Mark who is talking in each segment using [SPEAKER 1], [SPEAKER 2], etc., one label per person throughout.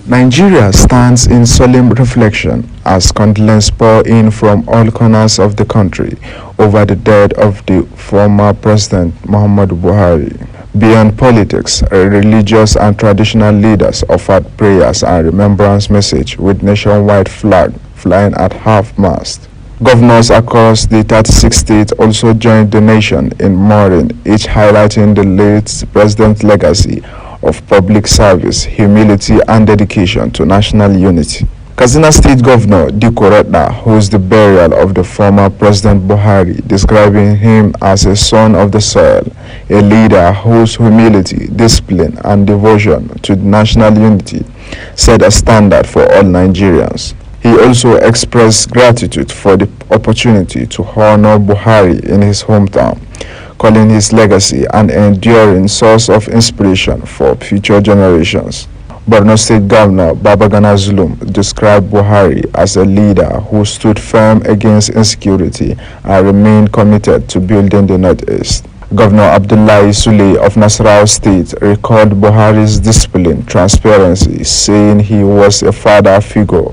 [SPEAKER 1] Nigeria stands in solemn reflection as condolences pour in from all corners of the country over the death of the former President Muhammadu Buhari. Beyond politics, religious and traditional leaders offered prayers and remembrance message with nationwide flag flying at half-mast. Governors across the 36 states also joined the nation in mourning, each highlighting the late president's legacy of public service, humility, and dedication to national unity. Katsina State Governor Dikko Ratna holds the burial of the former President Buhari, describing him as a son of the soil, a leader whose humility, discipline, and devotion to national unity set a standard for all Nigerians. He also expressed gratitude for the opportunity to honor Buhari in his hometown, calling his legacy an enduring source of inspiration for future generations. Borno State Governor Babagana Zulum described Buhari as a leader who stood firm against insecurity and remained committed to building the Northeast. Governor Abdullahi Sule of Nasarawa State recalled Buhari's discipline, transparency, saying he was a father figure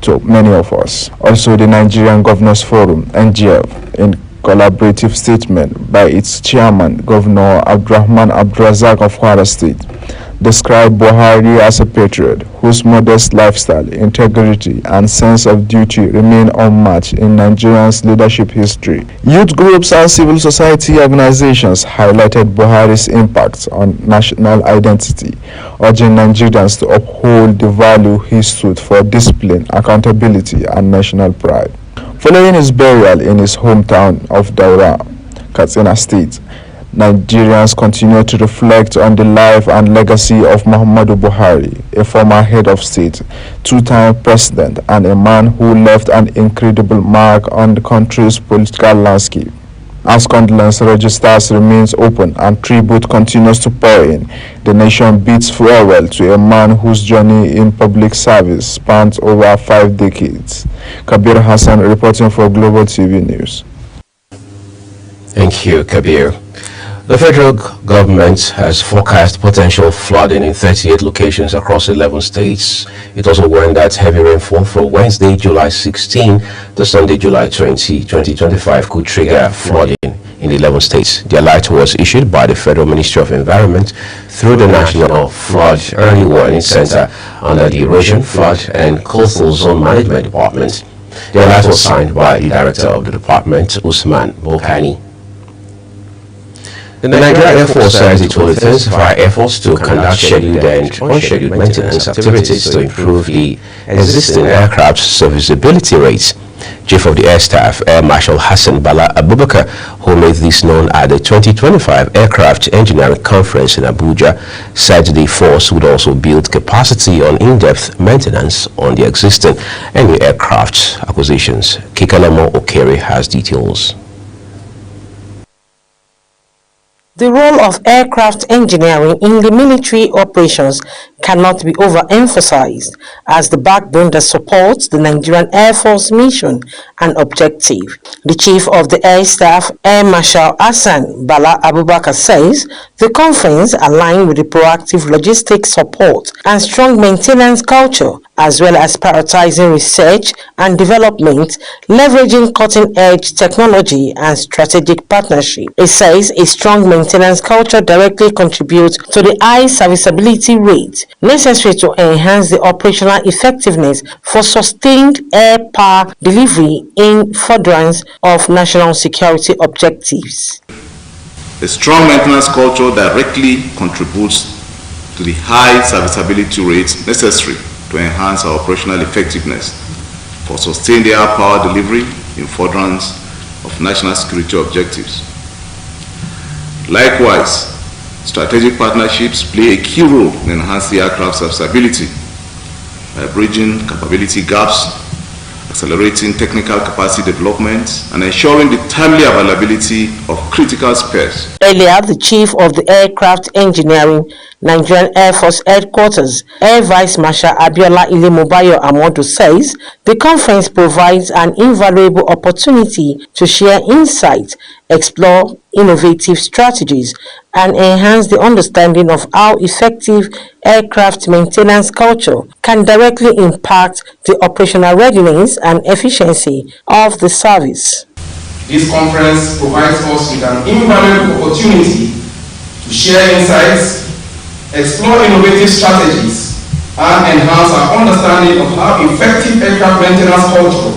[SPEAKER 1] to many of us. Also, the Nigerian Governors Forum, NGF, in collaborative statement by its chairman, Governor Abdurrahman Abdurazak of Kwara State, described Buhari as a patriot whose modest lifestyle, integrity, and sense of duty remain unmatched in Nigeria's leadership history. Youth groups and civil society organizations highlighted Buhari's impact on national identity, urging Nigerians to uphold the value he stood for: discipline, accountability, and national pride. Following his burial in his hometown of Daura, Katsina State, Nigerians continue to reflect on the life and legacy of Muhammadu Buhari, a former head of state, two-time president, and a man who left an incredible mark on the country's political landscape. As condolence registers remains open and tribute continues to pour in, the nation bids farewell to a man whose journey in public service spans over 5 decades. Kabir Hassan reporting for Global TV News.
[SPEAKER 2] Thank you, Kabir. The federal government has forecast potential flooding in 38 locations across 11 states. It also warned that heavy rainfall from Wednesday, July 16 to Sunday, July 20, 2025 could trigger flooding in 11 states. The alert was issued by the Federal Ministry of Environment through the National Flood Early Warning Center under the Erosion, Flood and Coastal Zone Management Department. The alert was signed by the Director of the Department, Usman Bolkani. The Nigerian Air Force says it will intensify efforts to conduct scheduled and unscheduled maintenance activities to improve the existing aircraft's serviceability rates. Chief of the Air Staff, Air Marshal Hassan Bala Abubakar, who made this known at the 2025 Aircraft Engineering Conference in Abuja, said the force would also build capacity on in-depth maintenance on the existing and new aircraft acquisitions. Kikalemo Okere has details.
[SPEAKER 3] The role of aircraft engineering in the military operations cannot be overemphasized as the backbone that supports the Nigerian Air Force mission and objective. The Chief of the Air Staff, Air Marshal Hassan Bala Abubakar, says the conference aligned with the proactive logistics support and strong maintenance culture, as well as prioritizing research and development, leveraging cutting-edge technology and strategic partnership. It says a strong maintenance culture directly contributes to the high serviceability rate necessary to enhance the operational effectiveness for sustained air power delivery in furtherance of national security objectives.
[SPEAKER 4] A strong maintenance culture directly contributes to the high serviceability rates necessary to enhance our operational effectiveness for sustained air power delivery in furtherance of national security objectives. Likewise, strategic partnerships play a key role in enhancing aircraft serviceability by bridging capability gaps, accelerating technical capacity development, and ensuring the timely availability of critical spares.
[SPEAKER 3] Earlier, the chief of the Aircraft Engineering Nigerian Air Force Headquarters, Air Vice Marshal Abiola Ilemobayo Amodu, says the conference provides an invaluable opportunity to share insights, explore innovative strategies, and enhance the understanding of how effective aircraft maintenance culture can directly impact the operational readiness and efficiency of the service.
[SPEAKER 5] This conference provides us with an invaluable opportunity to share insights, explore innovative strategies, and enhance our understanding of how effective aircraft maintenance culture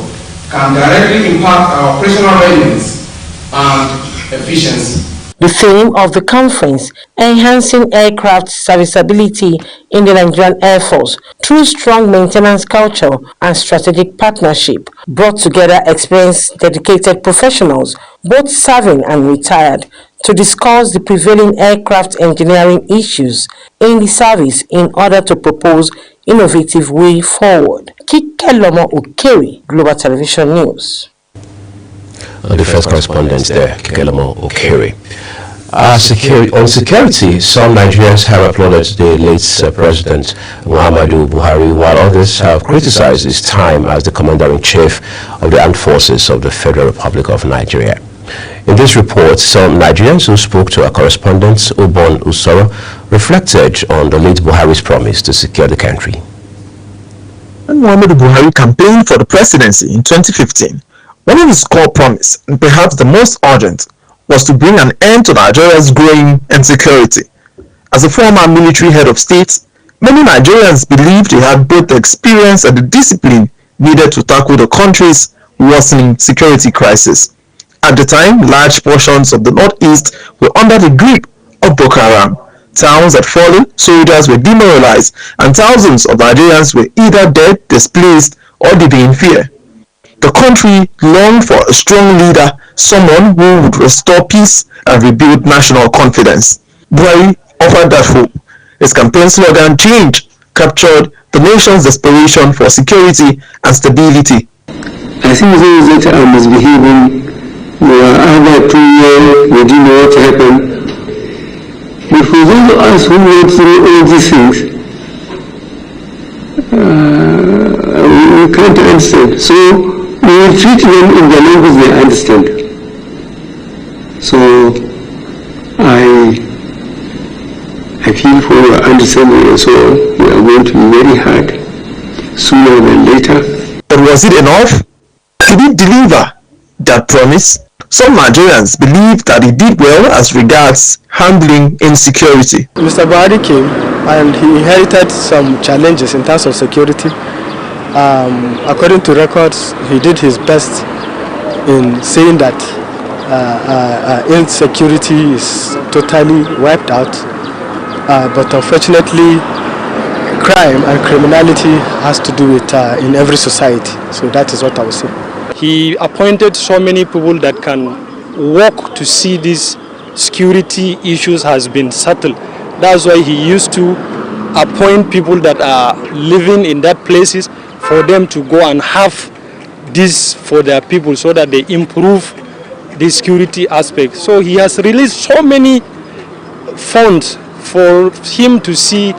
[SPEAKER 5] can directly impact our operational readiness and efficiency.
[SPEAKER 3] The theme of the conference, Enhancing Aircraft Serviceability in the Nigerian Air Force through Strong Maintenance Culture and Strategic Partnership, brought together experienced, dedicated professionals, both serving and retired, to discuss the prevailing aircraft engineering issues in the service in order to propose innovative way forward. Kikelomo Okere, Global Television News.
[SPEAKER 2] The first correspondent there, Kikelomo Okere. On security, some Nigerians have applauded the late President Muhammadu Buhari, while others have criticized his time as the Commander-in-Chief of the Armed Forces of the Federal Republic of Nigeria. In this report, some Nigerians who spoke to our correspondent, Obon Usoro, reflected on the late Buhari's promise to secure the country.
[SPEAKER 6] When Muhammadu Buhari campaigned for the presidency in 2015, one of his core promises, and perhaps the most urgent, was to bring an end to Nigeria's growing insecurity. As a former military head of state, many Nigerians believed he had both the experience and the discipline needed to tackle the country's worsening security crisis. At the time, large portions of the northeast were under the grip of Boko Haram. Towns had fallen, soldiers were demoralized, and thousands of Nigerians were either dead, displaced, or living in fear. The country longed for a strong leader, someone who would restore peace and rebuild national confidence. Buhari offered that hope. His campaign slogan, "Change," captured the nation's desperation for security and stability.
[SPEAKER 7] I think those that are misbehaving were either too young, we didn't know what happened. But for those of us who went through all these things, we can't understand. So we will treat them in the language they understand. So I feel for your understanding and so on. We are going to be very hard sooner than later.
[SPEAKER 6] But was it enough? Did he deliver that promise? Some Nigerians believe that he did well as regards handling insecurity.
[SPEAKER 8] Mr. Buhari came and he inherited some challenges in terms of security. According to records, he did his best in saying that insecurity is totally wiped out, but unfortunately crime and criminality has to do with in every society. So that is what I would say. He appointed so many people that can work to see these security issues has been settled. That's why he used to appoint people that are living in that places for them to go and have this for their people so that they improve the security aspect. So he has released so many funds for him to see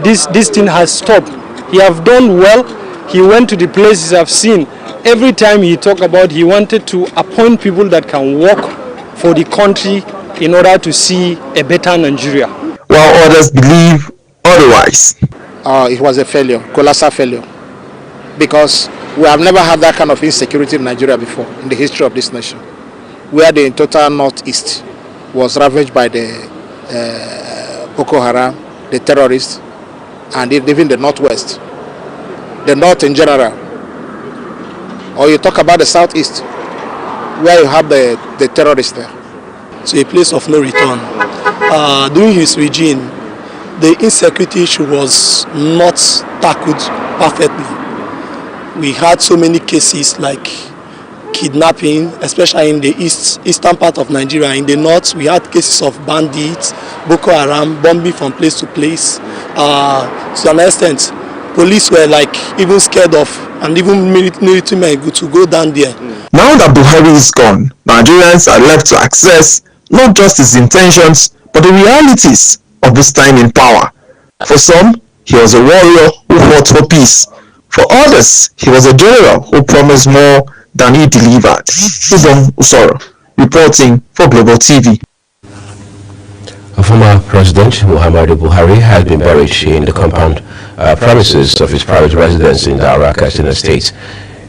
[SPEAKER 8] this thing has stopped. He have done well. He went to the places I've seen. Every time he talked about, he wanted to appoint people that can work for the country in order to see a better Nigeria.
[SPEAKER 6] While others believe otherwise.
[SPEAKER 9] It was a failure, colossal failure, because we have never had that kind of insecurity in Nigeria before in the history of this nation, where the total northeast was ravaged by the Boko Haram, the terrorists, and even the northwest, the north in general. Or you talk about the southeast, where you have the terrorists there.
[SPEAKER 8] To a place of no return. During his regime, the insecurity issue was not tackled perfectly. We had so many cases like kidnapping, especially in the eastern part of Nigeria. In the north, we had cases of bandits, Boko Haram, bombing from place to place. To an extent, police were like even scared of, and even military men to go down there.
[SPEAKER 6] Now that Buhari is gone, Nigerians are left to assess not just his intentions, but the realities of his time in power. For some, he was a warrior who fought for peace. For others, he was a general who promised more than he delivered. Ubom Usoro, reporting for Global TV.
[SPEAKER 2] Former President Muhammadu Buhari has been buried in the compound premises of his private residence in Daura, Katsina State.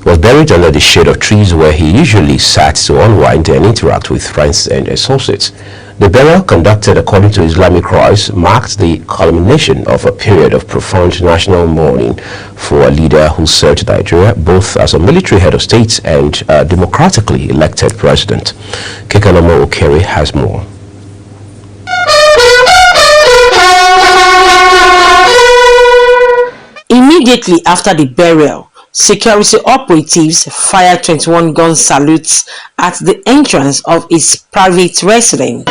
[SPEAKER 2] He was buried under the shade of trees where he usually sat to unwind and interact with friends and associates. The burial, conducted according to Islamic rites, marked the culmination of a period of profound national mourning for a leader who served Nigeria both as a military head of state and a democratically elected president. Kekanomo Okere has more.
[SPEAKER 3] Immediately after the burial, security operatives fired 21-gun salutes at the entrance of his private residence.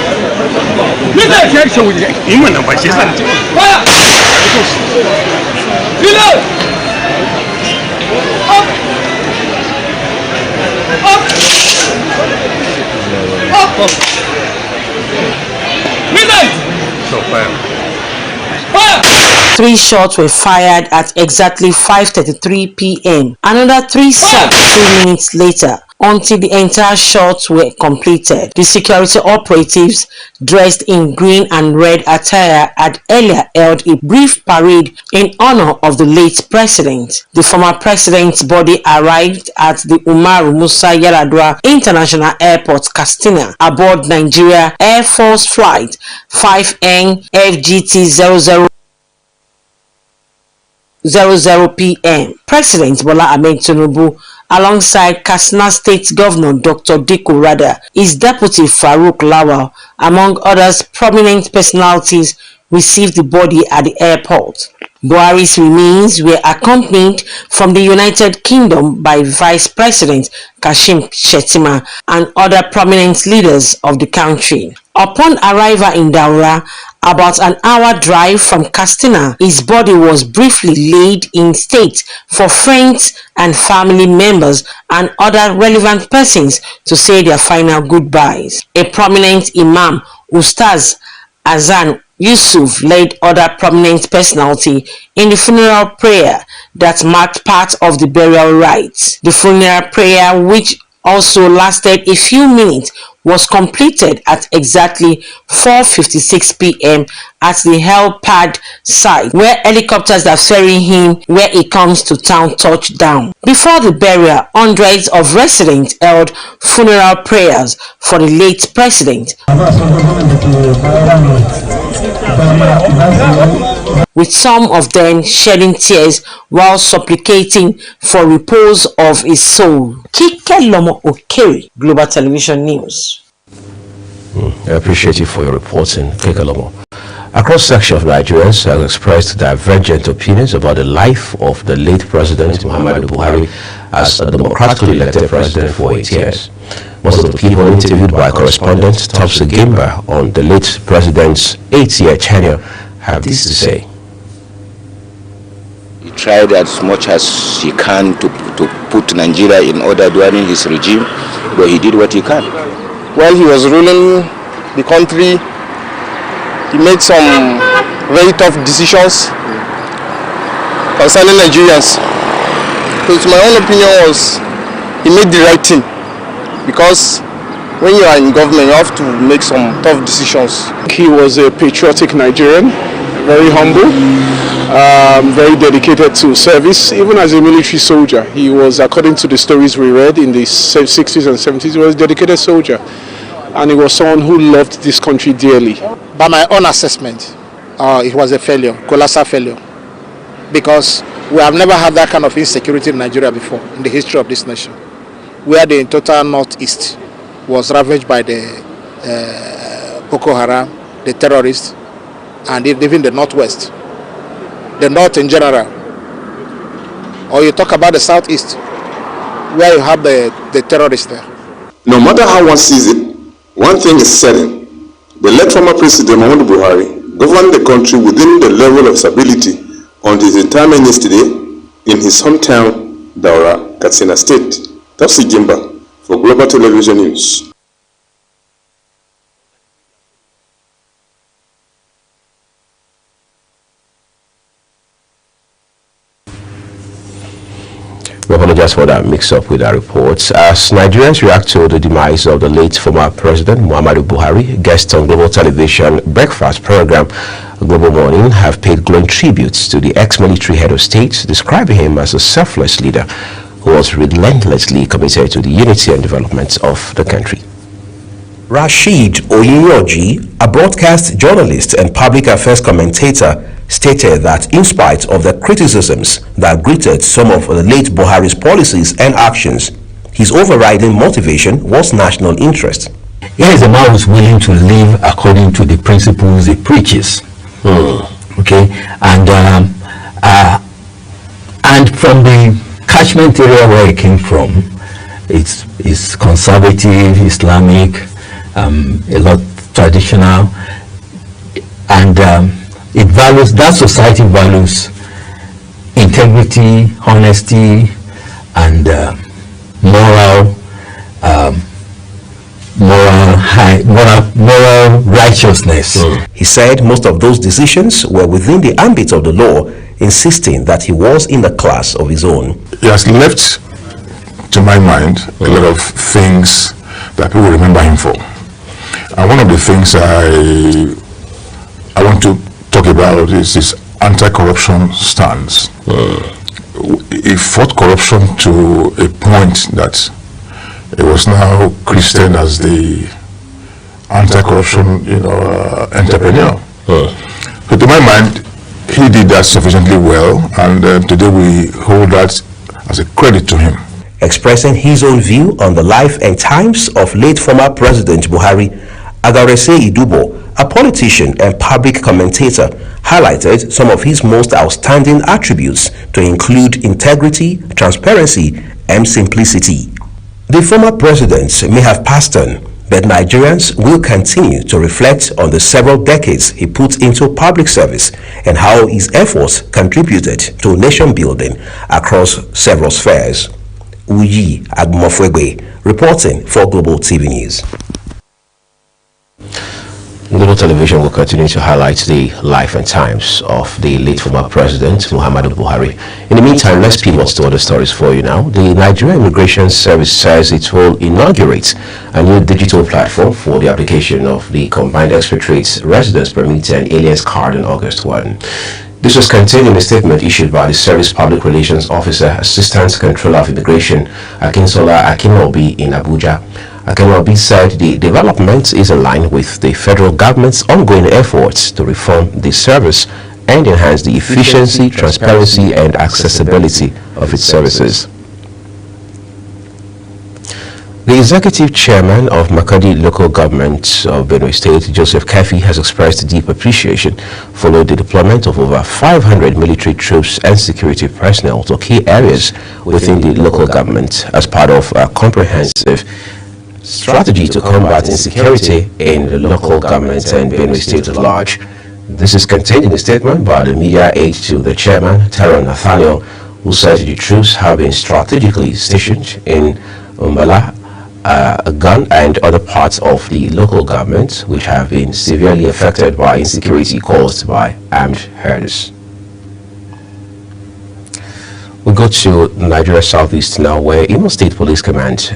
[SPEAKER 3] Three shots were fired at exactly 5:33 p.m. Another 3 shots 2 minutes later, until the entire shots were completed. The security operatives, dressed in green and red attire, had earlier held a brief parade in honor of the late president. The former president's body arrived at the Umaru Musa Yar'Adua International Airport, Katsina, aboard Nigeria Air Force Flight 5N FGT 00 p.m. President Bola Ahmed Tinubu, alongside Katsina State Governor Dr. Dikko Rada, his deputy Farouk Lawal, among others prominent personalities, received the body at the airport. Buhari's remains were accompanied from the United Kingdom by Vice President Kashim Shettima and other prominent leaders of the country. Upon arrival in Daura, about an hour drive from Katsina, his body was briefly laid in state for friends and family members and other relevant persons to say their final goodbyes. A prominent Imam, Ustaz Azan Yusuf, led other prominent personality in the funeral prayer that marked part of the burial rites. The funeral prayer, which also lasted a few minutes, was completed at exactly 4:56 p.m. at the helipad site, where helicopters that ferry him where he comes to town touched down. Before the burial, hundreds of residents held funeral prayers for the late president, with some of them shedding tears while supplicating for repose of his soul. Kekanomo Okere, Global Television News.
[SPEAKER 2] I appreciate you for your reporting, Kekanomo. A cross-section of Nigerians have expressed divergent opinions about the life of the late President Muhammadu Buhari as a democratically elected president for 8 years. Most of the people interviewed by correspondent Topsy Gimba on the late president's 8-year tenure have this to say.
[SPEAKER 10] He tried as much as he can to put Nigeria in order during his regime, but he did what he can.
[SPEAKER 9] While he was ruling the country, he made some very tough decisions concerning Nigerians. So my own opinion was he made the right thing, because when you are in government you have to make some tough decisions.
[SPEAKER 8] He was a patriotic Nigerian, very humble, very dedicated to service. Even as a military soldier, he was, according to the stories we read in the 60s and 70s, he was a dedicated soldier. And he was someone who loved this country dearly.
[SPEAKER 9] By my own assessment, it was a failure, colossal failure, because we have never had that kind of insecurity in Nigeria before in the history of this nation, where the total northeast was ravaged by the Boko Haram, the terrorists, and even the northwest, the north in general. Or you talk about the southeast, where you have the terrorists there.
[SPEAKER 11] No matter how one sees it, one thing is certain: the late former President Muhammadu Buhari governed the country within the level of stability until his retirement yesterday in his hometown, Daura, Katsina State. Topsy Gimba for Global Television News.
[SPEAKER 2] We apologize for that mix-up with our reports. As Nigerians react to the demise of the late former President Muhammadu Buhari, guests on Global Television breakfast program Global Morning have paid glowing tributes to the ex-military head of state, describing him as a selfless leader who was relentlessly committed to the unity and development of the country. Rashid Oyinyoji, a broadcast journalist and public affairs commentator, stated that in spite of the criticisms that greeted some of the late Buhari's policies and actions, his overriding motivation was national interest.
[SPEAKER 12] He is a man who's willing to live according to the principles he preaches. Okay, and from the catchment area where he came from, it's conservative, Islamic, a lot traditional, and it values, that society values integrity, honesty, and moral righteousness.
[SPEAKER 2] He said most of those decisions were within the ambit of the law, insisting that he was in a class of his own.
[SPEAKER 13] He has left, to my mind, a lot of things that people remember him for. And one of the things I want to talk about is his anti-corruption stance. He fought corruption to a point that it was now christened as the anti-corruption, entrepreneur. So to my mind, he did that sufficiently well, and today we hold that as a credit to him.
[SPEAKER 2] Expressing his own view on the life and times of late former President Buhari, Agarese Idubo, a politician and public commentator, highlighted some of his most outstanding attributes to include integrity, transparency, and simplicity. The former president may have passed on, but Nigerians will continue to reflect on the several decades he put into public service and how his efforts contributed to nation building across several spheres. Uyi Agumofwegbe, reporting for Global TV News. Global Television will continue to highlight the life and times of the late former President Muhammadu Buhari. In the meantime, let's pivot to other stories for you now. The Nigerian Immigration Service says it will inaugurate a new digital platform for the application of the Combined Expectorate Residence Permit and Aliens Card on August 1. This was contained in a statement issued by the Service Public Relations Officer, Assistant Controller of Immigration, Akinsola Akinobi in Abuja. Akinobi said the development is aligned with the federal government's ongoing efforts to reform the service and enhance the efficiency, transparency, and accessibility of its services. The executive chairman of Makadi local government of Benue State, Joseph Kefi, has expressed deep appreciation following the deployment of over 500 military troops and security personnel to key areas within the local government as part of a comprehensive strategy to combat insecurity in the local government and Benue State at large. This is contained in a statement by the media aide to the chairman, Tara Nathaniel, who said the troops have been strategically stationed in Umbala, Gun and other parts of the local government which have been severely affected by insecurity caused by armed herders. We go to Nigeria Southeast now, where Imo State Police Command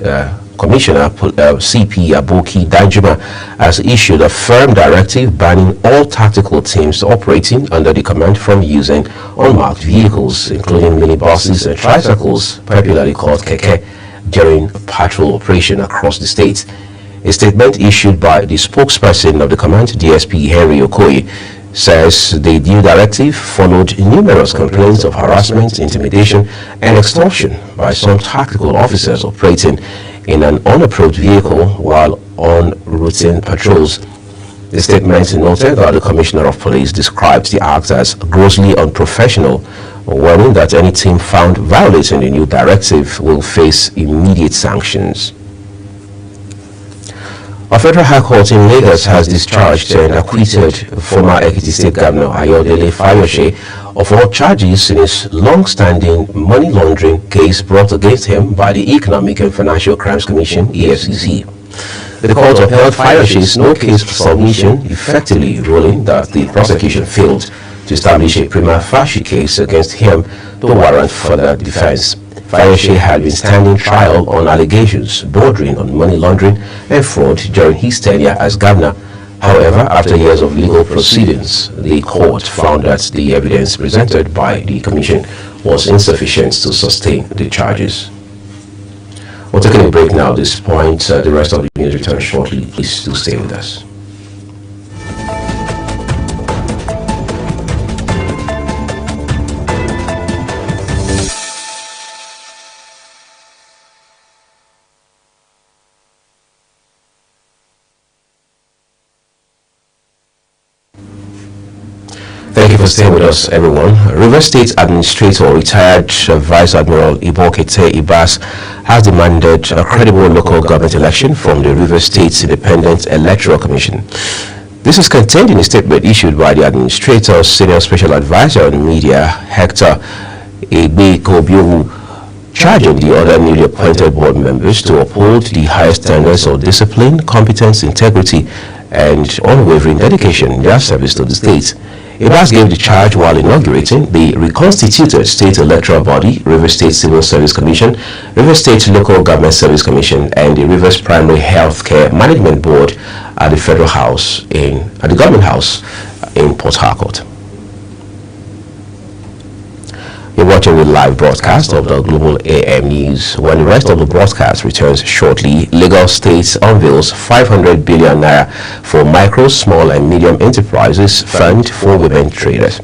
[SPEAKER 2] Commissioner CP Aboki Danjuma has issued a firm directive banning all tactical teams operating under the command from using unmarked vehicles, including minibuses and tricycles, popularly called keke, during patrol operation across the state. A statement issued by the spokesperson of the command, DSP Henry Okoye, says the new directive followed numerous complaints of harassment, intimidation, and extortion by some tactical officers operating in an unapproved vehicle while on routine patrols. The statement noted that the Commissioner of Police described the act as grossly unprofessional, warning that any team found violating the new directive will face immediate sanctions. A federal high court in Lagos has discharged and acquitted former Ekiti State Governor Ayodele Fayose of all charges in his long-standing money laundering case brought against him by the Economic and Financial Crimes Commission, EFCC. The court upheld Fayose's no-case submission, effectively ruling that the prosecution failed to establish a prima facie case against him to warrant further defense. Fayose had been standing trial on allegations bordering on money laundering and fraud during his tenure as governor. However, after years of legal proceedings, the court found that the evidence presented by the commission was insufficient to sustain the charges. We're taking a break now at this point. The rest of the news returns shortly. Please do stay with us. Thank you for staying with us, everyone. River State Administrator, retired Vice Admiral Ibokete Ibas, has demanded a credible local government election from the River State Independent Electoral Commission. This is contained in a statement issued by the Administrator's Senior Special Advisor on Media, Hector Egbekobiowu, charging the other newly appointed board members to uphold the highest standards of discipline, competence, integrity, and unwavering dedication in their service to the state. Ibas gave the charge while inaugurating the reconstituted state electoral body, River State Civil Service Commission, River State Local Government Service Commission, and the Rivers Primary Health Care Management Board at the Federal House at the Government House in Port Harcourt. You're watching the live broadcast of the Global AM News. When the rest of the broadcast returns shortly, Lagos State unveils 500 billion naira for micro, small and medium enterprises fund for women traders.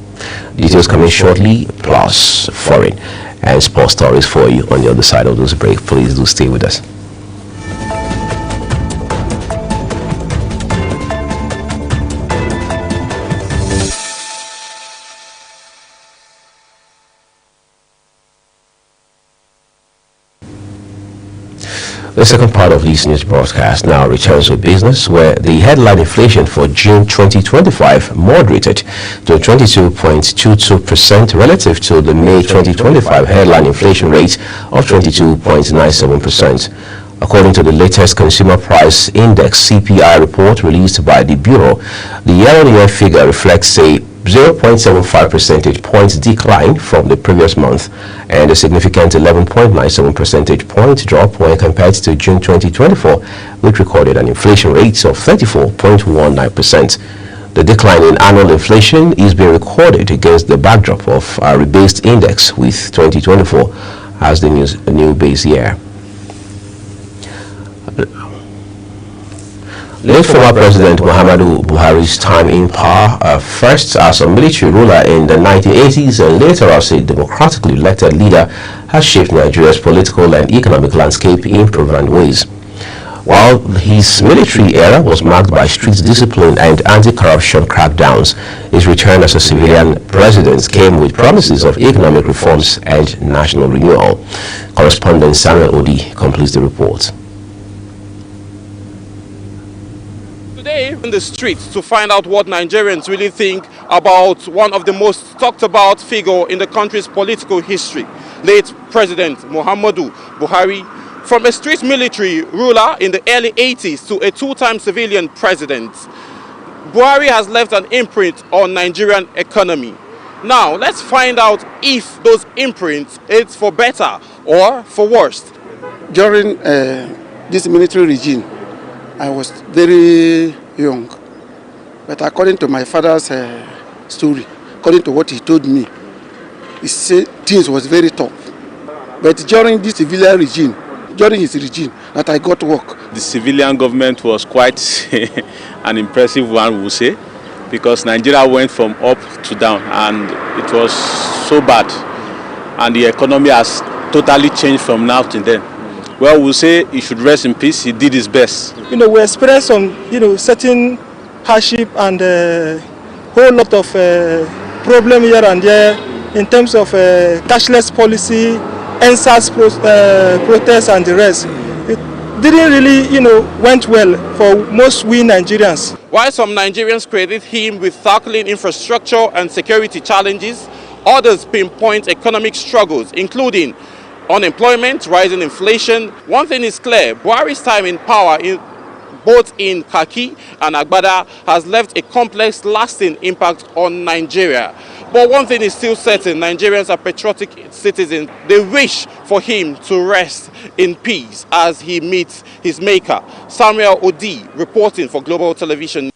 [SPEAKER 2] Details coming shortly, plus foreign and sports stories for you on the other side of this break. Please do stay with us. The second part of this news broadcast now returns with business, where the headline inflation for June 2025 moderated to 22.22% relative to the May 2025 headline inflation rate of 22.97%. According to the latest Consumer Price Index CPI report released by the Bureau, the year-on-year figure reflects a 0.75 percentage points decline from the previous month and a significant 11.97 percentage point drop when compared to June 2024, which recorded an inflation rate of 34.19%. The decline in annual inflation is being recorded against the backdrop of a rebased index, with 2024 as the new base year. Late former President Muhammadu Buhari's time in power, first as a military ruler in the 1980s and later as a democratically elected leader, has shaped Nigeria's political and economic landscape in profound ways. While his military era was marked by strict discipline and anti-corruption crackdowns, his return as a civilian president came with promises of economic reforms and national renewal. Correspondent Samuel Odi completes the report.
[SPEAKER 14] Today in the streets to find out what Nigerians really think about one of the most talked about figure in the country's political history, late President Muhammadu Buhari. From a street military ruler in the early 80s to a two-time civilian president, Buhari has left an imprint on Nigerian economy. Now let's find out if those imprints is for better or for worse.
[SPEAKER 15] During this military regime, I was very young, but according to my father's story, according to what he told me, he said things was very tough. But during this civilian regime, during his regime, that I got work.
[SPEAKER 16] The civilian government was quite an impressive one, we would say, because Nigeria went from up to down, and it was so bad, and the economy has totally changed from now to then. Well, we'll say he should rest in peace. He did his best.
[SPEAKER 8] We experienced some, certain hardship and a whole lot of problem here and there in terms of cashless policy, NSAS protests and the rest. It didn't really, went well for most we Nigerians.
[SPEAKER 14] While some Nigerians credit him with tackling infrastructure and security challenges, others pinpoint economic struggles, including unemployment, rising inflation. One thing is clear: Buhari's time in power, both in Kaki and Agbada, has left a complex, lasting impact on Nigeria. But one thing is still certain, Nigerians are patriotic citizens. They wish for him to rest in peace as he meets his maker. Samuel Odi reporting for Global Television.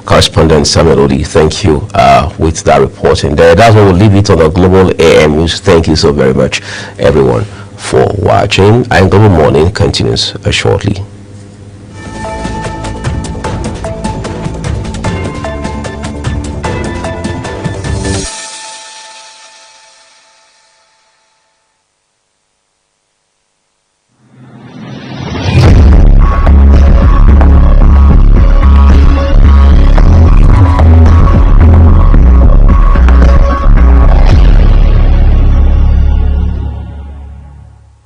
[SPEAKER 2] Correspondent Samuel Odi, thank you with that reporting there. That's what we'll leave it on the Global AM News. Thank you so very much, everyone, for watching. And Global Morning continues shortly.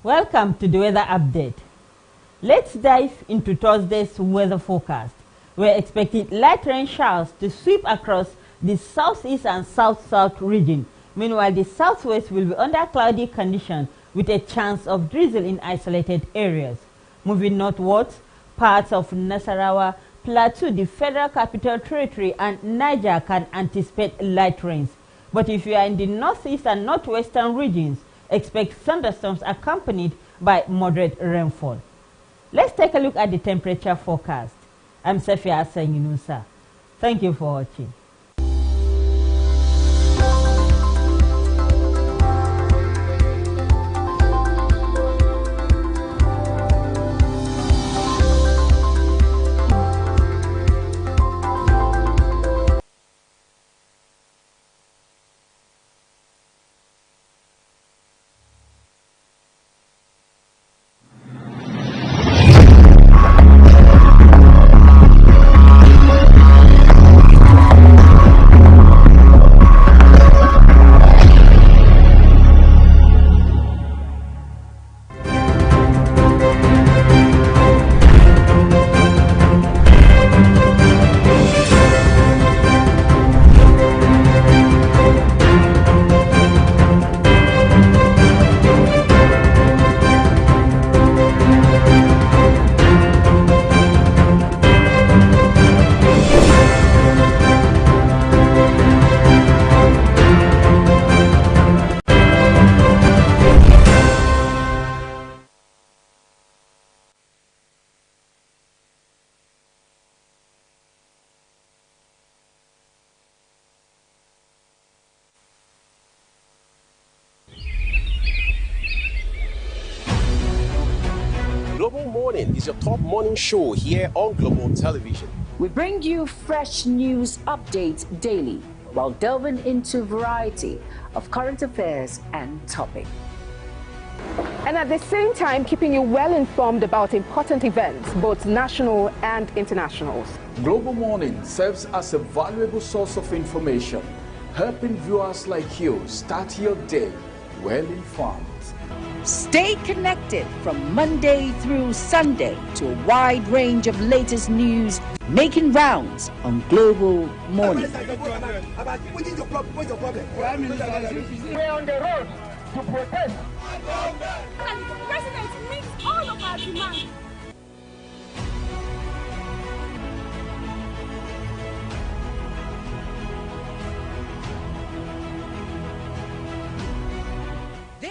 [SPEAKER 17] Welcome to the weather update. Let's dive into Thursday's weather forecast. We're expecting light rain showers to sweep across the southeast and south-south region. Meanwhile, the southwest will be under cloudy conditions with a chance of drizzle in isolated areas. Moving northwards, parts of Nasarawa, Plateau, the Federal Capital Territory, and Niger can anticipate light rains. But if you are in the northeast and northwestern regions, expect thunderstorms accompanied by moderate rainfall. Let's take a look at the temperature forecast. I'm Safia Hassan Yunusa. Thank you for watching.
[SPEAKER 18] Global Morning is your top morning show here on Global Television.
[SPEAKER 19] We bring you fresh news updates daily while delving into a variety of current affairs and topics.
[SPEAKER 20] And at the same time, keeping you well informed about important events, both national and international.
[SPEAKER 21] Global Morning serves as a valuable source of information, helping viewers like you start your day well informed.
[SPEAKER 19] Stay connected from Monday through Sunday to a wide range of latest news making rounds on Global Morning.
[SPEAKER 22] We're on the road to protest. And the president meets all of our demands.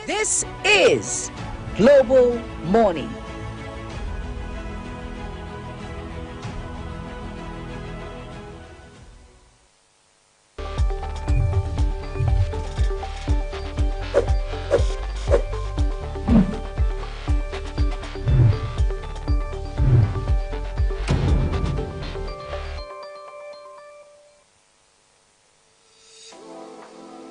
[SPEAKER 19] This is Global Morning.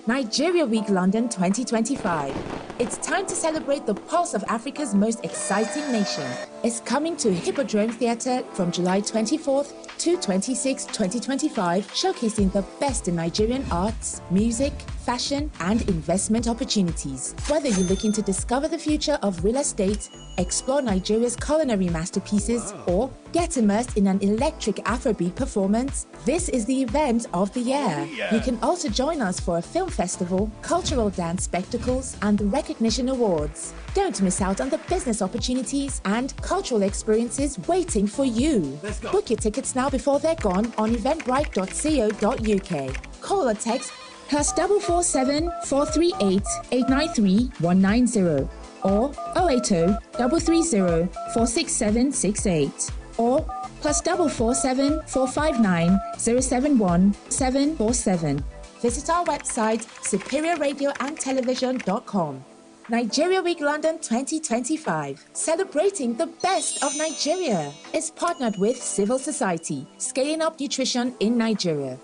[SPEAKER 23] Nigeria Week London 2025. It's time to celebrate the pulse of Africa's most exciting nation. It's coming to Hippodrome Theatre from July 24th to 26, 2025, showcasing the best in Nigerian arts, music, fashion, and investment opportunities. Whether you're looking to discover the future of real estate, explore Nigeria's culinary masterpieces, or get immersed in an electric Afrobeat performance, this is the event of the year. You can also join us for a film festival, cultural dance spectacles, and recognition awards. Don't miss out on the business opportunities and cultural experiences waiting for you. Book your tickets now before they're gone on eventbrite.co.uk. Call or text +447 438 893 190 or 080 330 46768 or +447 459 071 747. Visit our website superiorradioandtelevision.com. Nigeria Week London 2025, celebrating the best of Nigeria, is partnered with Civil Society, scaling up nutrition in Nigeria.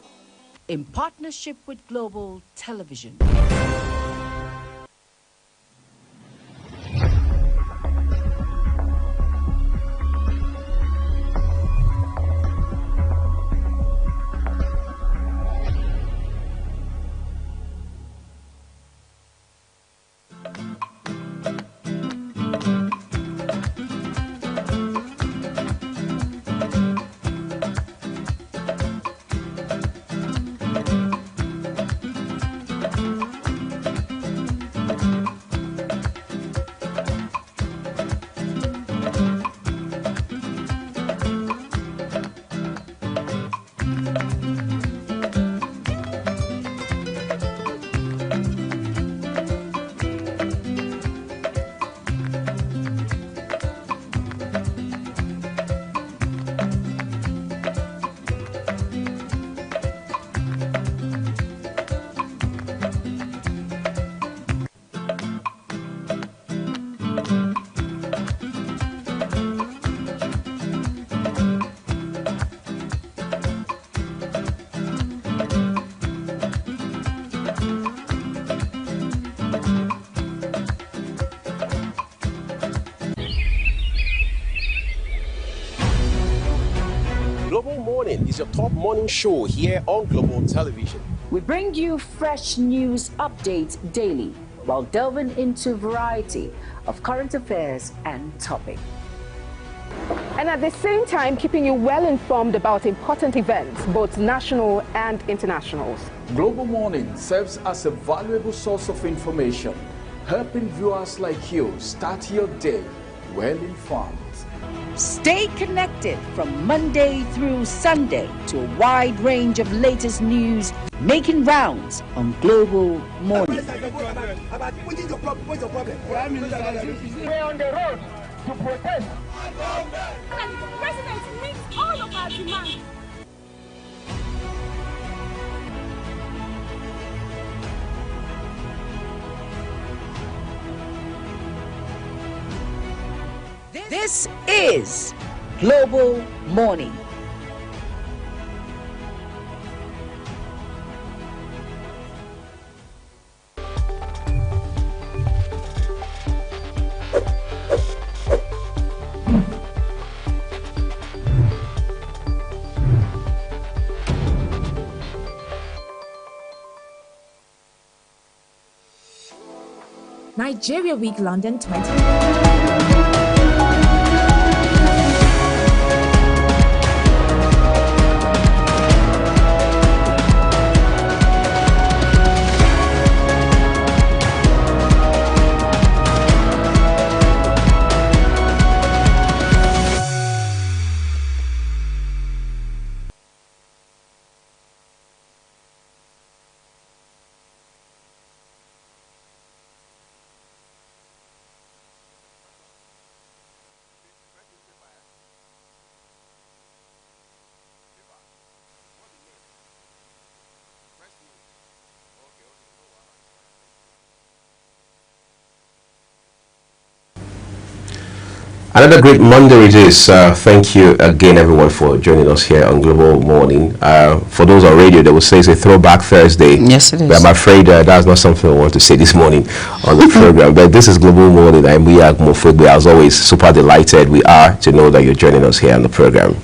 [SPEAKER 19] In partnership with Global Television.
[SPEAKER 18] Is your top morning show here on Global Television.
[SPEAKER 19] We bring you fresh news updates daily while delving into a variety of current affairs and topics.
[SPEAKER 20] And at the same time, keeping you well informed about important events, both national and internationals.
[SPEAKER 21] Global Morning serves as a valuable source of information, helping viewers like you start your day well informed.
[SPEAKER 19] Stay connected from Monday through Sunday to a wide range of latest news making rounds on Global Morning.
[SPEAKER 22] We're on the road to protest. And the president meets all of our demands.
[SPEAKER 19] This is Global Morning.
[SPEAKER 23] Nigeria Week London 2025.
[SPEAKER 2] Another great Monday it is. Thank you again, everyone, for joining us here on Global Morning. For those on radio, they will say it's a throwback Thursday.
[SPEAKER 1] Yes, it is.
[SPEAKER 2] But I'm afraid that's not something I want to say this morning on the program. But this is Global Morning, and we are Mofugbe. As always, super delighted we are to know that you're joining us here on the program.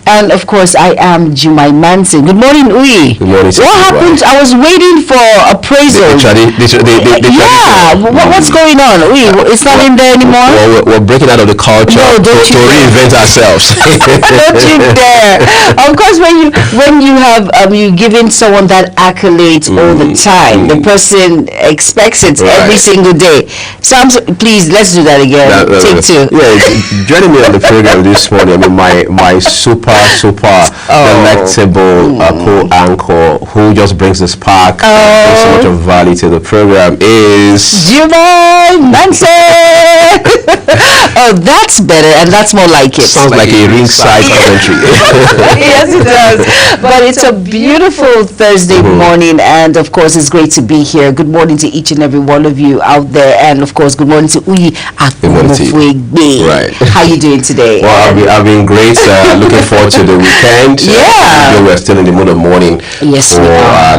[SPEAKER 1] And of course, I am Jumai Manson. Good morning, Uyi.
[SPEAKER 2] Good morning.
[SPEAKER 1] What happened? I was waiting for appraisal. What's going on? Uyi, it's not in there anymore?
[SPEAKER 2] Well, we're breaking out of the culture to reinvent ourselves.
[SPEAKER 1] Don't you dare. Of course, when you have you giving someone that accolade all the time, the person expects it every single day. Sam, please, let's do that again. Take two.
[SPEAKER 2] Yeah, joining me on the program this morning, I mean, my super delectable co-anchor who just brings the spark and so much of value to the program is
[SPEAKER 1] Juma Nancy. Oh, that's better, and that's more like it.
[SPEAKER 2] Sounds like a ringside commentary.
[SPEAKER 1] Yes, it does. But it's a beautiful Thursday morning, and of course, it's great to be here. Good morning to each and every one of you out there, and of course, good morning to Uyi Akumofwegbe.
[SPEAKER 2] Right.
[SPEAKER 1] How you doing today?
[SPEAKER 2] Well, I've been great. Looking forward to the weekend.
[SPEAKER 1] Yeah.
[SPEAKER 2] We're still in the mood of mourning for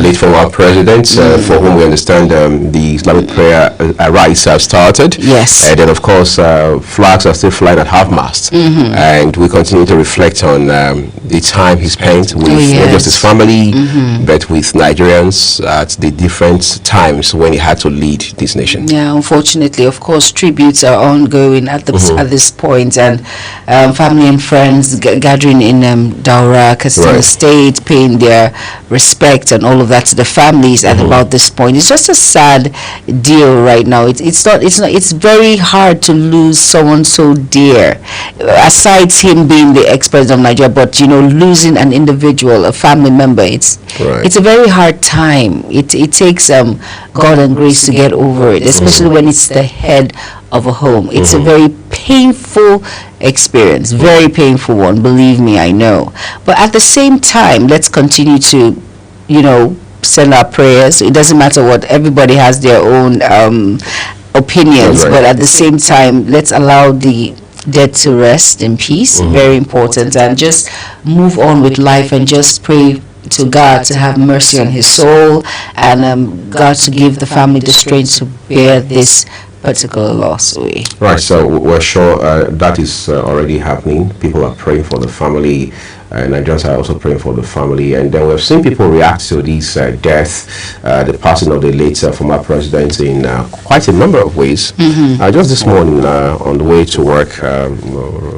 [SPEAKER 2] late former president, for whom we understand the Islamic prayer rites have started.
[SPEAKER 1] Yes.
[SPEAKER 2] And then, of course, flags are still flying at half-mast. And we continue to reflect on the time he spent with not just his family, but with Nigerians at the different times when he had to lead this nation.
[SPEAKER 1] Yeah, unfortunately, of course, tributes are ongoing at this point, and family and friends gathering in Daura, Katsina State, paying their respect and all of that to the families at about this point. It's just a sad deal right now. It's very hard to lose someone so dear, aside him being the ex-president of Nigeria, but losing an individual, a family member, it's a very hard time. It takes God and grace to get over it, especially when it's the head of a home. It's a very painful experience, very painful one, believe me, I know. But at the same time, let's continue to send our prayers. It doesn't matter what, everybody has their own opinions, but at the same time, let's allow the dead to rest in peace. Very important, and just move on with life and just pray to God to have mercy on his soul, and God to give the family the strength to bear this particular loss away.
[SPEAKER 2] Right, so we're sure that is already happening. People are praying for the family, and Nigerians are also praying for the family. And then we've seen people react to this death, the passing of the late former president, in quite a number of ways. Just this morning on the way to work,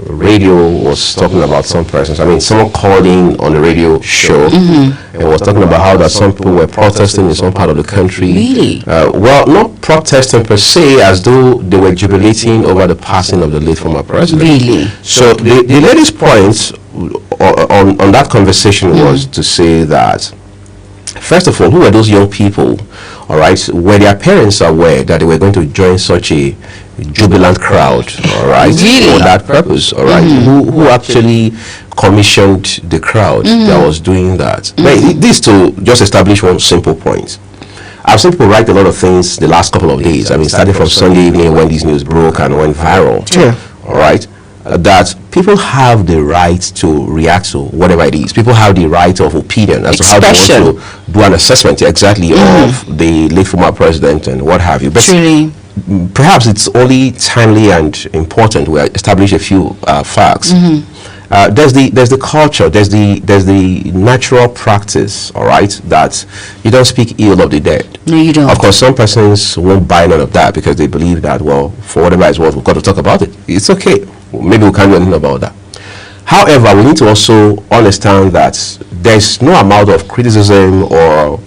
[SPEAKER 2] radio was talking about some persons. I mean, someone called in on the radio show and was talking about how that some people were protesting in some part of the country.
[SPEAKER 1] Really?
[SPEAKER 2] Well, not protesting per se, as though they were jubilating over the passing of the late former president.
[SPEAKER 1] Really?
[SPEAKER 2] So the lady's point on that conversation was to say that, first of all, who were those young people, all right, were their parents aware that they were going to join such a jubilant crowd, all right, for that purpose, all right, who actually commissioned the crowd that was doing that? But this to just establish one simple point. I've seen people write a lot of things the last couple of days. I mean, starting from Sunday evening when this news broke and went viral, all right, that people have the right to react to whatever it is. People have the right of opinion as to how they want to do an assessment of the late former president and what have you. But perhaps it's only timely and important we establish a few facts. There's the culture, there's the natural practice, all right, that you don't speak ill of the dead.
[SPEAKER 1] No, you don't.
[SPEAKER 2] Of course, some persons won't buy none of that because they believe that, well, for whatever it's worth, we've got to talk about it. It's okay. Maybe we can't do anything about that. However, we need to also understand that there's no amount of criticism or,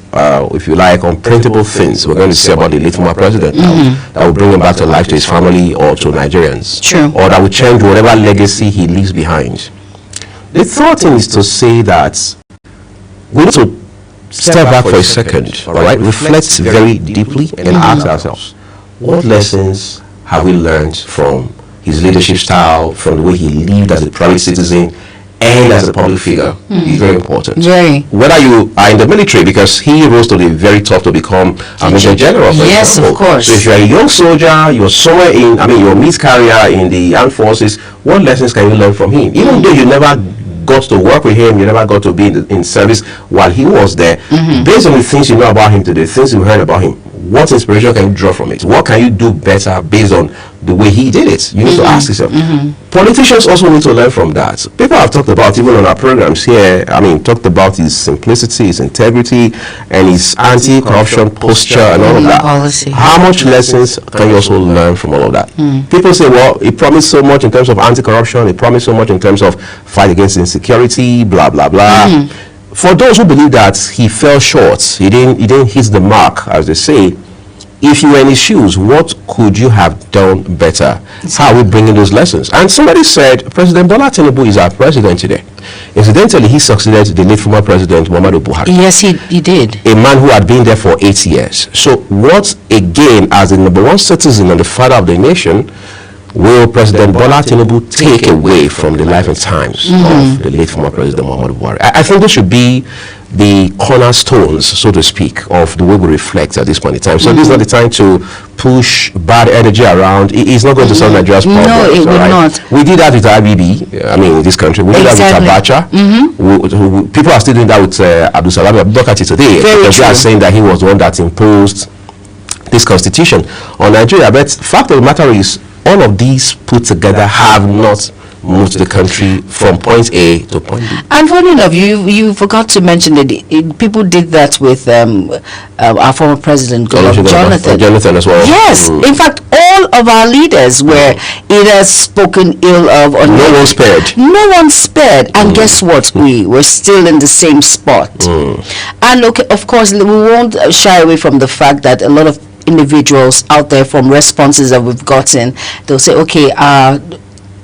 [SPEAKER 2] if you like, unprintable things we're going to say about the late former president that will bring him back to life, to his family or to Nigerians. Or that will change whatever legacy he leaves behind. The third thing is to say that we need to step back for a second, all right, reflect very deeply and ask ourselves, what lessons have we learned from his leadership style, from the way he lived as a private citizen and as a public figure? Is very important. Whether you are in the military, because he rose to the very top to become a major general, for example.
[SPEAKER 1] Of course.
[SPEAKER 2] So if you're a young soldier, you're somewhere in, you're a mid-career in the armed forces, what lessons can you learn from him? Even though you never got to work with him, you never got to be in service while he was there, based on the things you know about him today, things you heard about him, what inspiration can you draw from it? What can you do better based on the way he did it? You need to ask yourself. Politicians also need to learn from that. People have talked about, even on our programs here, talked about his simplicity, his integrity, and his anti-corruption posture and all of that. How much lessons can you also learn from all of that? People say, well, he promised so much in terms of anti-corruption, he promised so much in terms of fight against insecurity, blah, blah, blah. For those who believe that he fell short, he didn't hit the mark, as they say, if you were in his shoes, what could you have done better? How are we bringing those lessons? And somebody said, President Bola Tinubu is our president today. Incidentally, he succeeded the late former president, Muhammadu Buhari.
[SPEAKER 1] Yes, he did.
[SPEAKER 2] A man who had been there for 8 years. So what, again, as the number one citizen and the father of the nation, will President Bola Tinubu take away from the life and times of the late former president, Muhammadu Buhari? I think this should be the cornerstones, so to speak, of the way we reflect at this point in time. So this is not the time to push bad energy around. It's not going to solve Nigeria's problems.
[SPEAKER 1] No, it will not.
[SPEAKER 2] We did that with IBB, I mean, in this country. We did that with Abacha. People are still doing that with Abdul Salam Abubakar today. Because they are saying that he was the one that imposed this constitution on Nigeria. But the fact of the matter is, all of these put together have not moved the country from point A to point B.
[SPEAKER 1] And funny enough, you forgot to mention that people did that with our former president, Jonathan.
[SPEAKER 2] Jonathan as well.
[SPEAKER 1] Yes, in fact, all of our leaders were either spoken ill of or
[SPEAKER 2] no one spared.
[SPEAKER 1] No one spared. And guess what? We were still in the same spot. And okay, of course, we won't shy away from the fact that a lot of individuals out there, from responses that we've gotten, they'll say, okay,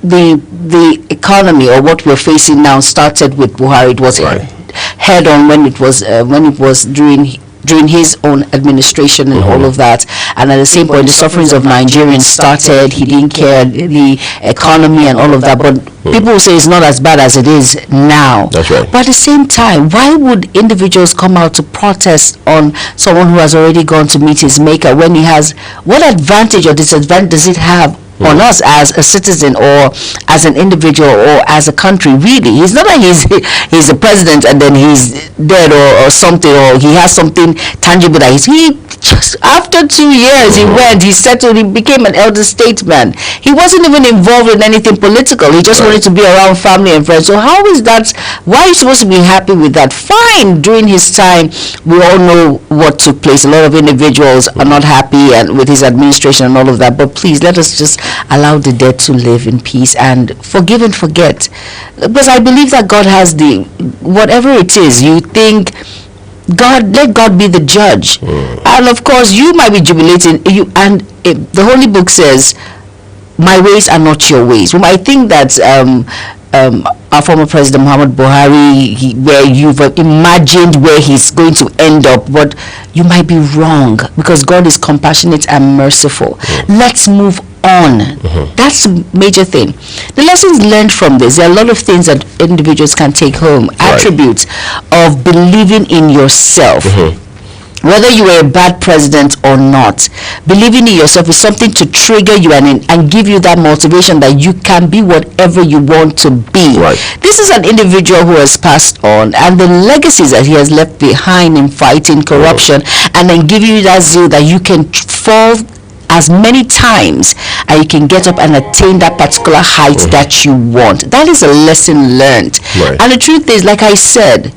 [SPEAKER 1] the economy or what we're facing now started with Buhari. It was head on when it was during his own administration and all of that. And at the same point, the sufferings of Nigerians started. He didn't care the economy and all of that. But people will say it's not as bad as it is now.
[SPEAKER 2] That's right.
[SPEAKER 1] But at the same time, why would individuals come out to protest on someone who has already gone to meet his maker when he has, what advantage or disadvantage does it have on us as a citizen or as an individual or as a country? Really, he's not like he's a president and then he's dead or something, or he has something tangible that he just after 2 years he settled, he became an elder statesman. He wasn't even involved in anything political. He just wanted to be around family and friends. So how is that? Why are you supposed to be happy with that? Fine, during his time we all know what took place. A lot of individuals are not happy and with his administration and all of that, but please let us just allow the dead to live in peace and forgive and forget, because I believe that God has the, whatever it is you think, God, let God be the judge. And of course you might be jubilating, the Holy Book says my ways are not your ways. We might think that our former president Muhammad Buhari, where you've imagined where he's going to end up, but you might be wrong, because God is compassionate and merciful. Let's move on. That's the major thing. The lessons learned from this, there are a lot of things that individuals can take home. Attributes of believing in yourself. Whether you are a bad president or not, believing in yourself is something to trigger you and give you that motivation that you can be whatever you want to be. This is an individual who has passed on, and the legacies that he has left behind in fighting corruption and then giving you that zeal that you can fall as many times and you can get up and attain that particular height that you want. That is a lesson learned. And the truth is, like I said,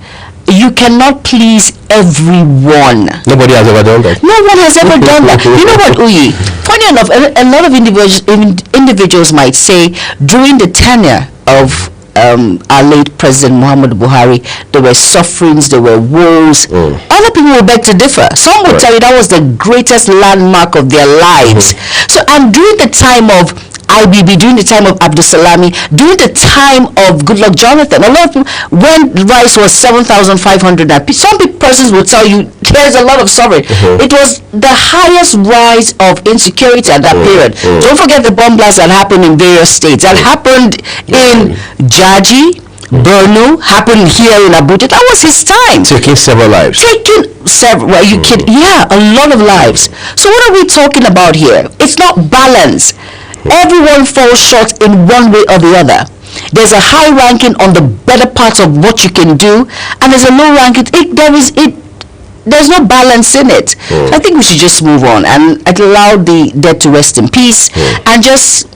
[SPEAKER 1] you cannot please everyone.
[SPEAKER 2] Nobody has ever done that.
[SPEAKER 1] No one has ever done that. You know what, Uyi? Funny enough, a lot of individuals might say during the tenure of our late President Muhammad Buhari, there were sufferings, there were woes. Other people will beg to differ. Some will tell you that was the greatest landmark of their lives. So, and during the time of IBB, during the time of Abdul Salami, during the time of Goodluck Jonathan, a lot of people, when rice was 7,500, some persons will tell you there's a lot of suffering. It was the highest rise of insecurity at that period. Don't forget the bomb blasts that happened in various states. That happened in Jaji, Borno, happened here in Abuja. That was his time.
[SPEAKER 2] Taking several lives.
[SPEAKER 1] Well, you kid? Yeah, a lot of lives. So what are we talking about here? It's not balance. Everyone falls short in one way or the other. There's a high ranking on the better parts of what you can do, and there's a low ranking. There's no balance in it. So I think we should just move on and allow the dead to rest in peace and just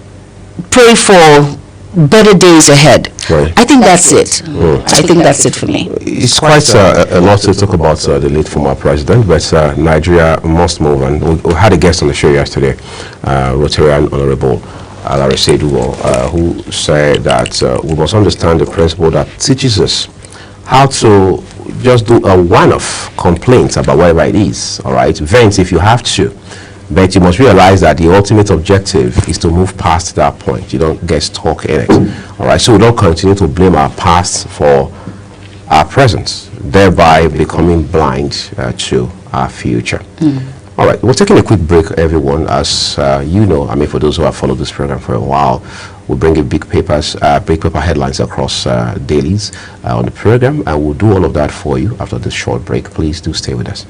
[SPEAKER 1] pray for better days ahead. I think that's it. I think that's it for me.
[SPEAKER 2] It's quite a lot to talk about the late former president, but Nigeria must move. And we had a guest on the show yesterday, Rotarian Honorable Larry Seduo, who said that we must understand the principle that teaches us how to just do a one-off complaint about whatever it is. All right, vent if you have to. But you must realize that the ultimate objective is to move past that point. You don't get stuck in it. All right, so we don't continue to blame our past for our present, thereby becoming blind to our future. All right, we're taking a quick break, everyone. As you know, I mean, for those who have followed this program for a while, we'll bring you big paper headlines across dailies on the program, and we'll do all of that for you after this short break. Please do stay with us.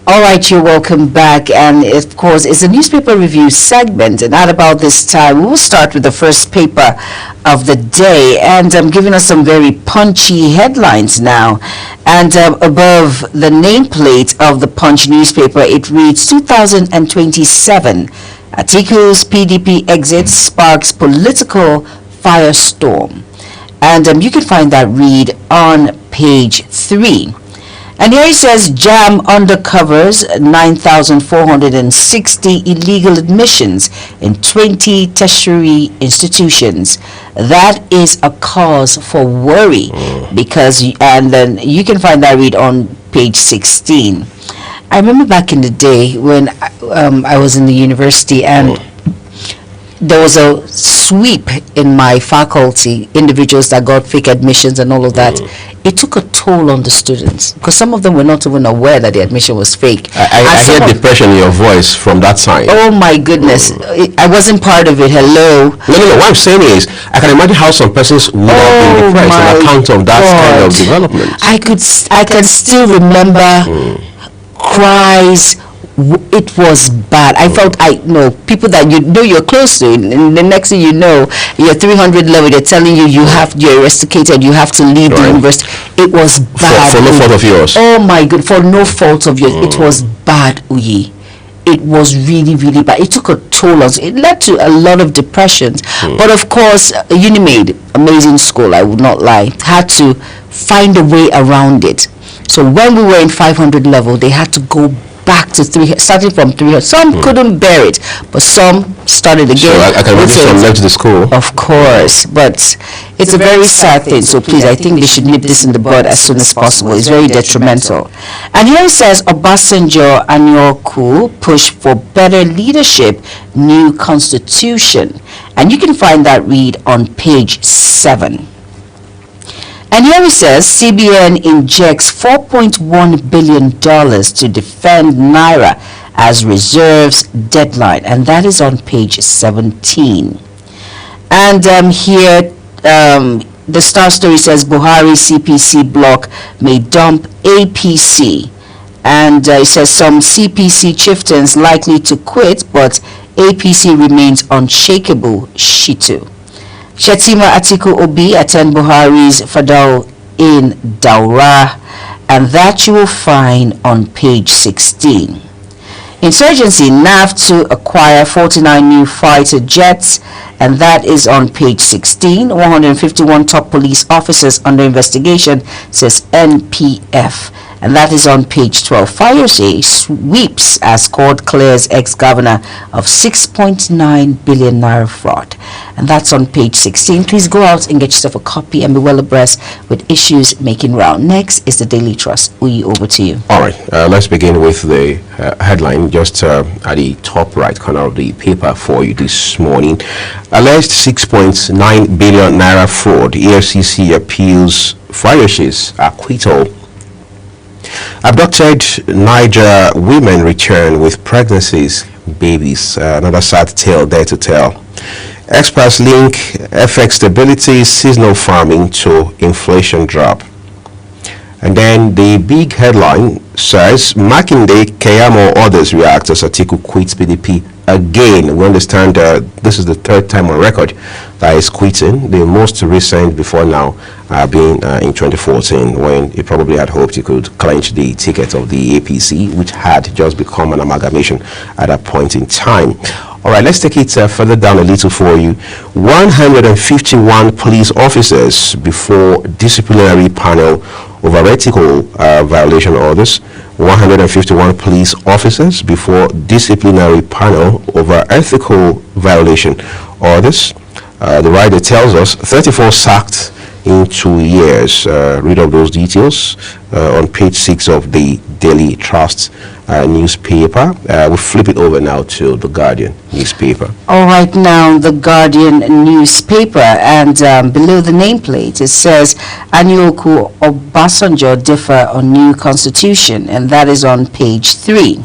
[SPEAKER 1] All right, you're welcome back, and of course it's a newspaper review segment, and at about this time we will start with the first paper of the day, and I'm giving us some very punchy headlines now. And above the nameplate of the Punch newspaper, it reads 2027 Atiku's PDP exit sparks political firestorm, and you can find that read on page 3. And here it says, JAM undercovers 9,460 illegal admissions in 20 tertiary institutions. That is a cause for worry, because, and then you can find that read on page 16. I remember back in the day when I was in the university, and there was a sweep in my faculty, individuals that got fake admissions and all of that. It took a toll on the students, because some of them were not even aware that the admission was fake.
[SPEAKER 2] I hear depression in your voice from that sign.
[SPEAKER 1] Oh my goodness. I wasn't part of it. Hello.
[SPEAKER 2] No. What I'm saying is, I can imagine how some persons would have been depressed on account of that kind of development.
[SPEAKER 1] I can still remember cries. It was bad. I felt, people that you know you're close to, and the next thing you know, you're 300 level, they're telling you you're rusticated, you have to leave the university. It was bad.
[SPEAKER 2] For no fault of yours.
[SPEAKER 1] Oh my God, for no fault of yours. It was bad, Uyi. It was really, really bad. It took a toll on us. It led to a lot of depressions. But of course, Unimade, amazing school, I would not lie, had to find a way around it. So when we were in 500 level, they had to go back to 300, starting from 300. Some couldn't bear it, but some started again.
[SPEAKER 2] So I can imagine some left the school.
[SPEAKER 1] Of course, but it's a very sad thing. So please, I think they should nip this in the bud as soon as possible. It's very detrimental. And here it says, Obasanjo and Nyoku push for better leadership, new constitution. And you can find that read on page 7. And here it says, CBN injects $4.1 billion to defend Naira as reserves deadline. And that is on page 17. And here, the Star Story says, Buhari CPC bloc may dump APC. And it says, some CPC chieftains likely to quit, but APC remains unshakable, Shitu. Shetima Atiku Obi attend Buhari's Fadal in Daura, and that you will find on page 16. Insurgency NAV to acquire 49 new fighter jets, and that is on page 16. 151 top police officers under investigation, says NPF. and that is on page 12. Fayose sweeps as court clears ex-governor of 6.9 billion naira fraud, and that's on page 16. Please go out and get yourself a copy and be well abreast with issues making round. Next is the Daily Trust. Uyi, over to you.
[SPEAKER 2] All right, let's begin with the headline just at the top right corner of the paper for you this morning. Alleged 6.9 billion naira fraud. EFCC appeals Fayose's acquittal. Abducted Niger women return with pregnancies, babies. Another sad tale there to tell. Experts link FX stability, seasonal farming to inflation drop. And then the big headline says, Makinde, Keyamo, others react as Atiku quits PDP again. We understand this is the third time on record that he's quitting. The most recent before now being in 2014, when he probably had hoped he could clinch the ticket of the APC, which had just become an amalgamation at that point in time. All right, let's take it further down a little for you. 151 police officers before disciplinary panel over ethical violation orders. 151 police officers before disciplinary panel over ethical violation orders. The writer tells us 34 sacked in 2 years. Read up those details on page 6 of the Daily Trust newspaper. We'll flip it over now to the Guardian newspaper.
[SPEAKER 1] All right, now the Guardian newspaper, and below the nameplate it says Anioku Obasanjo differ on new constitution, and that is on page 3.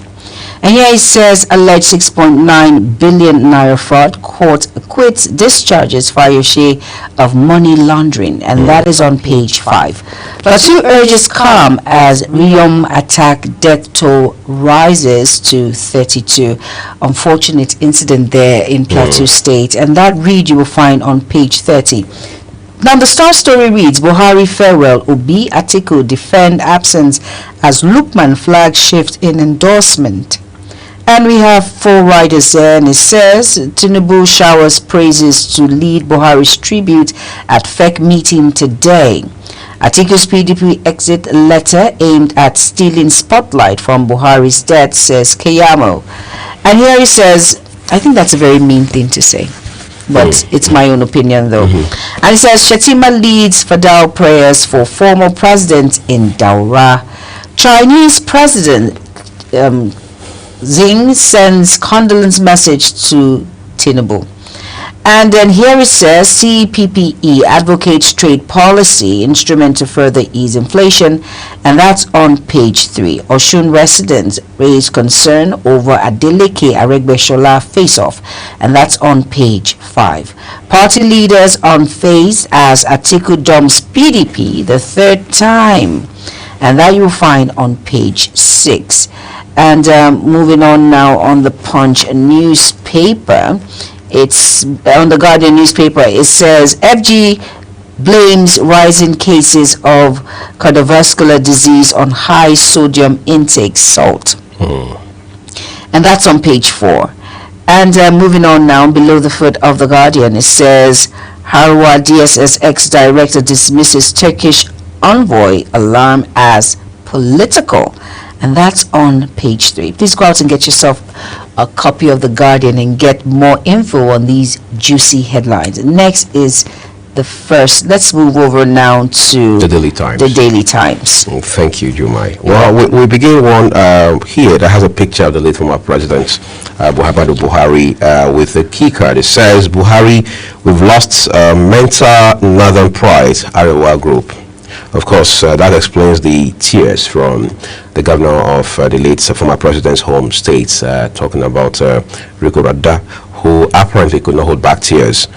[SPEAKER 1] And here it says alleged 6.9 billion naira fraud, court acquits, discharges Fayose of money laundering, and that is on page 5. Plateau urges calm as Riyom attack death toll rises to 32. Unfortunate incident there in Plateau State, and that read you will find on page 30. Now the Star story reads, Buhari farewell, Obi Atiku defend absence as Lukman flag shift in endorsement. And we have 4 writers there, and it says Tinubu showers praises to lead Buhari's tribute at FEC meeting today. Atiku's PDP exit letter aimed at stealing spotlight from Buhari's death, says Keyamo. And here he says, I think that's a very mean thing to say, but it's my own opinion though. And it says Shetima leads Fadal prayers for former president in Daura. Chinese president Xi sends condolence message to Tinubu. And then here it says CPPE advocates trade policy instrument to further ease inflation, and that's on page 3. Oshun residents raise concern over Adeleke Aregbesola face-off, and that's on page 5. Party leaders on phase as Atiku dumps PDP the 3rd time, and that you'll find on page 6. And moving on now on the Punch newspaper, it's on the Guardian newspaper, it says FG blames rising cases of cardiovascular disease on high sodium intake salt. And that's on page 4. And moving on now, below the foot of the Guardian, it says Harwa DSS ex-director dismisses Turkish envoy alarm as political. And that's on page 3. Please go out and get yourself a copy of The Guardian and get more info on these juicy headlines. Next is the first. Let's move over now to
[SPEAKER 2] the Daily Times.
[SPEAKER 1] The Daily Times.
[SPEAKER 2] Thank you, Jumai. Well, we begin one here that has a picture of the late former president, Muhammadu Buhari, with a key card. It says, Buhari, we've lost mental northern pride, Arewa Group. Of course, that explains the tears from the governor of the late former president's home state, talking about Rico Radda, who apparently could not hold back tears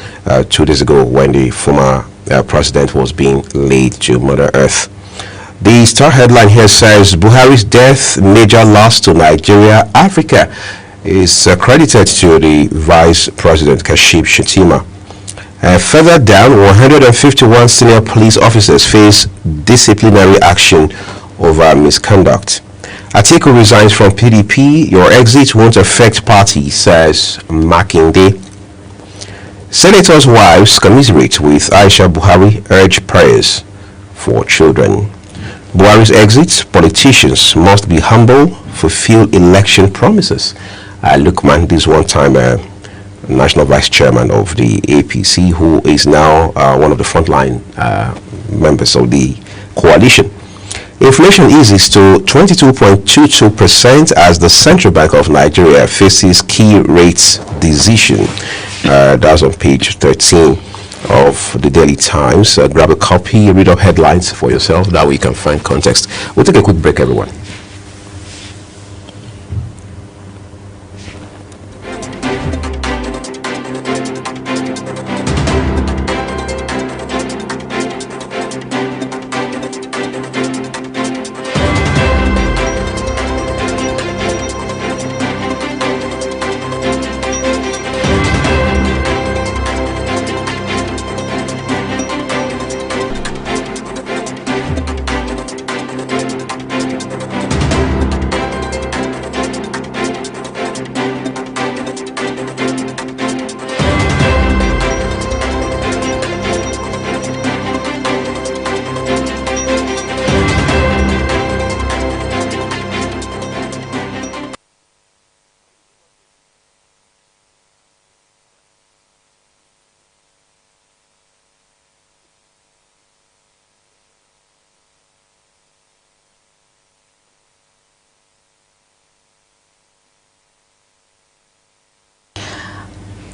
[SPEAKER 2] 2 days ago when the former president was being laid to Mother Earth. The Star headline here says, Buhari's death, major loss to Nigeria, Africa, is credited to the Vice President Kashim Shettima. Further down, 151 senior police officers face disciplinary action over misconduct. Atiku resigns from PDP. Your exit won't affect party, says Makinde. Senators' wives commiserate with Aisha Buhari, urge prayers for children. Buhari's exit, politicians must be humble, fulfill election promises. Lukman, this one-time national vice chairman of the APC, who is now one of the frontline members of the coalition. Inflation eases to 22.22% as the Central Bank of Nigeria faces key rates decision. That's on page 13 of the Daily Times. Grab a copy, read up headlines for yourself. That way you can find context. We'll take a quick break, everyone.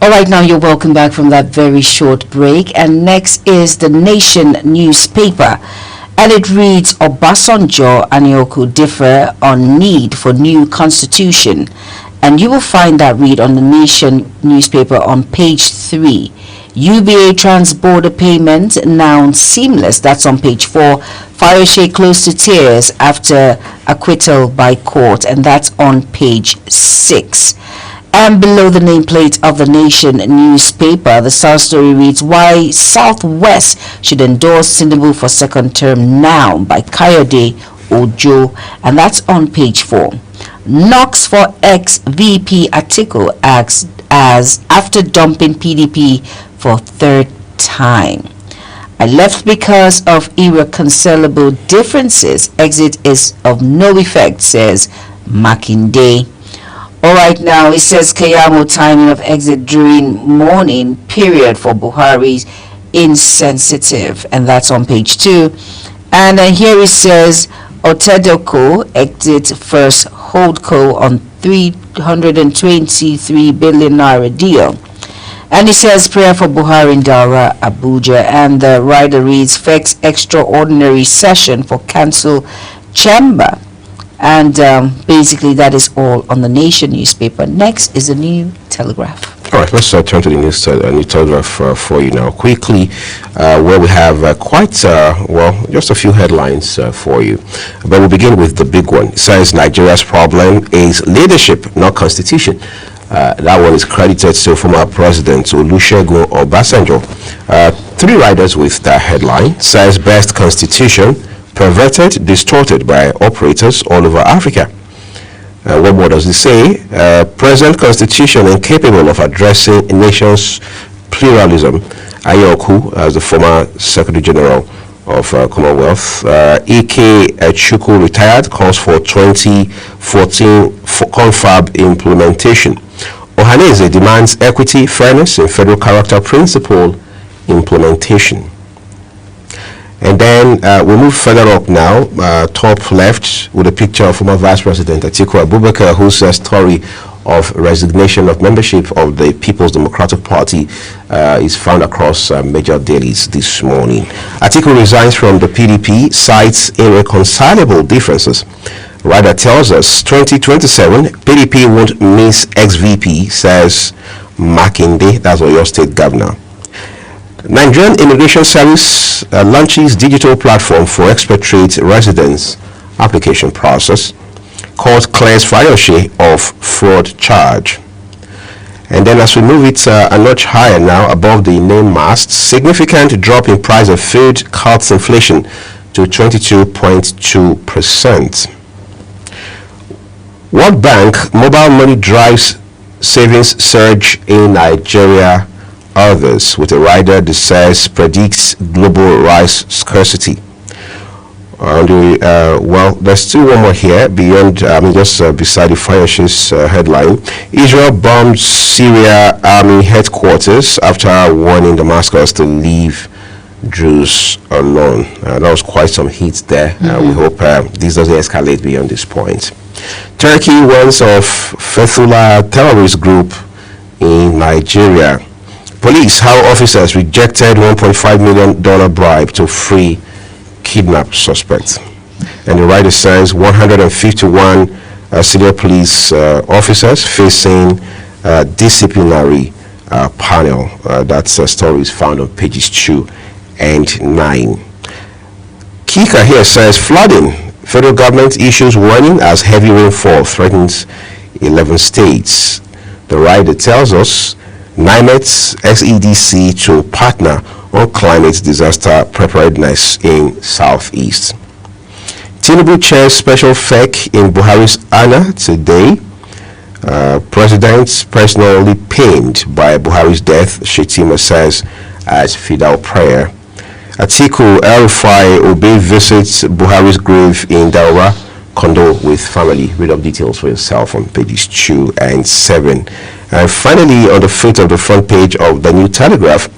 [SPEAKER 1] All right, now you're welcome back from that very short break. And next is the Nation newspaper. And it reads, Obasanjo and Yoku differ on need for new constitution. And you will find that read on the Nation newspaper on page 3. UBA trans-border payment now seamless. That's on page 4. Fayose close to tears after acquittal by court. And that's on page 6. And below the nameplate of the Nation newspaper, the South story reads, Why Southwest should endorse Tinubu for second term now, by Kayode Ojo, and that's on page 4. Knocks for ex-VP Atiku acts as after dumping PDP for third time. I left because of irreconcilable differences. Exit is of no effect, says Makinde. All right, now it says Kayamo timing of exit during mourning period for Buhari's insensitive, and that's on page 2. And here it says Otedoko exit first holdco on 323 billion naira deal. And it says prayer for Buhari in Daura, Abuja, and the rider reads FEX extraordinary session for council chamber. And basically that is all on the Nation newspaper. Next is the New Telegraph.
[SPEAKER 2] All right, let's turn to the New Telegraph for you now quickly, where we have just a few headlines for you. But we'll begin with the big one. It says Nigeria's problem is leadership, not constitution. That one is credited to former President Olusegun Obasanjo. 3 riders with that headline. It says best constitution perverted, distorted by operators all over Africa. What more does it say? Present constitution incapable of addressing a nation's pluralism. Ayoku, as the former Secretary General of Commonwealth. Ike Chukwu retired, calls for 2014 confab implementation. Ohaneze demands equity, fairness, and federal character principle implementation. And then we move further up now, top left, with a picture of former Vice President Atiku Abubakar, whose story of resignation of membership of the People's Democratic Party is found across major dailies this morning. Atiku resigns from the PDP, cites irreconcilable differences. Rider tells us 2027, PDP won't miss ex-VP, says Makinde, that's Oyo State Governor. Nigerian Immigration Service launches digital platform for expatriate residence application process. Court clears Fayose of fraud charge. And then as we move it a notch higher now, above the name mast, significant drop in price of food cuts inflation to 22.2%. World Bank mobile money drives savings surge in Nigeria. Others with a rider that says predicts global rice scarcity. Well, there's still one more here beyond, just beside the Fire Chief's headline. Israel bombs Syria army headquarters after warning Damascus to leave Jews alone. That was quite some heat there. We hope this doesn't escalate beyond this point. Turkey warns of Fethullah terrorist group in Nigeria. Police how officers rejected $1.5 million bribe to free kidnapped suspects. And the writer says 151 senior police officers facing disciplinary panel. That story is found on pages 2 and 9. Kika here says flooding. Federal government issues warning as heavy rainfall threatens 11 states. The writer tells us NIMET SEDC to partner on climate disaster preparedness in Southeast. Tinubu chairs special FEC in Buhari's honor today. President personally pained by Buhari's death, Shetima says, as fidel prayer. Atiku El-Rufai Obe visits Buhari's grave in Daura, condole with family. Read up details for yourself on pages 2 and 7. And finally, on the foot of the front page of the New Telegraph,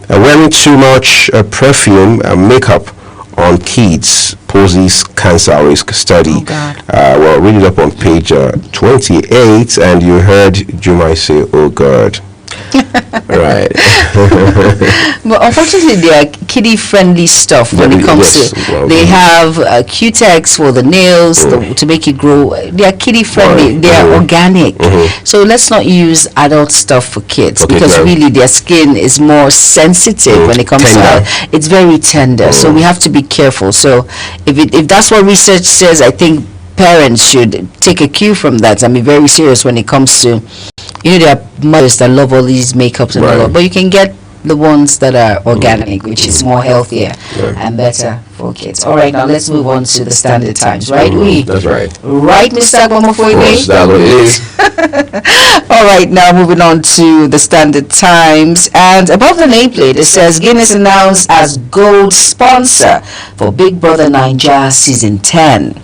[SPEAKER 2] wearing too much perfume and makeup on kids poses cancer risk study. Well, read it up on page 28, and you heard Jumai say, "Oh God." Right.
[SPEAKER 1] But unfortunately, they are kiddie-friendly stuff when it comes to. They have Q-Tex for the nails to make it grow. They are kiddie-friendly. They are organic. So let's not use adult stuff for kids because really their skin is more sensitive when it comes to. It's very tender. So we have to be careful. So if that's what research says, I think parents should take a cue from that and be very serious when it comes to. There are mothers that love all these makeups and all, but you can get the ones that are organic, which is more healthier and better for kids. All right, now let's move on to the Standard Times, right?
[SPEAKER 2] That's right.
[SPEAKER 1] Right, Mr. Agbomofoibe? All right, now moving on to the Standard Times, and above the nameplate it says Guinness announced as gold sponsor for Big Brother Naija Season 10.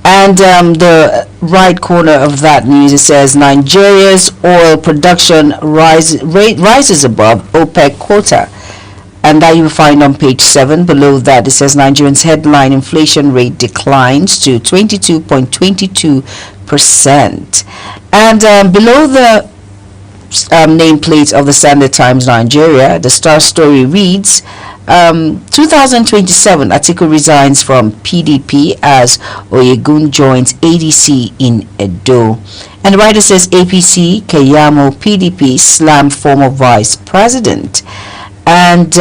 [SPEAKER 1] And the right corner of that news, it says Nigeria's oil production rises above OPEC quota. And that you will find on page 7. Below that, it says Nigerians' headline inflation rate declines to 22.22%. And below the nameplate of the Standard Times Nigeria, the star story reads, 2027, Atiku resigns from PDP as Oyegun joins ADC in Edo. And the writer says APC, Keyamo, PDP slam former vice president. And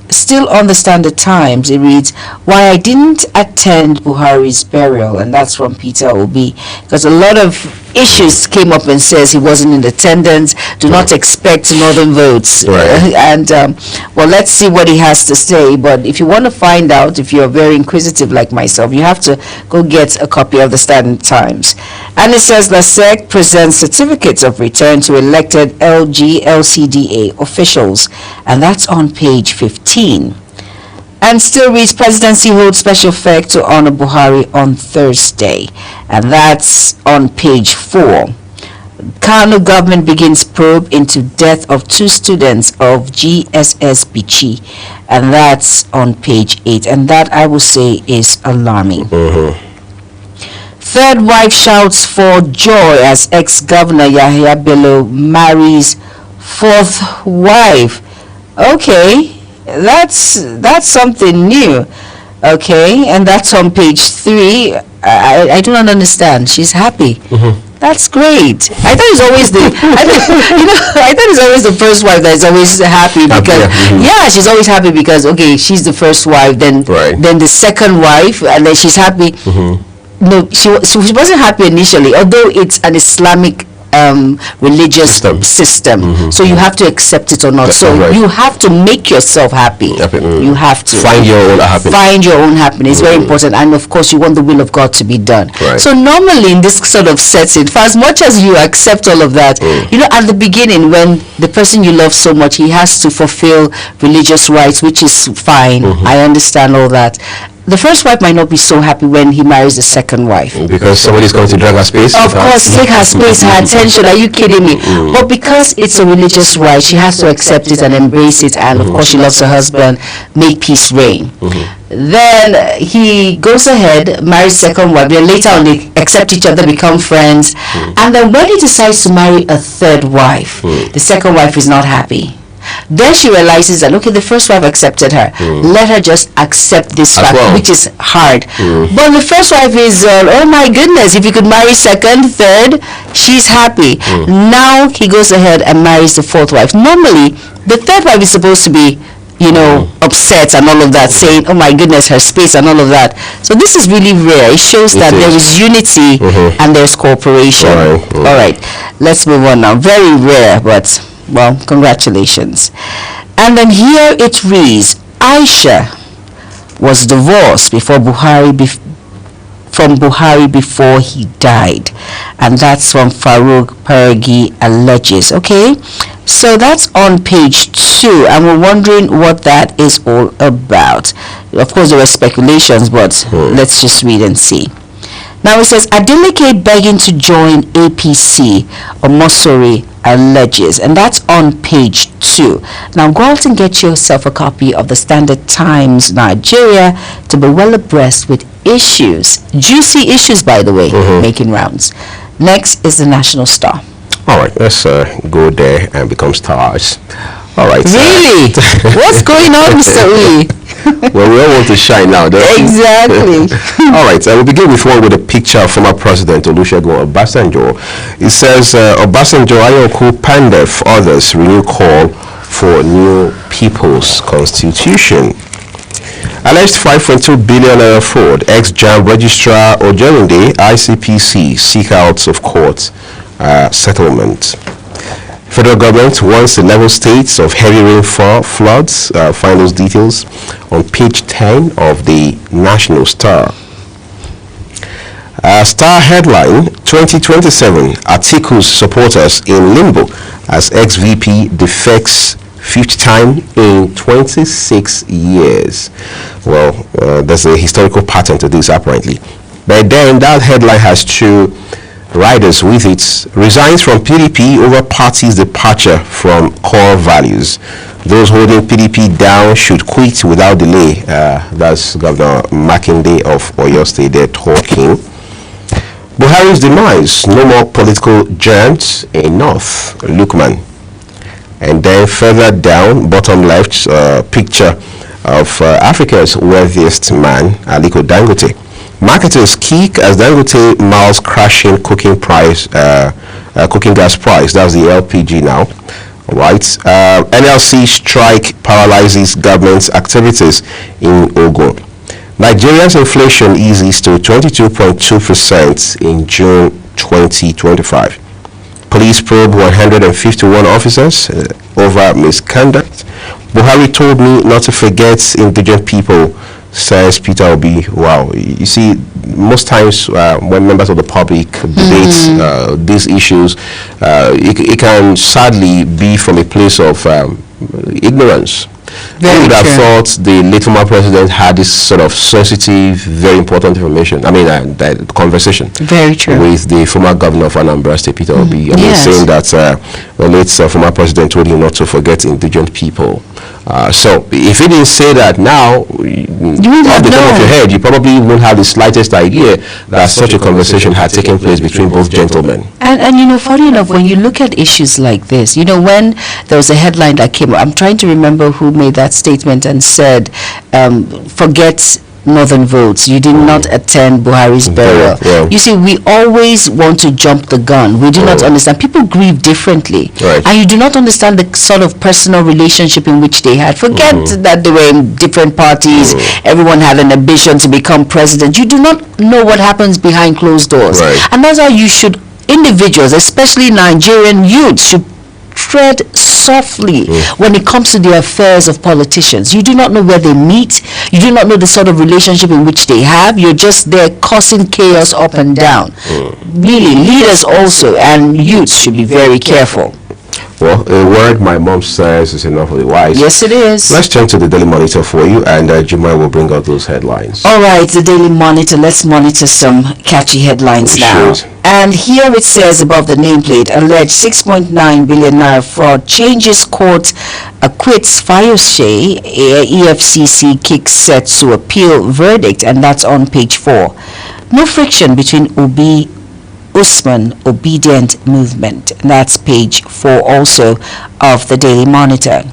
[SPEAKER 1] still on the Standard Times, it reads, why I didn't attend Buhari's burial. And that's from Peter Obi, because a lot of issues came up and says he wasn't in attendance. Do not expect northern votes. And well, let's see what he has to say. But if you want to find out, if you're very inquisitive like myself, you have to go get a copy of the Standard Times. And it says the SEC presents certificates of return to elected LGLCDA officials, and that's on page 15. And still reads, presidency holds special FEC to honor Buhari on Thursday. And that's on page 4. Kano government begins probe into death of 2 students of GSS Bichi. And that's on page 8. And that, I will say, is alarming. Third wife shouts for joy as ex-governor Yahya Bello marries 4th wife. Okay. That's something new. Okay, and that's on page 3. I do not understand. She's happy. That's great. I thought it's always I thought it's always the first wife that is always happy because she's always happy because she's the first wife, then the second wife, and then she's happy. No, she wasn't happy initially, although it's an Islamic religious system. So you have to accept it or not. So you have to make yourself happy. You have to
[SPEAKER 2] find your own happiness.
[SPEAKER 1] Find your own happiness. Very important. And of course, you want the will of God to be done. So normally in this sort of setting, for as much as you accept all of that, you know, at the beginning, when the person you love so much, he has to fulfill religious rites, which is fine. I understand all that. The first wife might not be so happy when he marries the second wife.
[SPEAKER 2] Because somebody's going to drag her space?
[SPEAKER 1] Of course, take her space, her attention. Are you kidding me? But because it's a religious right, she has to accept it and embrace it. And of course, she loves her husband. Make peace reign. Then he goes ahead, marries second wife. Then later on, they accept each other, become friends. And then when he decides to marry a third wife, the second wife is not happy. Then she realizes that, okay, the first wife accepted her. Let her just accept this fact, which is hard. But the first wife is, oh my goodness, if you could marry second, third, she's happy. Now he goes ahead and marries the fourth wife. Normally, the third wife is supposed to be, you know, upset and all of that, saying, oh my goodness, her space and all of that. So this is really rare. It shows that there is unity and there's cooperation. All right, let's move on now. Very rare, but... well, congratulations. And then here it reads, Aisha was divorced before from Buhari before he died. And that's from Farouk Paragi alleges. Okay, so that's on page 2, and we're wondering what that is all about. Of course, there were speculations, but let's just read and see. Now it says, Adeleke begging to join APC, Omosori alleges, and that's on page 2. Now go out and get yourself a copy of the Standard Times Nigeria to be well abreast with issues, juicy issues, by the way, making rounds. Next is the National Star.
[SPEAKER 2] All right, let's go there and become stars. All right.
[SPEAKER 1] Really? What's going on, Mr. Lee?
[SPEAKER 2] Well, we all want to shine now, don't we?
[SPEAKER 1] Exactly.
[SPEAKER 2] All right, we'll begin with one with a picture of former President Olusegun Obasanjo. It says, Obasanjo, Ayoku, Pandef, others renew call for new people's constitution. Alleged 5.2 billion naira fraud, ex-JAMB registrar Ojerinde, ICPC, seek out of court settlement. Federal government wants 11 states of heavy rainfall, floods. Find those details on page 10 of the National Star. Star headline, 2027, Atiku's supporters in limbo as ex-VP defects 5th time in 26 years. Well, there's a historical pattern to this apparently. But then that headline has two riders with it. Resigns from PDP over party's departure from core values. Those holding PDP down should quit without delay. That's Governor Makinde of Oyo State there talking. Buhari's demise, no more political giants, enough. Lukman. And then further down, bottom left, picture of Africa's wealthiest man, Aliko Dangote. Marketers kick as Dangote miles crashing cooking gas price. That's the LPG now. Right. NLC strike paralyzes government's activities in Ogun. Nigeria's inflation eases to 22.2% in June 2025. Police probe 151 officers over misconduct. Buhari told me not to forget indigent people, says Peter Obi. Wow, you see, most times when members of the public debate these issues, it can sadly be from a place of ignorance. I would have thought the late former president had this sort of sensitive, very important information. I mean, that conversation with the former governor of Anambra State, Peter Obi. I mean, saying that the late former president told him not to forget indigent people. So if he didn't say that now, off the top of your head, you probably won't have the slightest idea that such a conversation had taken place between both gentlemen.
[SPEAKER 1] And you know, funny enough, when you look at issues like this, you know, when there was a headline that came, I'm trying to remember who made that statement and said, forget northern votes, you did not attend Buhari's burial. You see, we always want to jump the gun. We do not understand. People grieve differently, and you do not understand the sort of personal relationship in which they had. Forget that they were in different parties, everyone had an ambition to become president. You do not know what happens behind closed doors, and that's how you should individuals, especially Nigerian youth, should tread softly when it comes to the affairs of politicians. You do not know where they meet. You do not know the sort of relationship in which they have. You're just there causing chaos up and down. Really, leaders also and youths should be very careful.
[SPEAKER 2] Well, a word my mom says is enough of the wise.
[SPEAKER 1] Yes, it is.
[SPEAKER 2] Let's turn to the Daily Monitor for you, and Jumai will bring out those headlines.
[SPEAKER 1] All right, the Daily Monitor. Let's monitor some catchy headlines now. And here it says above the nameplate, alleged 6.9 billion naira fraud, changes court acquits Fayose, EFCC kicks set to appeal verdict, and that's on page 4. No friction between Obi Usman obedient movement. That's page 4 also of the Daily Monitor.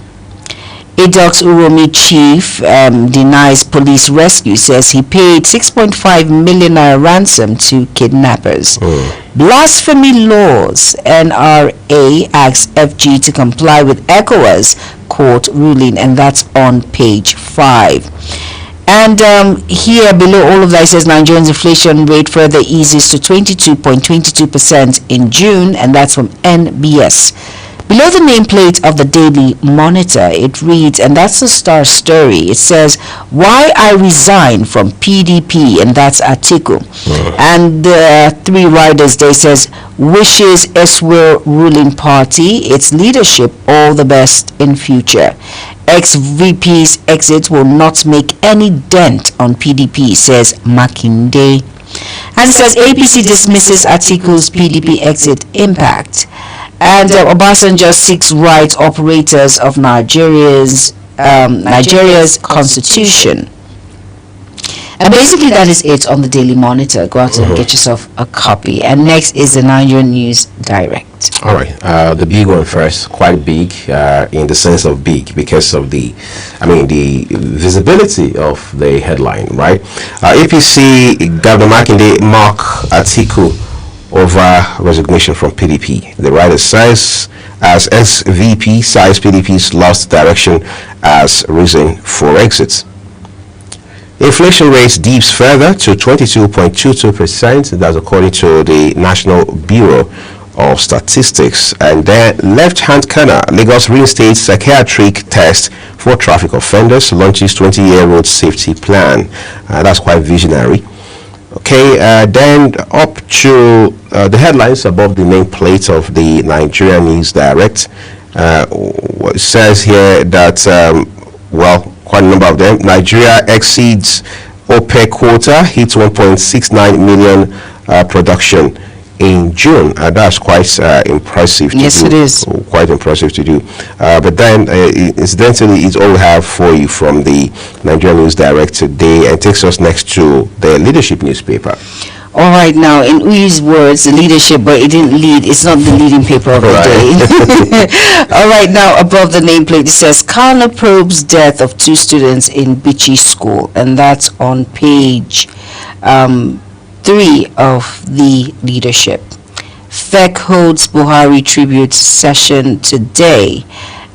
[SPEAKER 1] ADOX Uromi chief denies police rescue, says he paid 6.5 million naira ransom to kidnappers. Blasphemy laws, NRA asks FG to comply with ECOWAS court ruling, and that's on page 5. And here below all of that, it says Nigeria's inflation rate further eases to 22.22% in June, and that's from NBS. Below the nameplate of the Daily Monitor, it reads, and that's a star story. It says, why I resign from PDP, and that's Atiku. And the 3 riders, they says, wishes Eswell ruling party, its leadership, all the best in future. Ex-VP's exit will not make any dent on PDP, says Makinde. And it says APC dismisses Atiku's PDP exit impact. And Obasanjo seeks rights operators of Nigeria's constitution. And basically that is it on the Daily Monitor. Go out and get yourself a copy. And next is the Nigerian News Direct.
[SPEAKER 2] All right, the big one first, quite big in the sense of big because of the visibility of the headline, right? APC Governor Makinde mark Atiku over resignation from PDP. The writer says as SVP cites PDP's lost direction as reason for exit. Inflation rate dips further to 22.22%. That's according to the National Bureau of Statistics. And then left-hand corner, Lagos reinstates psychiatric test for traffic offenders, launches 20-year road safety plan. That's quite visionary. Okay, then up to the headlines above the nameplate of the Nigerian News Direct. It says here that, quite a number of them. Nigeria exceeds OPEC quota, hits 1.69 million production in June. That's quite impressive to do.
[SPEAKER 1] Yes, it is.
[SPEAKER 2] Quite impressive to do. But then, incidentally, it's all we have for you from the Nigerian News Direct today, and takes us next to the Leadership newspaper.
[SPEAKER 1] All right, now in Uyi's words, the leadership, but it didn't lead. It's not the leading paper of the day. All right, now above the nameplate, it says Kano probes death of 2 students in Bichi School, and that's on page 3 of the Leadership. FEC holds Buhari tribute session today.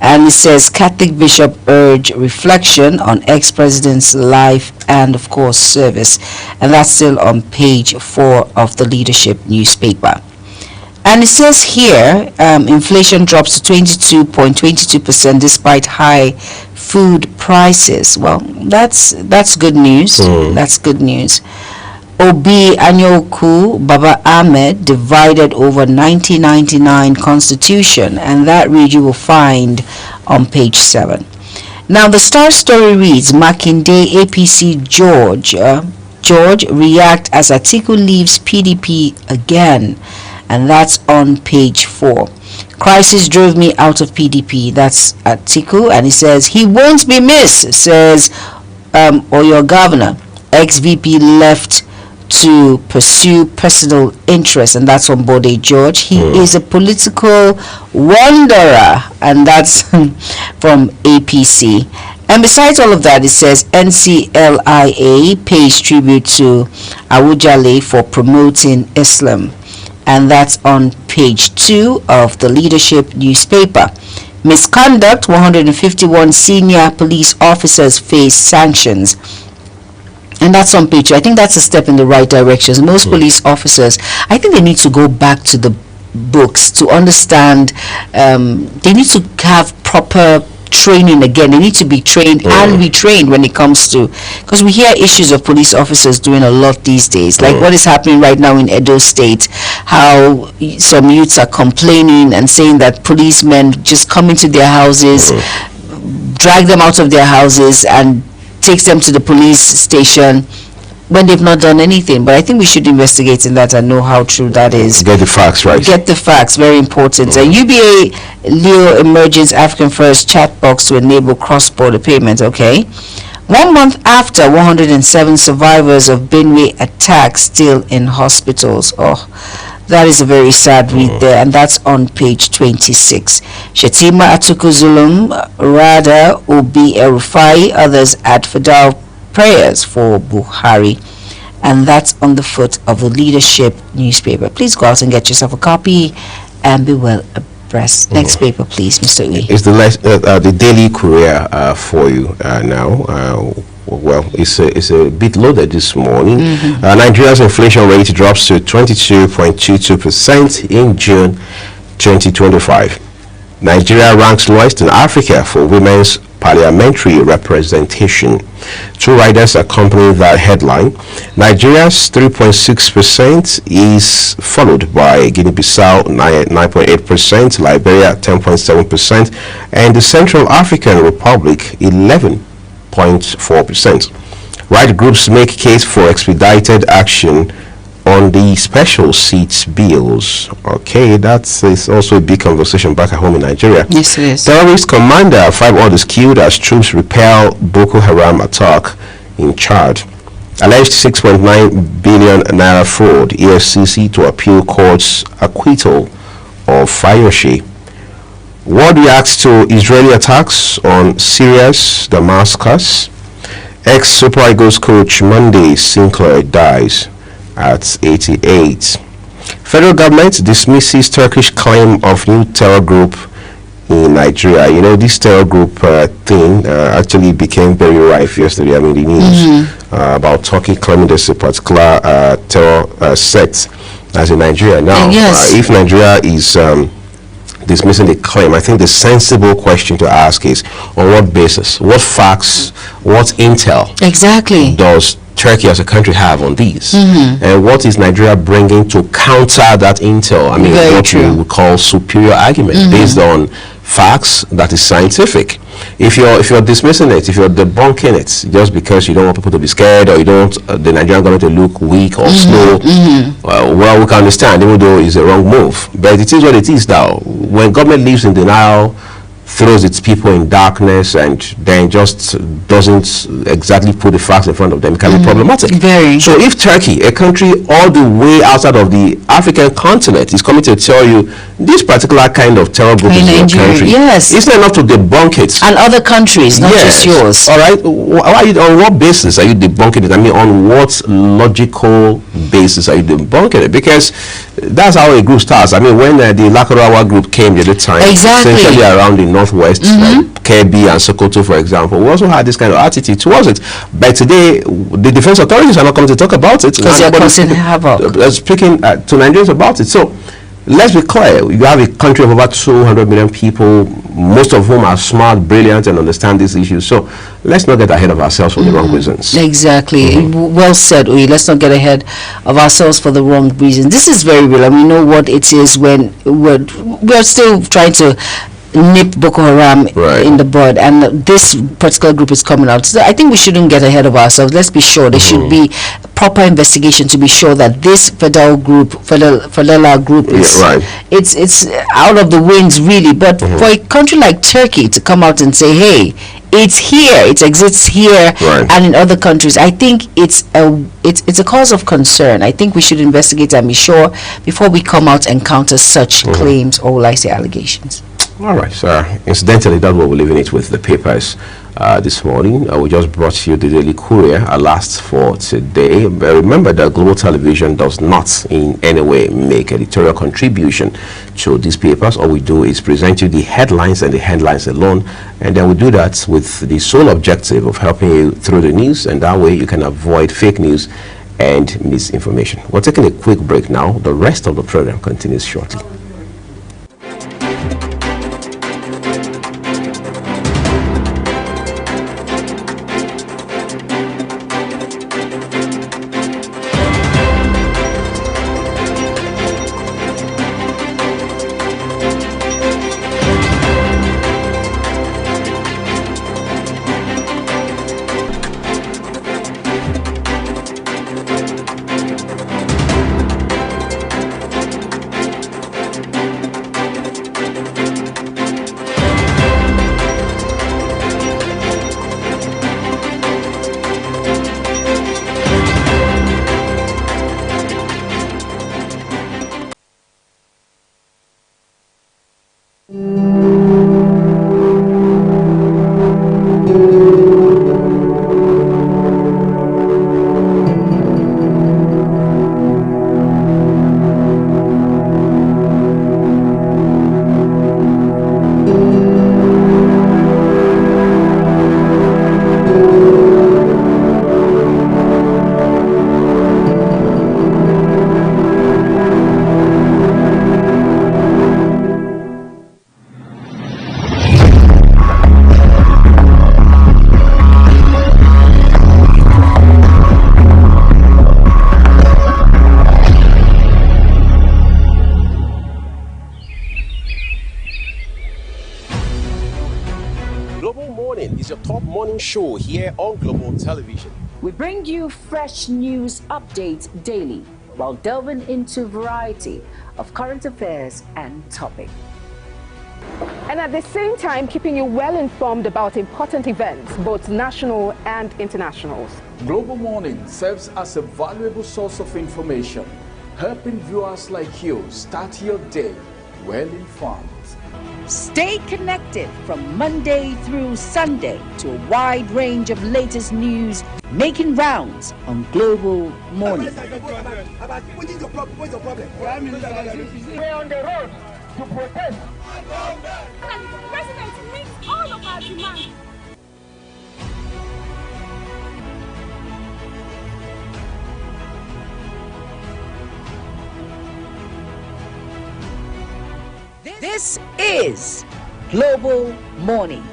[SPEAKER 1] And it says Catholic bishop urge reflection on ex-president's life and, of course, service. And that's still on page 4 of the Leadership newspaper. And it says here, inflation drops to 22.22% despite high food prices. Well, that's good news. That's good news. Obi Anyoku Baba Ahmed divided over 1999 constitution, and that read you will find on page 7. Now the star story reads Makinde APC George react as Atiku leaves PDP again, and that's on page 4. Crisis drove me out of PDP. That's Atiku, and he says he won't be missed, says or your governor. Ex-VP left to pursue personal interests, and that's from Bode George. He is a political wanderer, and that's from APC. And besides all of that, it says NCLIA pays tribute to Awujale for promoting Islam, and that's on page 2 of the Leadership newspaper. Misconduct, 151 senior police officers face sanctions. And that's on page 2. I think that's a step in the right direction. Most police officers, I think they need to go back to the books to understand. They need to have proper training again. They need to be trained and retrained when it comes to, because we hear issues of police officers doing a lot these days, like what is happening right now in Edo State, how some youths are complaining and saying that policemen just come into their houses, drag them out of their houses and takes them to the police station when they've not done anything. But I think we should investigate in that and know how true that is.
[SPEAKER 2] Get the facts right.
[SPEAKER 1] Get the facts, very important. UBA Leo Emergence African First chat box to enable cross-border payments. Okay. 1 month after, 107 survivors of Benue attack still in hospitals. Oh, that is a very sad read there, and that's on page 26. Shetima Atukuzulum, Rada Obi Erufai, others at Fidel prayers for Buhari, and that's on the foot of the Leadership newspaper. Please go out and get yourself a copy and be well abreast. Next paper, please, Mr. Uy.
[SPEAKER 2] It's the Daily Courier for you now. Well, it's a bit loaded this morning. Nigeria's inflation rate drops to 22.22% in June 2025. Nigeria ranks lowest in Africa for women's parliamentary representation. Two writers accompany that headline. Nigeria's 3.6% is followed by Guinea-Bissau 9.8%, Liberia 10.7%, and the Central African Republic 11.4%. Right groups make case for expedited action on the special seats bills. Okay, that is also a big conversation back at home in Nigeria.
[SPEAKER 1] Yes, it is.
[SPEAKER 2] Terrorist commander, 5 others killed as troops repel Boko Haram attack in Chad. Alleged 6.9 billion naira fraud, EFCC to appeal court's acquittal of Fayoshe. World reacts to Israeli attacks on Syria's Damascus. Ex-Super Eagles coach Monday Sinclair dies at 88. Federal government dismisses Turkish claim of new terror group in Nigeria. You know, this terror group thing actually became very rife yesterday. I mean, the news about Turkey claiming there's a particular terror sect as in Nigeria now. If Nigeria is dismissing the claim, I think the sensible question to ask is, on what basis, what facts, what intel
[SPEAKER 1] exactly
[SPEAKER 2] does Turkey as a country have on these, and what is Nigeria bringing to counter that intel? I mean, what we would call superior argument based on facts that is scientific. If you're dismissing it, if you're debunking it just because you don't want people to be scared, or you don't the Nigerian government to look weak or slow, well, we can understand, even though it's a wrong move. But it is what it is now. When government lives in denial, throws its people in darkness, and then just doesn't exactly put the facts in front of them, it can be problematic. So if Turkey, a country all the way outside of the African continent, is coming to tell you this particular kind of terror group is your country, it's not enough to debunk it.
[SPEAKER 1] And other countries, not just yours.
[SPEAKER 2] All right. On what basis are you debunking it? I mean, on what logical basis are you debunking it? Because that's how a group starts. I mean, when the Lakurawa group came the other time, essentially around the northwest, like Kebbi and Sokoto, for example, we also had this kind of attitude towards it. But today, the defense authorities are not coming to talk about it.
[SPEAKER 1] Because they're causing havoc.
[SPEAKER 2] Speaking to Nigerians about it. So, let's be clear. You have a country of over 200 million people, most of whom are smart, brilliant, and understand these issues. So let's not get ahead of ourselves for the wrong reasons.
[SPEAKER 1] Exactly. Well said, Uy. Let's not get ahead of ourselves for the wrong reasons. This is very real, and we know what it is when we're still trying to nip Boko Haram in the bud, and this particular group is coming out. So I think we shouldn't get ahead of ourselves. Let's be sure there should be proper investigation to be sure that this Fadela group is it's out of the winds, really. But for a country like Turkey to come out and say, hey, it's here, it exists here and in other countries, I think it's a cause of concern. I think we should investigate and be sure before we come out and counter such claims, or will I say allegations.
[SPEAKER 2] All right, so incidentally, that's what we're leaving it with the papers this morning. We just brought you the Daily Courier, our last for today. But remember that Global Television does not in any way make editorial contribution to these papers. All we do is present you the headlines and the headlines alone, and then we do that with the sole objective of helping you through the news, and that way you can avoid fake news and misinformation. We're taking a quick break now. The rest of the program continues shortly.
[SPEAKER 18] Show here on Global Television.
[SPEAKER 19] We bring you fresh news updates daily while delving into a variety of current affairs and topics.
[SPEAKER 20] And at the same time, keeping you well informed about important events, both national and international.
[SPEAKER 21] Global Morning serves as a valuable source of information, helping viewers like you start your day well informed.
[SPEAKER 19] Stay connected from Monday through Sunday to a wide range of latest news making rounds on Global Morning.
[SPEAKER 22] We're on the road to protest. The president meets all of our demands.
[SPEAKER 19] This is Global Morning.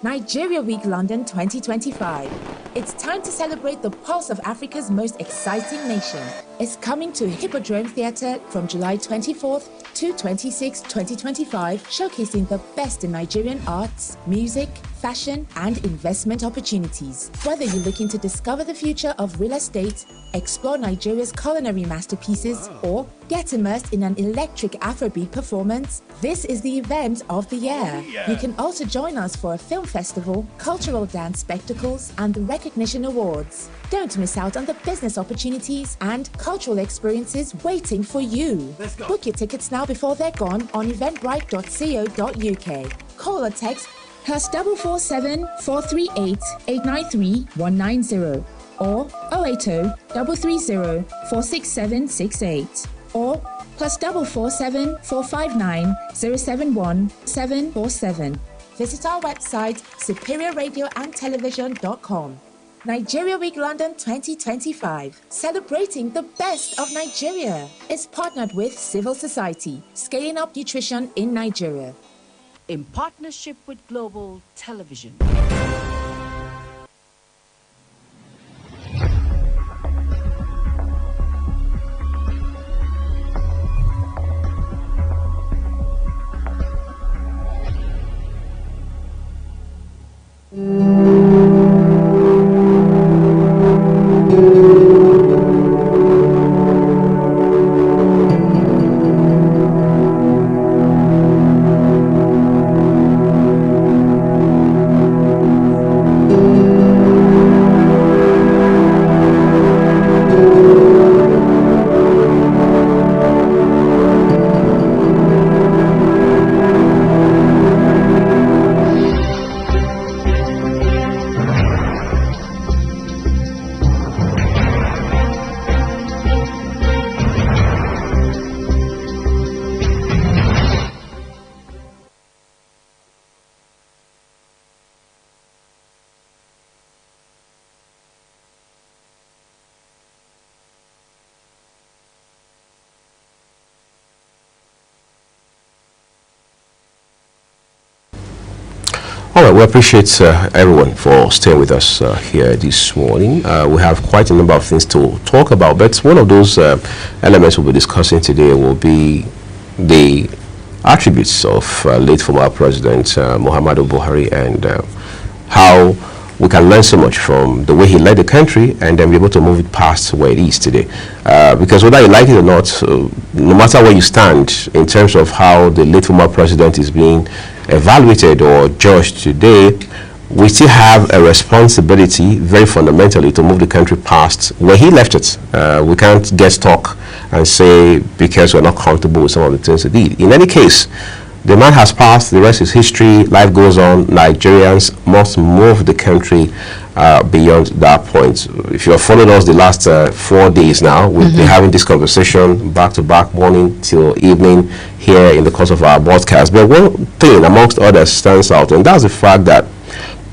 [SPEAKER 23] Nigeria Week London 2025. It's time to celebrate the pulse of Africa's most exciting nation. It's coming to Hippodrome Theatre from July 24th to 26, 2025, showcasing the best in Nigerian arts, music, fashion, and investment opportunities. Whether you're looking to discover the future of real estate, explore Nigeria's culinary masterpieces, or get immersed in an electric Afrobeat performance, this is the event of the year. You can also join us for a film festival, cultural dance spectacles, and the recognition awards. Don't miss out on the business opportunities and cultural experiences waiting for you. Book your tickets now before they're gone on eventbrite.co.uk. Call or text +447 438 893 190 or 080 330 46768 or +447 459 071 747. Visit our website superiorradioandtelevision.com. Nigeria Week London 2025, celebrating the best of Nigeria, is partnered with Civil Society, scaling up nutrition in Nigeria.
[SPEAKER 19] In partnership with Global Television.
[SPEAKER 2] All right, we appreciate everyone for staying with us here this morning. We have quite a number of things to talk about, but one of those elements we'll be discussing today will be the attributes of late former President Muhammadu Buhari and how we can learn so much from the way he led the country and then be able to move it past where it is today. Because whether you like it or not, no matter where you stand in terms of how the late former president is being evaluated or judged today, we still have a responsibility very fundamentally to move the country past where he left it. We can't get stuck and say because we're not comfortable with some of the things he did. In any case, the man has passed, the rest is history, life goes on. Nigerians must move the country beyond that point. If you have followed us the last 4 days now, we've been having this conversation back to back, morning till evening here in the course of our broadcast. But one thing amongst others stands out, and that's the fact that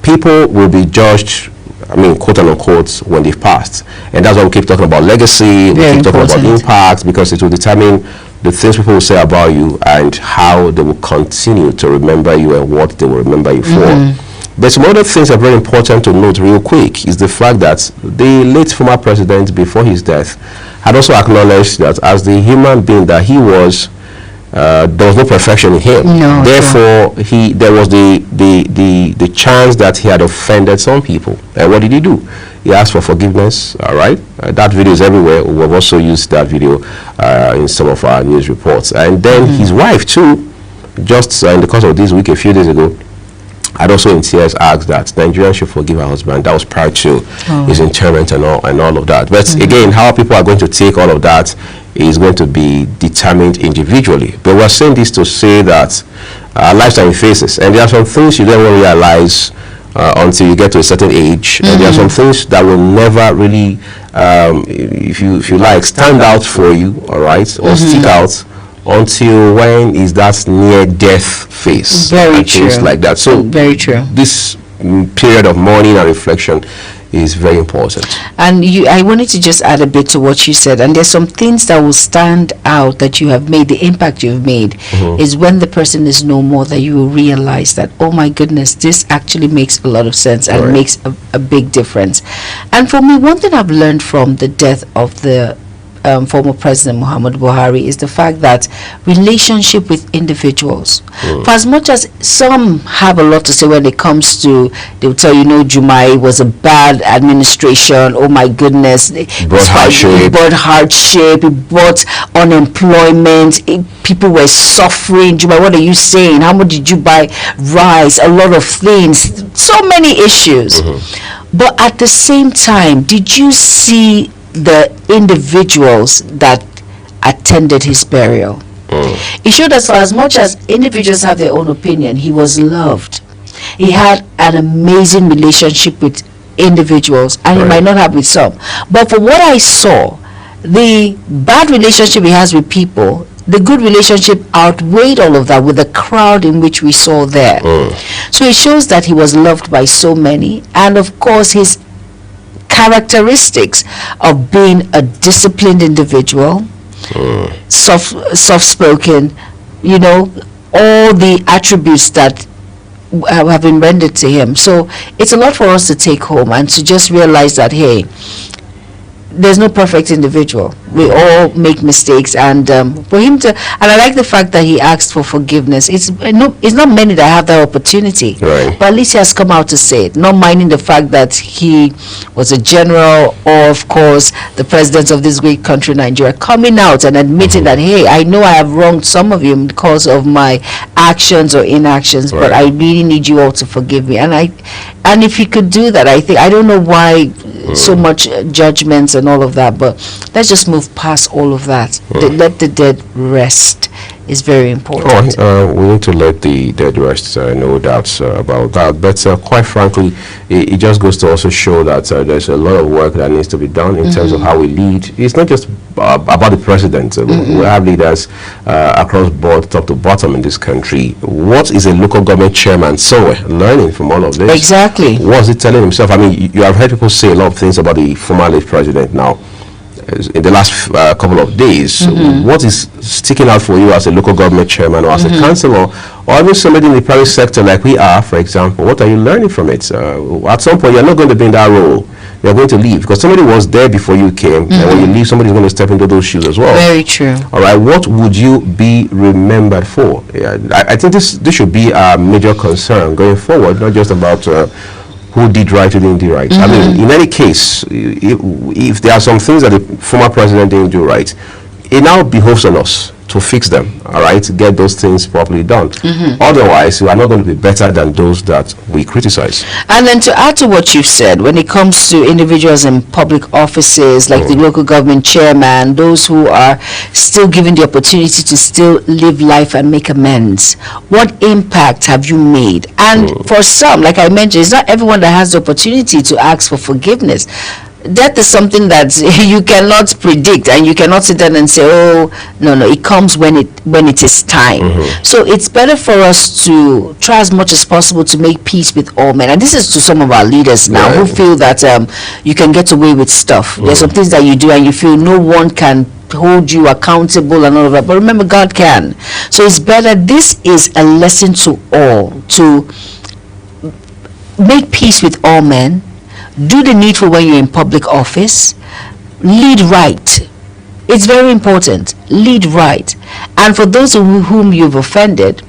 [SPEAKER 2] people will be judged, I mean, quote unquote, when they've passed. And that's why we keep talking about legacy, we keep talking about impact, because it will determine the things people will say about you and how they will continue to remember you and what they will remember you for. But some other things are very important to note real quick is the fact that the late former president, before his death, had also acknowledged that as the human being that he was, there was no perfection in him. Therefore, there was the chance that he had offended some people. And what did he do? He asked for forgiveness. All right, that video is everywhere. We've also used that video in some of our news reports. And then his wife too, just in the course of this week, a few days ago, had also in tears asked that Nigerians should forgive her husband. That was prior to his interment and all of that. But again, how people are going to take all of that is going to be determined individually. But we're saying this to say that our lives are in phases, and there are some things you don't realize until you get to a certain age, and there are some things that will never really, if you like, stand out for you, all right, or stick out until when is that near death phase.
[SPEAKER 1] Very true.
[SPEAKER 2] Things like that. So
[SPEAKER 1] very true.
[SPEAKER 2] This period of mourning and reflection is very important.
[SPEAKER 1] And I wanted to just add a bit to what you said, and there's some things that will stand out that you have made, the impact you've made is when the person is no more, that you will realize that, oh my goodness, this actually makes a lot of sense and makes a big difference. And for me, one thing I've learned from the death of the former President Muhammadu Buhari is the fact that relationship with individuals, for as much as some have a lot to say when it comes to, they'll tell you, no, Jumai was a bad administration, oh my goodness, it brought hardship, it brought unemployment, people were suffering. Jumai, what are you saying? How much did you buy rice? A lot of things, so many issues. But at the same time, did you see the individuals that attended his burial? It showed us, for as much as individuals have their own opinion, he was loved. He had an amazing relationship with individuals, and he might not have with some. But for what I saw, the bad relationship he has with people, the good relationship outweighed all of that with the crowd in which we saw there. So it shows that he was loved by so many, and of course his characteristics of being a disciplined individual, soft-spoken, you know, all the attributes that have been rendered to him. So it's a lot for us to take home and to just realize that, hey, there's no perfect individual. We all make mistakes, and for him to, and I like the fact that he asked for forgiveness. It's not many that have that opportunity, but at least he has come out to say it, not minding the fact that he was a general, or of course the president of this great country, Nigeria, coming out and admitting that, hey, I know I have wronged some of you because of my actions or inactions, but I really need you all to forgive me. And if he could do that, I don't know why so much judgments and all of that, but let's just move past all of that. Let the dead rest is very important.
[SPEAKER 2] We need to let the dead rest, no doubts about that. But quite frankly, it just goes to also show that there's a lot of work that needs to be done in terms of how we lead. It's not just about the president. We have leaders across board, top to bottom in this country. What is a local government chairman somewhere learning from all of this?
[SPEAKER 1] Exactly.
[SPEAKER 2] What's he telling himself? I mean, you have heard people say a lot of things about the former late president now. in the last couple of days. What is sticking out for you as a local government chairman or as a councillor, or even somebody in the private sector like we are, for example? What are you learning from it? At some point, you're not going to be in that role. You're going to leave because somebody was there before you came, and when you leave, somebody's going to step into those shoes as well.
[SPEAKER 1] Very true.
[SPEAKER 2] All right, what would you be remembered for? I think this should be a major concern going forward, not just about who did right, who didn't do right. I mean, in any case, if there are some things that the former president didn't do right, it now behoves on us to fix them, all right, to get those things properly done. Otherwise, we are not going to be better than those that we criticize.
[SPEAKER 1] And then to add to what you've said, when it comes to individuals in public offices, like the local government chairman, those who are still given the opportunity to still live life and make amends, what impact have you made? And for some, like I mentioned, it's not everyone that has the opportunity to ask for forgiveness. That is something that you cannot predict, and you cannot sit down and say, oh, no, it comes when it is time. So it's better for us to try as much as possible to make peace with all men. And this is to some of our leaders now who feel that you can get away with stuff. There's some things that you do and you feel no one can hold you accountable and all of that. But remember, God can. So it's better. This is a lesson to all, to make peace with all men. Do the needful when you're in public office. Lead right. It's very important. Lead right. And for those whom you've offended,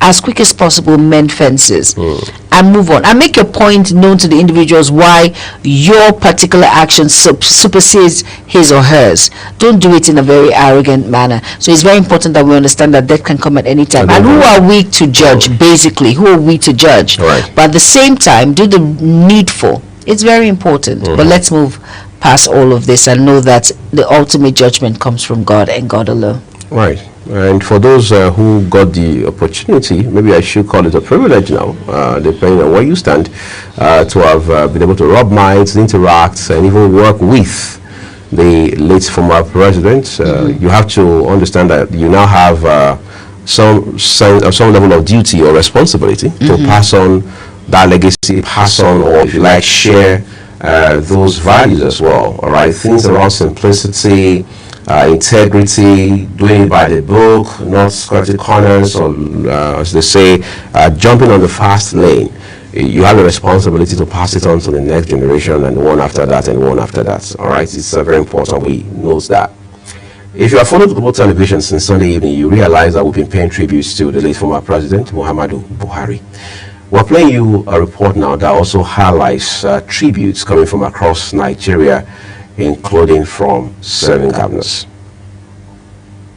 [SPEAKER 1] as quick as possible, mend fences and move on. And make your point known to the individuals why your particular action supersedes his or hers. Don't do it in a very arrogant manner. So it's very important that we understand that death can come at any time. And who are we to judge, basically? Who are we to judge? But at the same time, do the needful. It's very important. But let's move past all of this and know that the ultimate judgment comes from God and God alone.
[SPEAKER 2] Right. And for those who got the opportunity, maybe I should call it a privilege now, depending on where you stand, to have been able to rub minds, interact, and even work with the late former president. You have to understand that you now have some level of duty or responsibility to pass on that legacy, pass on, or if you like, share those values as well. All right, things around simplicity, integrity, doing it by the book, not skirting corners, or as they say, jumping on the fast lane. You have a responsibility to pass it on to the next generation, and the one after that, and the one after that. All right, it's very important we know that. If you have followed Global Television since Sunday evening, you realize that we've been paying tributes to the late former president, Muhammadu Buhari. We're playing you a report now that also highlights tributes coming from across Nigeria, including from 7 governors.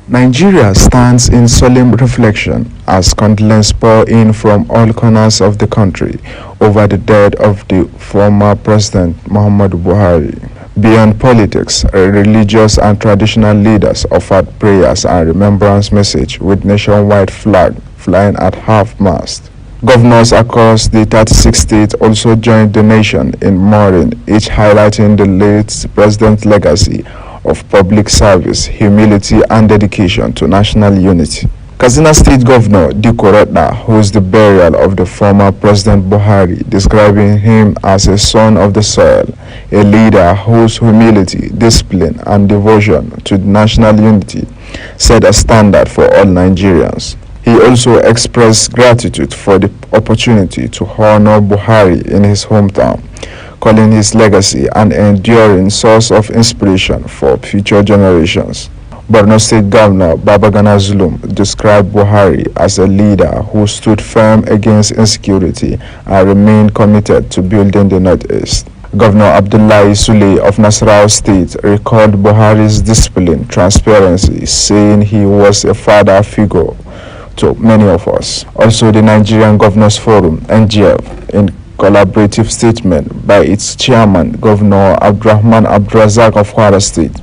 [SPEAKER 4] Nigeria stands in solemn reflection as condolences pour in from all corners of the country over the death of the former president Muhammadu Buhari. Beyond politics, religious and traditional leaders offered prayers and remembrance message with nationwide flag flying at half-mast. Governors across the 36 states also joined the nation in mourning, each highlighting the late president's legacy of public service, humility, and dedication to national unity. Katsina State Governor Dikko Radda holds the burial of the former President Buhari, describing him as a son of the soil, a leader whose humility, discipline, and devotion to national unity set a standard for all Nigerians. He also expressed gratitude for the opportunity to honor Buhari in his hometown, calling his legacy an enduring source of inspiration for future generations. Borno State Governor Babagana Zulum described Buhari as a leader who stood firm against insecurity and remained committed to building the Northeast. Governor Abdullahi Sule of Nasarawa State recalled Buhari's discipline, transparency, saying he was a father figure to many of us. Also, the Nigerian Governors Forum, NGF, in collaborative statement by its chairman, Governor Abdurrahman Abdurazak of Kwara State,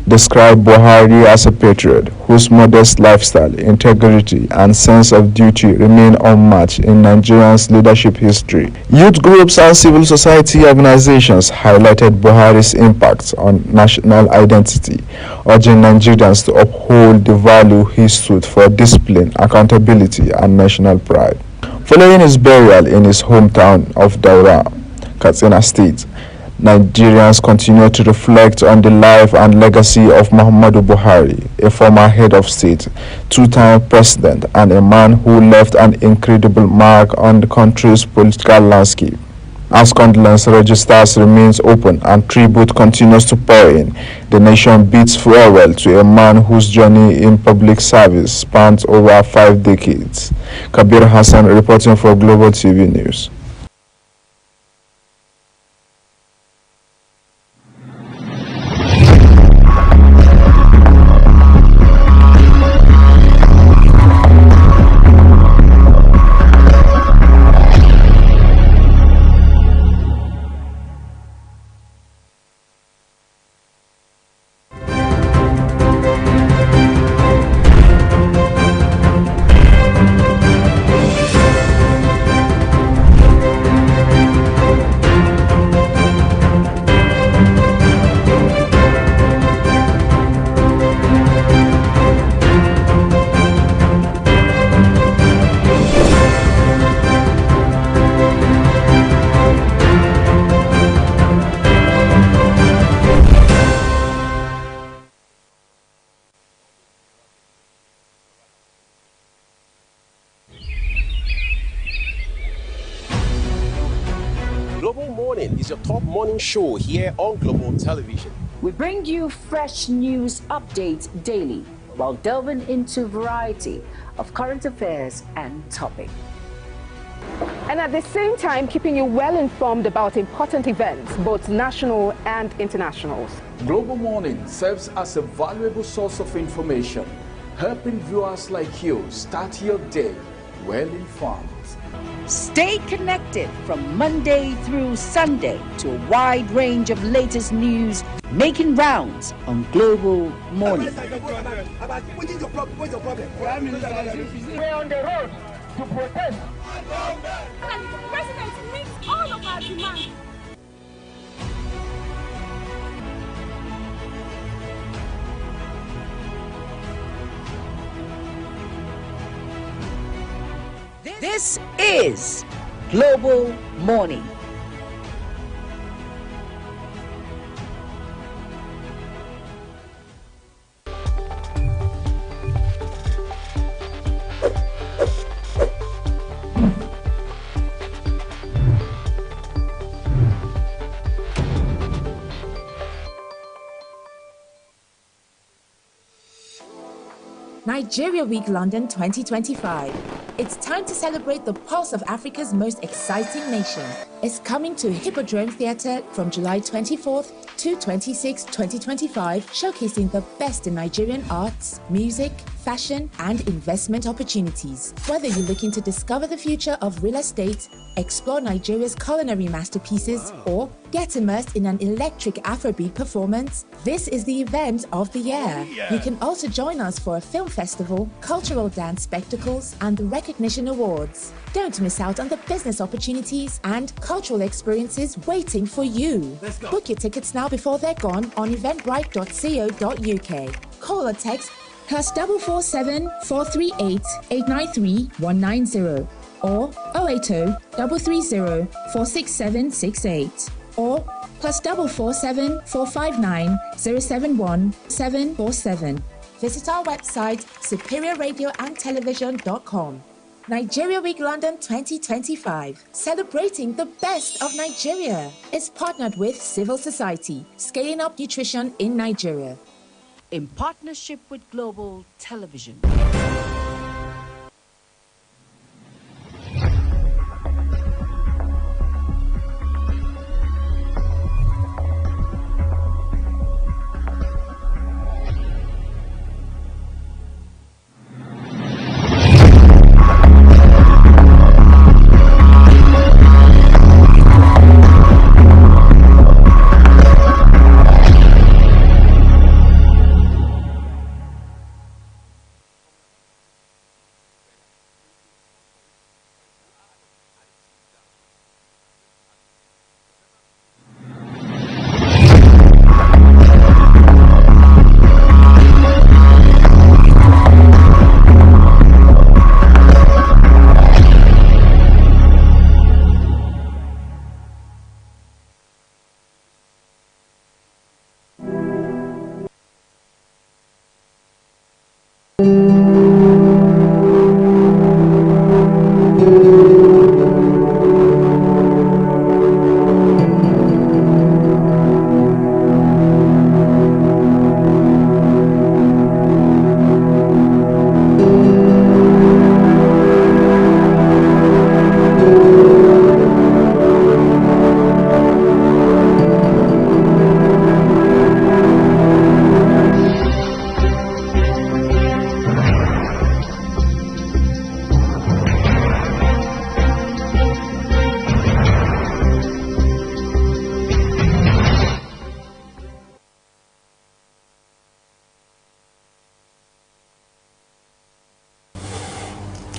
[SPEAKER 4] described Buhari as a patriot whose modest lifestyle, integrity, and sense of duty remain unmatched in Nigeria's leadership history. Youth groups and civil society organizations highlighted Buhari's impact on national identity, urging Nigerians to uphold the value he stood for: discipline, accountability, and national pride. Following his burial in his hometown of Daura, Katsina State, Nigerians continue to reflect on the life and legacy of Muhammadu Buhari, a former head of state, two-time president, and a man who left an incredible mark on the country's political landscape. As condolence registers remains open and tribute continues to pour in, the nation bids farewell to a man whose journey in public service spans over 5 decades. Kabir Hassan reporting for Global TV News.
[SPEAKER 18] Global Morning is your top morning show here on Global Television.
[SPEAKER 19] We bring you fresh news updates daily while delving into a variety of current affairs and topics.
[SPEAKER 20] And at the same time, keeping you well informed about important events, both national and international.
[SPEAKER 21] Global Morning serves as a valuable source of information, helping viewers like you start your day well informed.
[SPEAKER 19] Stay connected from Monday through Sunday to a wide range of latest news making rounds on Global Morning.
[SPEAKER 22] We're on the road to protest. And the president meets all of our demands.
[SPEAKER 19] This is Global Morning.
[SPEAKER 23] Nigeria Week London 2025. It's time to celebrate the pulse of Africa's most exciting nation. It's coming to Hippodrome Theatre from July 24th to 26, 2025, showcasing the best in Nigerian arts, music, fashion, and investment opportunities. Whether you're looking to discover the future of real estate, explore Nigeria's culinary masterpieces, or get immersed in an electric Afrobeat performance, this is the event of the year. You can also join us for a film festival, cultural dance spectacles, and the recognition awards. Don't miss out on the business opportunities and cultural experiences waiting for you. Book your tickets now before they're gone on eventbrite.co.uk. Call or text +447 438 893 190 or 080 330 46768 or +447 459 071 747. Visit our website superiorradioandtelevision.com. Nigeria Week London 2025, celebrating the best of Nigeria. It's partnered with Civil Society, scaling up nutrition in Nigeria.
[SPEAKER 19] In partnership with Global Television.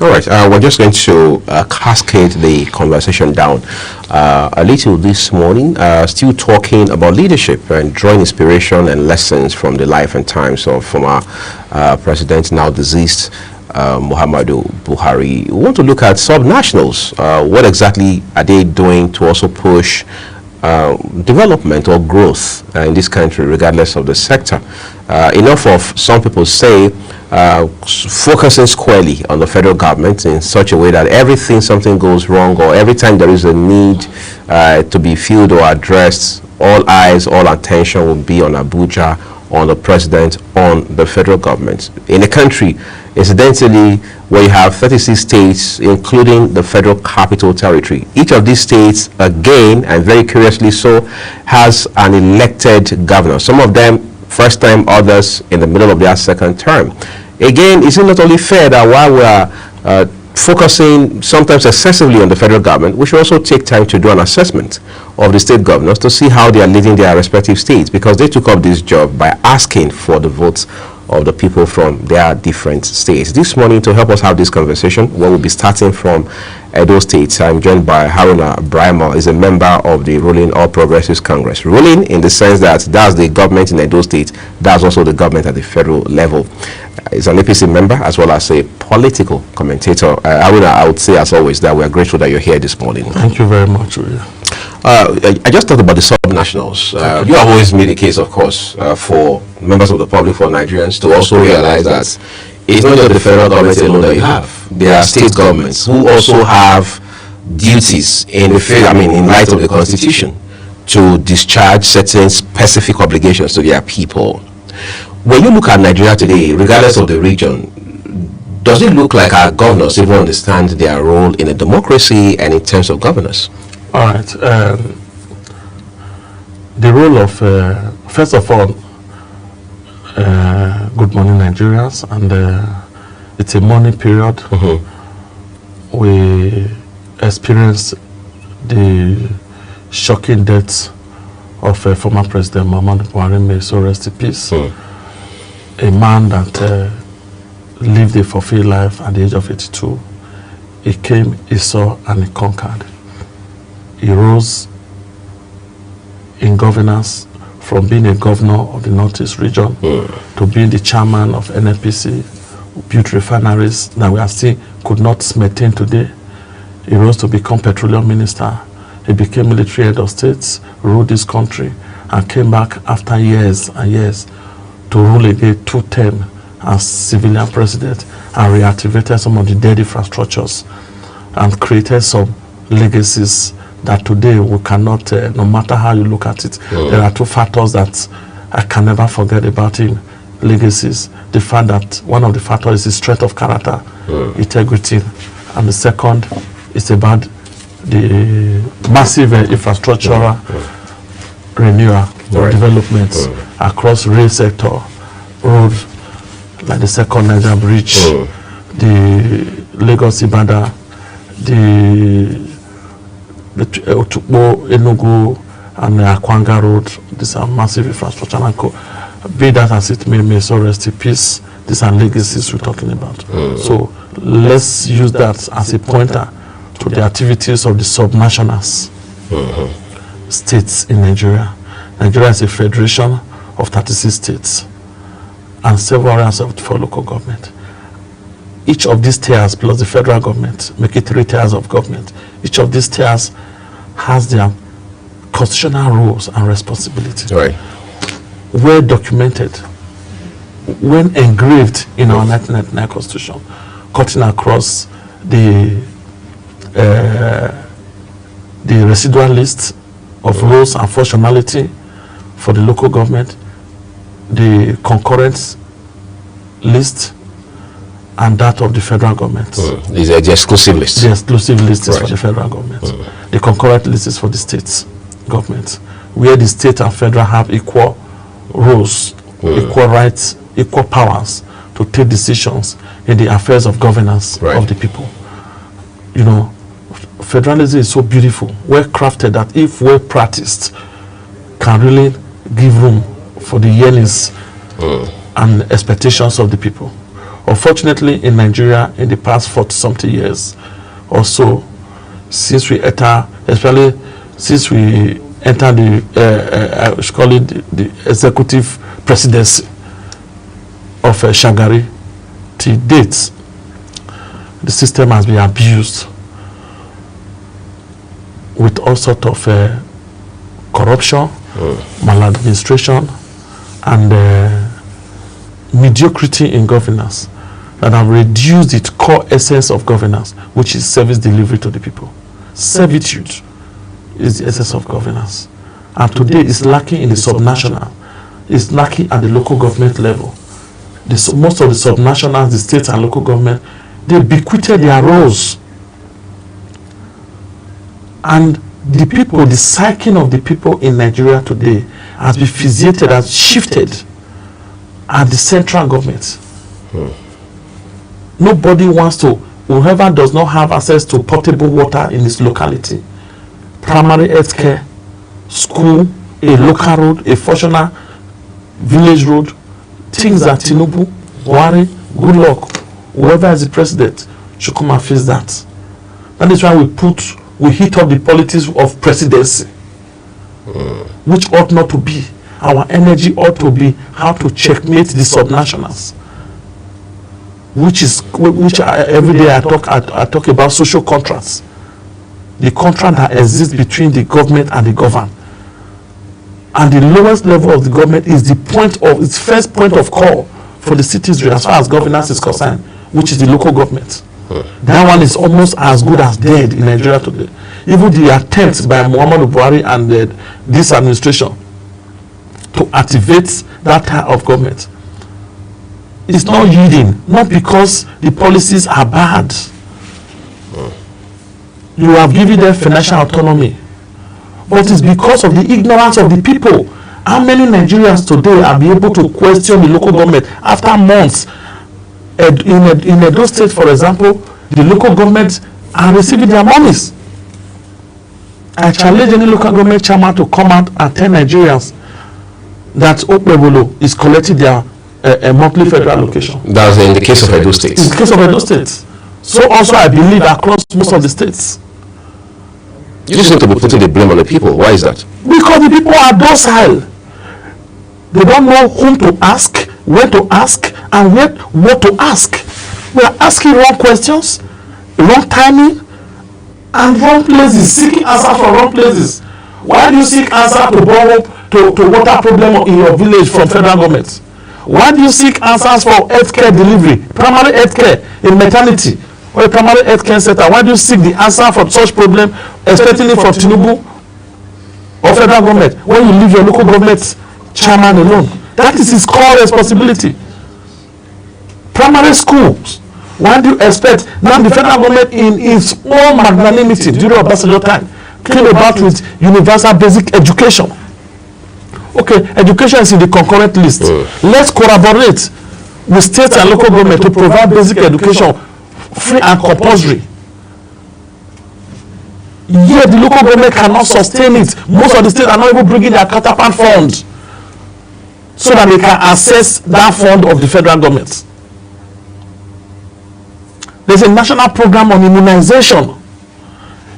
[SPEAKER 2] All right, we're just going to cascade the conversation down a little this morning, still talking about leadership and drawing inspiration and lessons from the life and times of former President, now deceased, Muhammadu Buhari. We want to look at sub-nationals. What exactly are they doing to also push development or growth in this country, regardless of the sector? Enough of, some people say, focusing squarely on the federal government in such a way that something goes wrong, or every time there is a need to be filled or addressed, all eyes, all attention will be on Abuja, on the president, on the federal government. In a country, incidentally, where you have 36 states, including the federal capital territory. Each of these states, again, and very curiously so, has an elected governor. Some of them first time, others in the middle of their second term. Again, is it not only fair that while we are focusing sometimes excessively on the federal government, we should also take time to do an assessment of the state governors to see how they are leading their respective states, because they took up this job by asking for the votes of the people from their different states. This morning, to help us have this conversation, we will be starting from Edo State. I'm joined by Haruna Brahma, is a member of the ruling All Progressives Congress. Ruling in the sense that that's the government in Edo State, that's also the government at the federal level. He's an APC member as well as a political commentator. Haruna, I would say as always that we are grateful that you're here this morning.
[SPEAKER 5] Thank you very much.
[SPEAKER 2] I just talked about the sub-nationals. You have always made a case, of course, for members of the public, for Nigerians, to also realize that it's not just the federal government alone that you have. There are state governments who also have duties in light of the Constitution, to discharge certain specific obligations to their people. When you look at Nigeria today, regardless of the region, does it look like our governors even understand their role in a democracy and in terms of governance?
[SPEAKER 5] All right. The role of, first of all, good morning, Nigerians, and it's a morning period. We experienced the shocking death of former President Muhammadu Buhari, may so rest in peace. A man that lived a fulfilled life at the age of 82. He came, he saw, and he conquered. He rose in governance from being a governor of the Northeast region to being the chairman of NNPC, built refineries that we are still could not maintain today. He rose to become petroleum minister. He became military head of states, ruled this country, and came back after years and years to rule again 2 terms as civilian president, and reactivated some of the dead infrastructures and created some legacies that today we cannot, no matter how you look at it, there are 2 factors that I can never forget about him, legacies. The fact that one of the factors is his strength of character, integrity, and the second is about the massive infrastructural renewal or developments across rail sector, road, like the second Niger Bridge, the Lagos-Ibadan, the Otukpo, Enugu, and the Akwanga Road. These are massive infrastructure. Be that as it may so rest in peace, these are legacies we're talking about. So let's use that as a pointer to the activities of the sub-nationals states in Nigeria. Nigeria is a federation of 36 states and several areas of for local government. Each of these tiers plus the federal government make it 3 tiers of government. Each of these tiers has their constitutional roles and responsibilities. Well documented, when engraved in our 1999 Constitution, cutting across the residual list of roles and functionality for the local government, the concurrent list, and that of the federal government.
[SPEAKER 2] These are the exclusive lists.
[SPEAKER 5] The exclusive list is for the federal government. The concurrent list is for the state government, where the state and federal have equal roles, equal rights, equal powers to take decisions in the affairs of governance of the people. You know, federalism is so beautiful, well crafted, that if well practiced, can really give room for the yearnings and expectations of the people. Unfortunately, in Nigeria, in the past 40-something years or so, since we enter, especially since we enter the, I should call it the executive presidency of Shagari, to date, the system has been abused with all sorts of corruption, maladministration, and mediocrity in governance that have reduced the core essence of governance, which is service delivery to the people. Servitude is the essence of governance. And today it's lacking in the subnational. It's lacking at the local government level. Most of the subnationals, the states and local government, they bequeathed their roles. And the people, the psyche of the people in Nigeria today has been physiated, has shifted at the central government. Nobody wants to, whoever does not have access to potable water in his locality, primary health care, school, a local road, a functional village road, things that Tinubu, Buhari, good luck, whoever is the president should come and face that. That is why we hit up the politics of presidency, which ought not to be. Our energy ought to be how to checkmate the subnationals, which every day I talk about social contracts, the contract that exists between the government and the governed. And the lowest level of the government is its first point of call for the citizenry as far as governance is concerned, which is the local government. That one is almost as good as dead in Nigeria today. Even the attempts by Muhammadu Buhari and this administration to activate that type of government is not yielding, not because the policies are bad. You have given them financial autonomy, but it's because of the ignorance of the people. How many Nigerians today are be able to question the local government after months? In Edo State, for example, the local government are receiving their monies. I challenge any local government chairman to come out and tell Nigerians that Okpebolo is collecting their monthly federal allocation.
[SPEAKER 2] That's in the case of Edo State.
[SPEAKER 5] In the case of Edo State. So also I believe across most of the states.
[SPEAKER 2] You just need to be putting the blame on the people. Why is that?
[SPEAKER 5] Because the people are docile. They don't know whom to ask, when to ask, and what to ask. We are asking wrong questions, wrong timing, and wrong places, seeking answers from wrong places. Why do you seek answer to water problem in your village from federal government? Why do you seek answers for healthcare delivery, primary healthcare in maternity, or a primary healthcare center? Why do you seek the answer for such problem, expecting it from Tinubu or federal government, when you leave your local government chairman alone? That is his core responsibility. Primary schools, why do you expect? Now the federal government in its own magnanimity during Obasanjo time came about with universal basic education. Okay, education is in the concurrent list. Let's collaborate with state and local government to provide basic education free and compulsory. Yet the local government cannot sustain it. Most of the states are not even bringing their counterpart funds so that they can access that fund of the federal government. There's a national program on immunization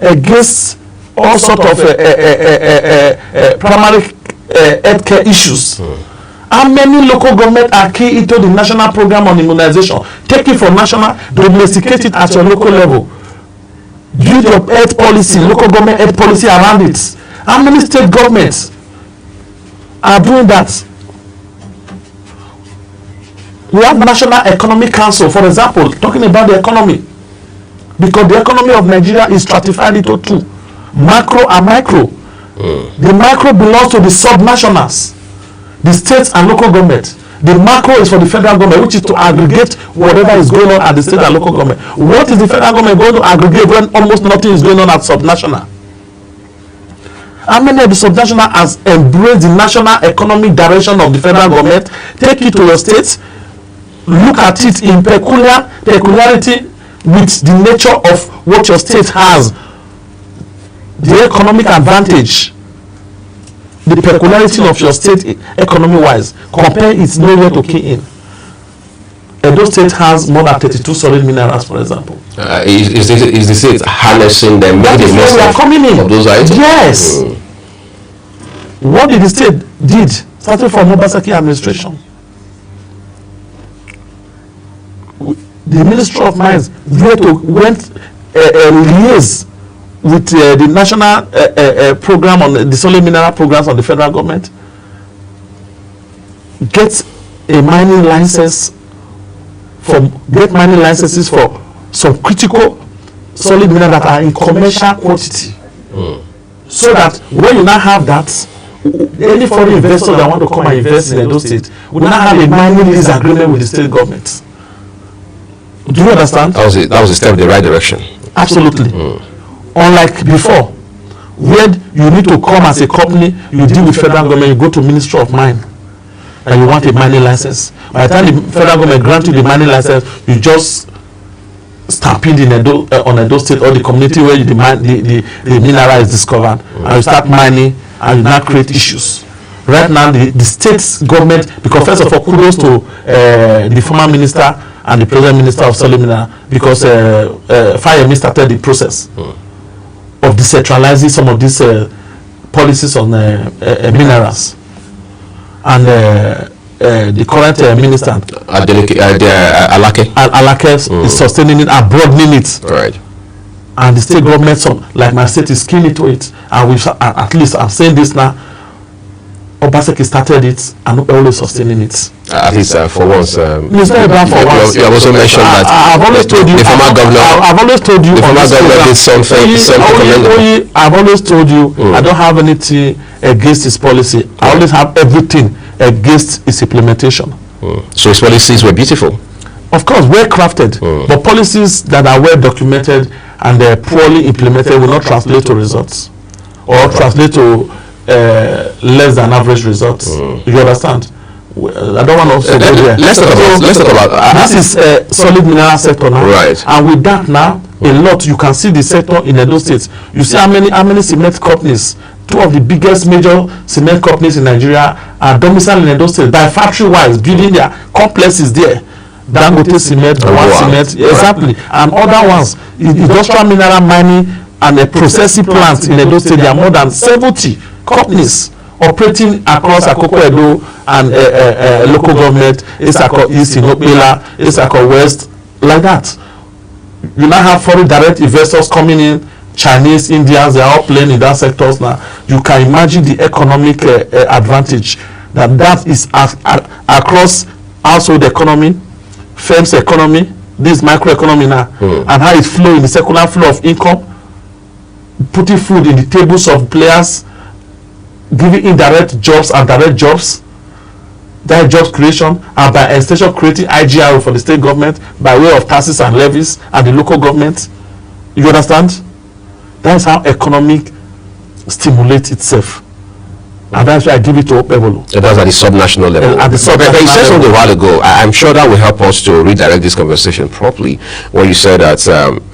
[SPEAKER 5] against all sorts of primary healthcare issues. How many local government are key into the national program on immunization? Take it from national, domesticate it at your local level. Build your health policy, local government health policy around it. How many state governments are doing that? We have National Economic Council, for example, talking about the economy. Because the economy of Nigeria is stratified into two, macro and micro. The micro belongs to the subnationals, the states and local government. The macro is for the federal government, which is to aggregate whatever is going on at the state and local government. What is the federal government going to aggregate when almost nothing is going on at subnational? How many of the subnational has embraced the national economic direction of the federal government? Take it to your states, look at it in peculiarity with the nature of what your state has, the economic advantage, the peculiarity of your state economy wise, compare it nowhere to key in. Edo State has more than 32 solid minerals, for example.
[SPEAKER 2] Is the state harnessing them?
[SPEAKER 5] That is where we are coming in.
[SPEAKER 2] Of those items?
[SPEAKER 5] Yes. What did the state did, starting from Obaseki administration? The Ministry of Mines went liaise with the national program on the solid mineral programs on the federal government, get mining licenses for some critical solid minerals that are in commercial quantity. So that when you now have that, any foreign investor that want to come and invest in Edo State will now have a mining lease agreement with the state government. Do you understand?
[SPEAKER 2] That was a step in the right direction.
[SPEAKER 5] Absolutely. Unlike before, where you need to come as a company, you deal with federal government, you go to Ministry of Mine, and you want a mining license. By the time the federal government grants you the mining license, you just stampede in on Edo State or the community where the mineral is discovered, and you start mining, and you now create issues. Right now, the state government, because first of all, kudos to the former minister and the present minister of solid mineral, because Fayemi started the process of decentralizing some of these policies on minerals. And the current minister, Alake, is sustaining it and broadening it.
[SPEAKER 2] Right.
[SPEAKER 5] And the state government, like my state, is keen into it. And we, at least, I'm saying this now, Obaseki started it and always sustaining it.
[SPEAKER 2] At least for once.
[SPEAKER 5] It's very bad for once.
[SPEAKER 2] You have also mentioned that
[SPEAKER 5] I've always told you.
[SPEAKER 2] The former governor.
[SPEAKER 5] I've always told you.
[SPEAKER 2] The former governor did something.
[SPEAKER 5] I've always told you. I don't have anything against his policy. I always have everything against its implementation.
[SPEAKER 2] So his policies were beautiful.
[SPEAKER 5] Of course, well crafted. But policies that are well documented and they're poorly implemented will not translate to results, or translate to less than average results. You understand? I don't want to go there.
[SPEAKER 2] Let's talk about
[SPEAKER 5] this is solid mineral sector now.
[SPEAKER 2] Right.
[SPEAKER 5] And with that now, a lot, you can see the sector in Edo State. You see how many cement companies, two of the biggest major cement companies in Nigeria are domiciled in Edo State, by factory wise, building their complexes there. Dangote Cement, Cement, exactly, and other ones, industrial mineral mining and processing plants in Edo State. There are more than 70 companies operating across Akoko Edo and local government, Isako East, Inopela, Isako West, like that. You now have foreign direct investors coming in, Chinese, Indians, they are all playing in that sectors now. You can imagine the economic advantage that is across household economy, firms economy, this microeconomy now, and how it flows in the circular flow of income, putting food in the tables of players, giving indirect jobs and direct jobs, direct jobs creation, and by extension creating IGRO for the state government by way of taxes and levies and the local government. You understand? That is how economic stimulates itself. And that's why I give it to Opebolo.
[SPEAKER 2] So that's at the subnational level.
[SPEAKER 5] At the subnational
[SPEAKER 2] but you said something a while ago. I'm sure that will help us to redirect this conversation properly. When you said that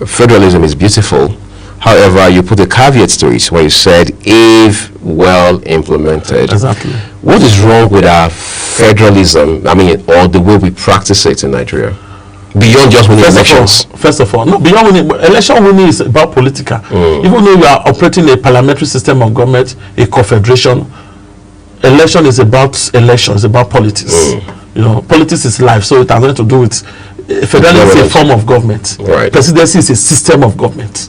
[SPEAKER 2] federalism is beautiful, however, you put a caveat to it when you said if well implemented.
[SPEAKER 5] Exactly.
[SPEAKER 2] What is wrong with our federalism? I mean, or the way we practice it in Nigeria? Beyond just winning elections.
[SPEAKER 5] First of all, no, beyond winning, election winning is about political. Even though you are operating a parliamentary system of government, a confederation, election is about elections, about politics. You know, politics is life, so it has nothing to do with federalism is a form of government.
[SPEAKER 2] Right.
[SPEAKER 5] Presidency is a system of government.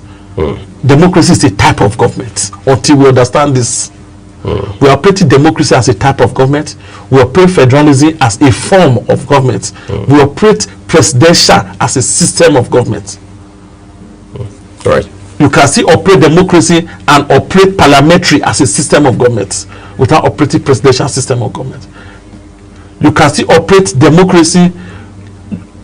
[SPEAKER 5] Democracy is a type of government. Until we understand this, we operate democracy as a type of government. We operate federalism as a form of government. We operate presidential as a system of government.
[SPEAKER 2] Right.
[SPEAKER 5] You can still operate democracy and operate parliamentary as a system of government without operating presidential system of government. You can still operate democracy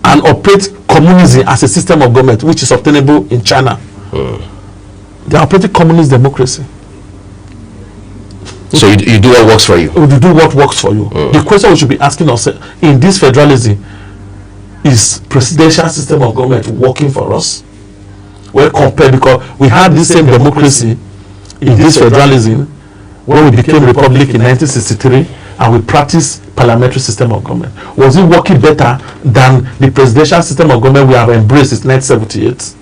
[SPEAKER 5] and operate communism as a system of government, which is obtainable in China. They are operating communist democracy.
[SPEAKER 2] So you do what works for you.
[SPEAKER 5] You do what works for you. The question we should be asking ourselves in this federalism, is presidential system of government working for us? Well, compared, because we had this same democracy in this federalism when we became republic in 1963, and we practice parliamentary system of government. Was it working better than the presidential system of government we have embraced since 1978?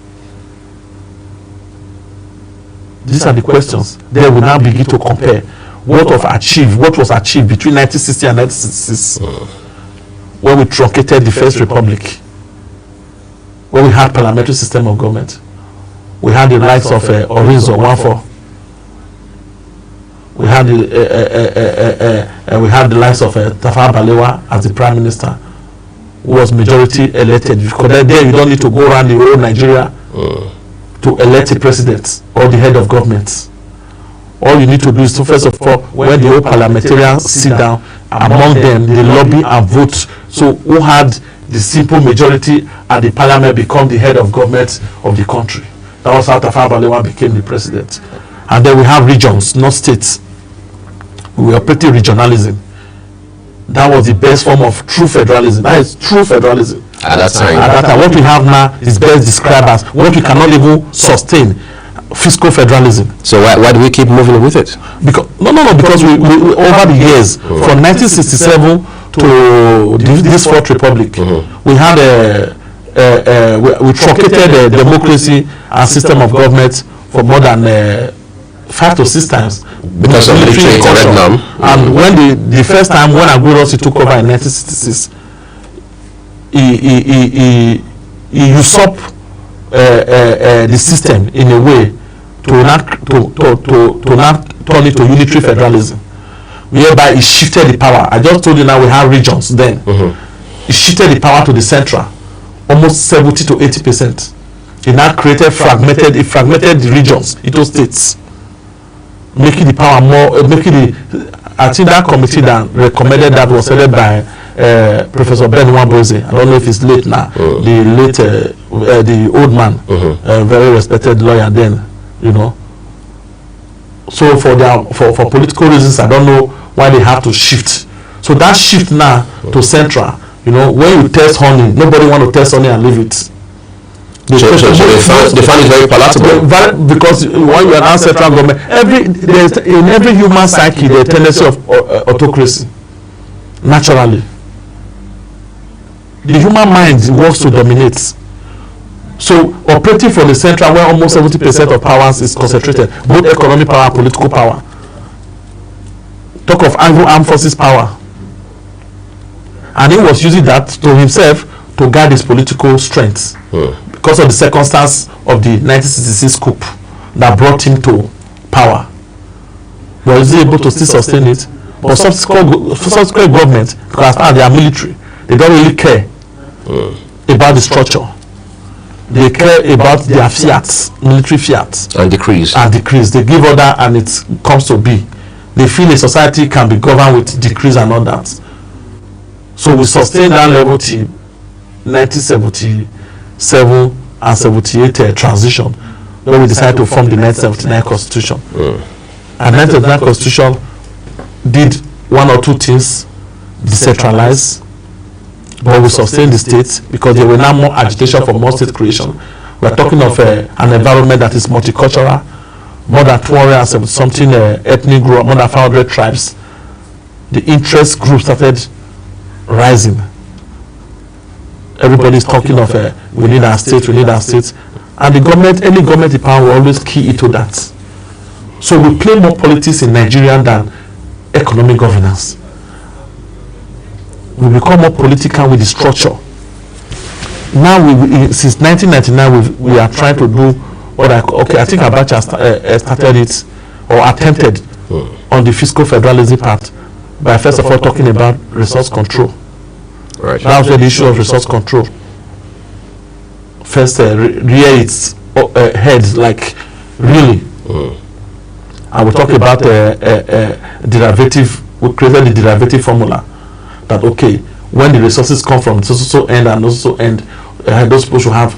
[SPEAKER 5] These are the questions. Then we now begin to compare what was achieved between 1960 and 1966, when we truncated the First Republic, when we had parliamentary system of government. We had the likes of Orinzo Nwafor. We had the likes of Tafawa Balewa as the prime minister, who was majority elected. Because there you don't need to go around the whole Nigeria to elect a president or the head of government. All you need to do is to, first of all, when the whole parliamentarians sit down, among them they lobby and vote. So who had the simple majority at the parliament become the head of government of the country. That was how Tafawa Balewa became the president. And then we have regions, not states. We were operating regionalism. That was the best form of true federalism. That is true federalism.
[SPEAKER 2] At that time.
[SPEAKER 5] What we have now is best described as what we cannot even sustain, fiscal federalism.
[SPEAKER 2] So why do we keep moving with it?
[SPEAKER 5] Because because we over the years, from 1967 to this Fourth Republic, we had we truncated democracy and system of government for more than 5 to 6 times
[SPEAKER 2] because of military correctnum.
[SPEAKER 5] And when the first time when Aguiyi took over in 1966, he usurped the system in a way to not turn it to unitary federalism, whereby he shifted the power. I just told you now we have regions then. He shifted the power to the central, almost 70 to 80%. He now created fragmented the regions into states, making the power more, I think that committee that recommended that was headed by Professor Ben Nwabose. I don't know if he's late now. The old man, very respected lawyer then, you know. So for political reasons, I don't know why they have to shift. So that shift now to central, you know, when you test honey, nobody want to test honey and leave it. They find it very palatable. Because when you are now central government, in every human psyche, there's a tendency of autocracy, naturally. The human mind wants to dominate. So operating from the central, where almost 70% of powers is concentrated, both economic power and political power. Talk of armed forces power. And he was using that to himself to guide his political strength. Because of the circumstance of the 1966 coup that brought him to power. Was he able to still sustain it? But subsequent government, because they are military, they don't really care about the structure. They care about their fiat, military fiat.
[SPEAKER 2] And decrees.
[SPEAKER 5] They give order and it comes to be. They feel a society can be governed with decrees and all that. So we sustain that level till 1977 and 78 transition, when we decided to form the 1979 Constitution. And 1979 Constitution did one or two things: decentralize, but we sustained the state because there were now more agitation for more state creation. We are talking of an environment that is multicultural, more than 270 something ethnic group, more than 500 tribes. The interest group started rising. Everybody is talking of we need our state, and the government, any government in power will always key into that. So we play more politics in Nigeria than economic governance. We become more political with the structure. Now, since 1999, we are trying to do what I think Abacha started it or attempted on the fiscal federalism part by first of all talking about resource control.
[SPEAKER 2] Right.
[SPEAKER 5] That was the issue of resource control. First, rear its head, like really. And we talk about derivative. We created the derivative formula that when the resources come from so end and also end, those people should have.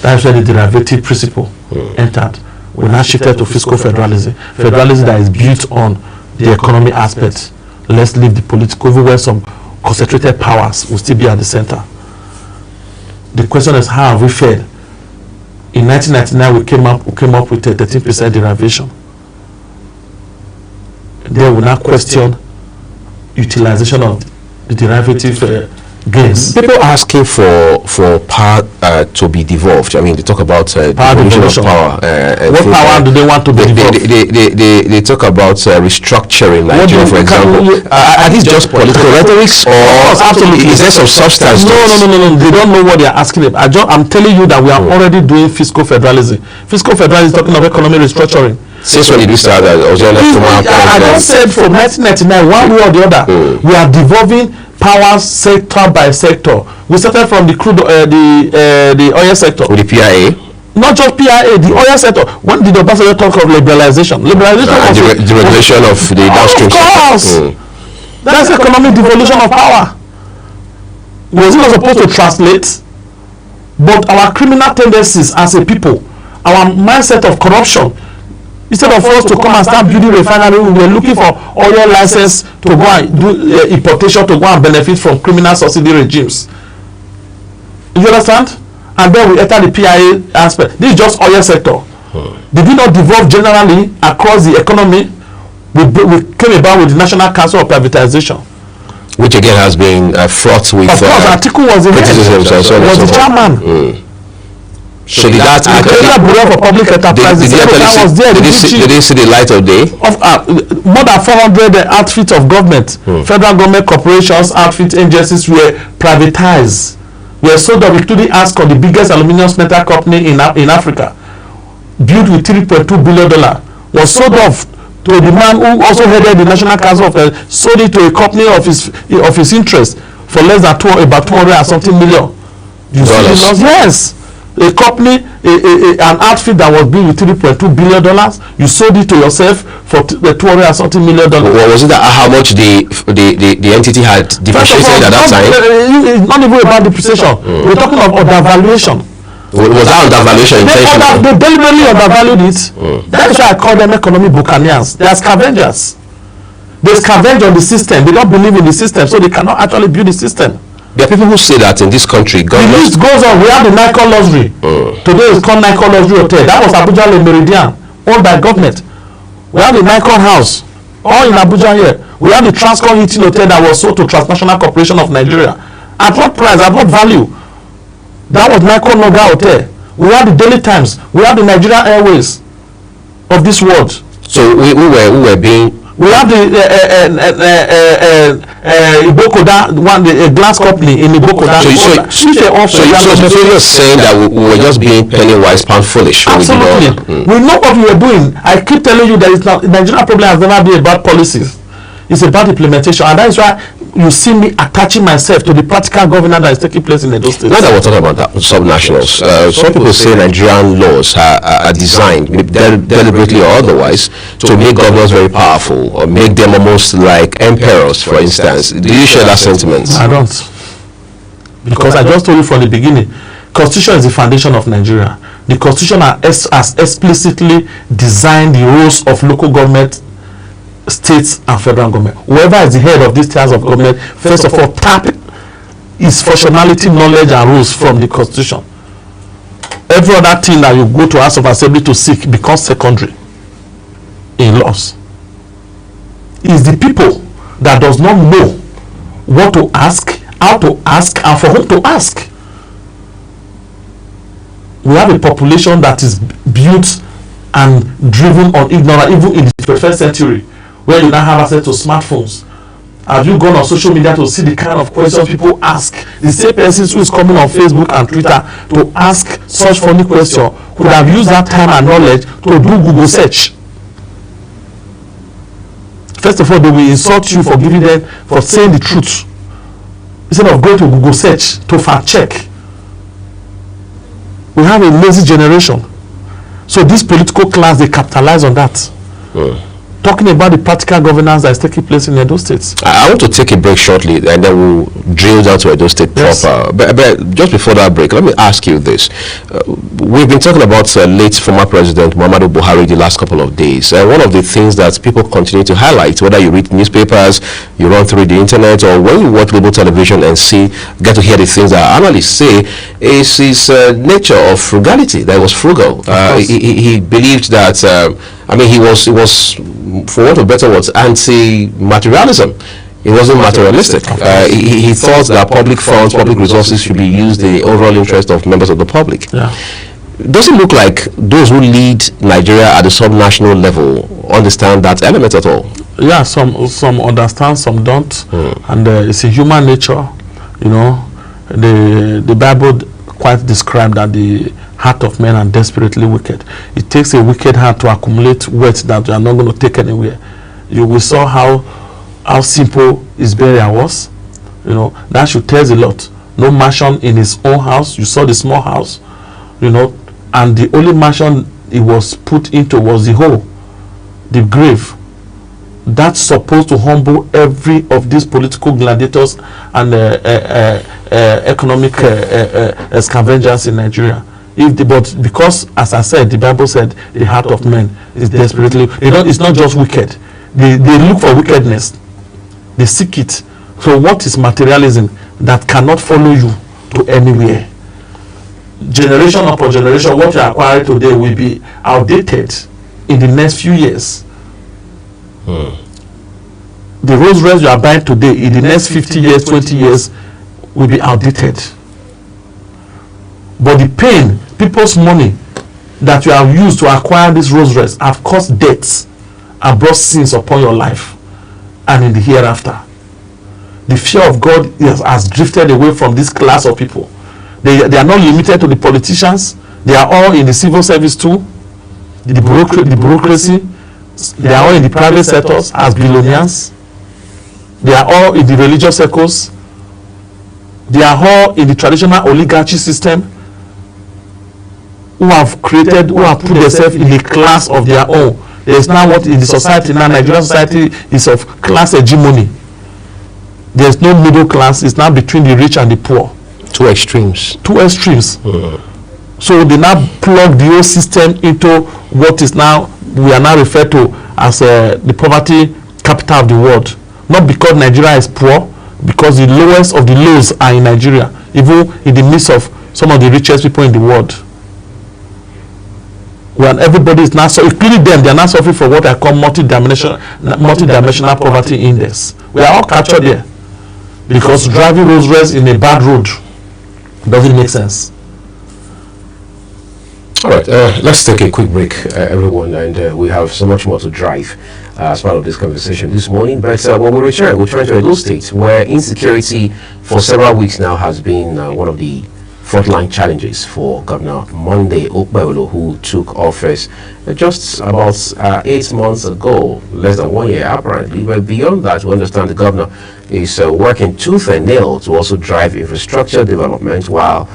[SPEAKER 5] That's where the derivative principle entered. We now shifted to fiscal federalism. Federalism that is built on the economic aspect. Let's leave the political, even when some concentrated powers will still be at the center. The question is, how have we fared? In 1999, we came up with a 13% derivation. Then we now question utilization of the derivative gains.
[SPEAKER 2] People asking for power to be devolved. I mean, they talk about devolution of power.
[SPEAKER 5] What power do they want to be devolved?
[SPEAKER 2] They talk about restructuring Nigeria, for example. Are these just political rhetorics, or
[SPEAKER 5] absolutely
[SPEAKER 2] is there some substance?
[SPEAKER 5] No. They don't know what they are asking. I'm telling you that we are already doing fiscal federalism. Fiscal federalism is talking of economic restructuring.
[SPEAKER 2] Since when did we start that?
[SPEAKER 5] I don't said from 1999, one way or the other, we are devolving power sector by sector. We started from the crude, the oil sector.
[SPEAKER 2] With the PIA?
[SPEAKER 5] Not just PIA, the oil sector. When did Obasanjo talk of liberalization? Liberalization was
[SPEAKER 2] the regulation of the downstream sector.
[SPEAKER 5] Of course! That's economic devolution of power. Was it not supposed to translate? But our criminal tendencies as a people, our mindset of corruption, instead of us to come and start building refinery, we were looking for oil license to go and do importation to go and benefit from criminal subsidy regimes. You understand? And then we enter the PIA aspect. This is just oil sector. Did we not devolve generally across the economy? We came about with the National Council of Privatization,
[SPEAKER 2] which again has been fraught with.
[SPEAKER 5] Of course, Atiku was the head, was the chairman.
[SPEAKER 2] So did that
[SPEAKER 5] Bureau for Public Enterprises?
[SPEAKER 2] Did they see the light of day?
[SPEAKER 5] More than 400 outfits of government, federal government corporations, outfit agencies were privatized. Were sold off, including ASCO, the biggest aluminium smelter company in Africa, built with $3.2 billion, was sold off to the man who also headed the National Council of sold it to a company of his interest for less than about 200 and something million. You see the loss? Yes. A company, an outfit that was built with $3.2 billion, you sold it to yourself for $200 and something million.
[SPEAKER 2] Was it that how much the entity had depreciated at that time?
[SPEAKER 5] It's not even about depreciation. We're talking of undervaluation.
[SPEAKER 2] Was that undervaluation intentional?
[SPEAKER 5] They deliberately undervalued it. That's why I call them economic buccaneers. They are scavengers. They scavenge on the system. They don't believe in the system, so they cannot actually build the system.
[SPEAKER 2] There are people who say that in this country,
[SPEAKER 5] the list goes on. We have the Nikon Luxury. Today it's called Nikon Luxury Hotel. That was Abuja Le Meridian, owned by government. We have the Nikon House, all in Abuja here. We have the Transcon Hilton Hotel that was sold to Transnational Corporation of Nigeria. At what price? At what value? That was Nikon Noga Hotel. We have the Daily Times. We have the Nigerian Airways of this world.
[SPEAKER 2] So we were being.
[SPEAKER 5] We have the Ibokoda, the glass company in Ibokoda.
[SPEAKER 2] So you're saying that we were just being penny wise, pound foolish.
[SPEAKER 5] Absolutely. We know what we were doing. I keep telling you that it's not, the Nigerian problem has never been about policies. It's about implementation, and that is why you see me attaching myself to the practical governance that is taking place in Edo State.
[SPEAKER 2] Now that we're talking about that, subnationals, some people say Nigerian laws are designed deliberately or otherwise to make governors very powerful or make them almost like emperors, for instance. Do you share that sentiment?
[SPEAKER 5] I don't, because I just told you from the beginning, Constitution is the foundation of Nigeria. The Constitution has explicitly designed the roles of local government, states and federal government. Whoever is the head of these tiers of government, first of all, tap his functionality, knowledge and rules from the Constitution. Every other thing that you go to House of Assembly to seek becomes secondary in laws. It's the people that does not know what to ask, how to ask, and for whom to ask. We have a population that is built and driven on ignorance, even in the 21st century, where you now have access to smartphones. Have you gone on social media to see the kind of questions people ask? The same person who is coming on Facebook and Twitter to ask such funny question could have used that time and knowledge to do Google search. First of all, they will insult you for giving them, for saying the truth, instead of going to Google search to fact check. We have a lazy generation. So this political class, they capitalize on that. Talking about the practical governance that is taking place in Edo State.
[SPEAKER 2] I want to take a break shortly, and then we'll drill down to Edo State proper. But just before that break, let me ask you this. We've been talking about late former President Muhammadu Buhari the last couple of days. One of the things that people continue to highlight, whether you read newspapers, you run through the internet, or when you watch global television and get to hear the things that analysts say, is his nature of frugality. That was frugal. He believed that, he was, for want of better words, anti-materialism. It wasn't materialistic. He thought that public funds, public resources should be used in the overall interest of members of the public.
[SPEAKER 5] Yeah.
[SPEAKER 2] Does it look like those who lead Nigeria at the sub-national level understand that element at all?
[SPEAKER 5] Yeah, some understand, some don't, and it's a human nature. You know, the Bible quite described that the heart of men are desperately wicked. It takes a wicked heart to accumulate wealth that you are not going to take anywhere. We saw how simple his burial was. You know, that should tell us a lot. No mansion in his own house. You saw the small house, you know, and the only mansion he was put into was the hole, the grave. That's supposed to humble every of these political gladiators and economic scavengers in Nigeria. But because, as I said, the Bible said the heart of men is desperately, it's not just wicked. They look for wickedness. They seek it. So what is materialism that cannot follow you to anywhere? Generation upon generation, what you acquire today will be outdated in the next few years. The Rolls Royce you are buying today, in the next 50 years, 20 years, will be outdated. But the pain, people's money that you have used to acquire this Rolls Royce have caused debts and brought sins upon your life and in the hereafter. The fear of God has drifted away from this class of people. They are not limited to the politicians. They are all in the civil service too. The bureaucracy. They are all in the private sectors as billionaires. They are all in the religious circles. They are all in the traditional oligarchy system, who have put themselves in a class of their own. There is now what in the society now, Nigerian society is of class hegemony. There is no middle class. It's now between the rich and the poor.
[SPEAKER 2] Two extremes.
[SPEAKER 5] So they now plug the whole system into what is now, we are now referred to as the poverty capital of the world. Not because Nigeria is poor, because the lowest of the lows are in Nigeria, even in the midst of some of the richest people in the world. When everybody is now, including them, they are now suffering for what I call multi-dimensional poverty index. We are all captured there because driving Rolls Royce in a bad road doesn't make sense.
[SPEAKER 2] All right, let's take a quick break, everyone, and we have so much more to drive as part of this conversation this morning. But when we return, we'll turn to Edo State, where insecurity for several weeks now has been one of the frontline challenges for Governor Monday Okpebholo, who took office just about 8 months ago, less than 1 year apparently. But beyond that, we understand the governor is working tooth and nail to also drive infrastructure development while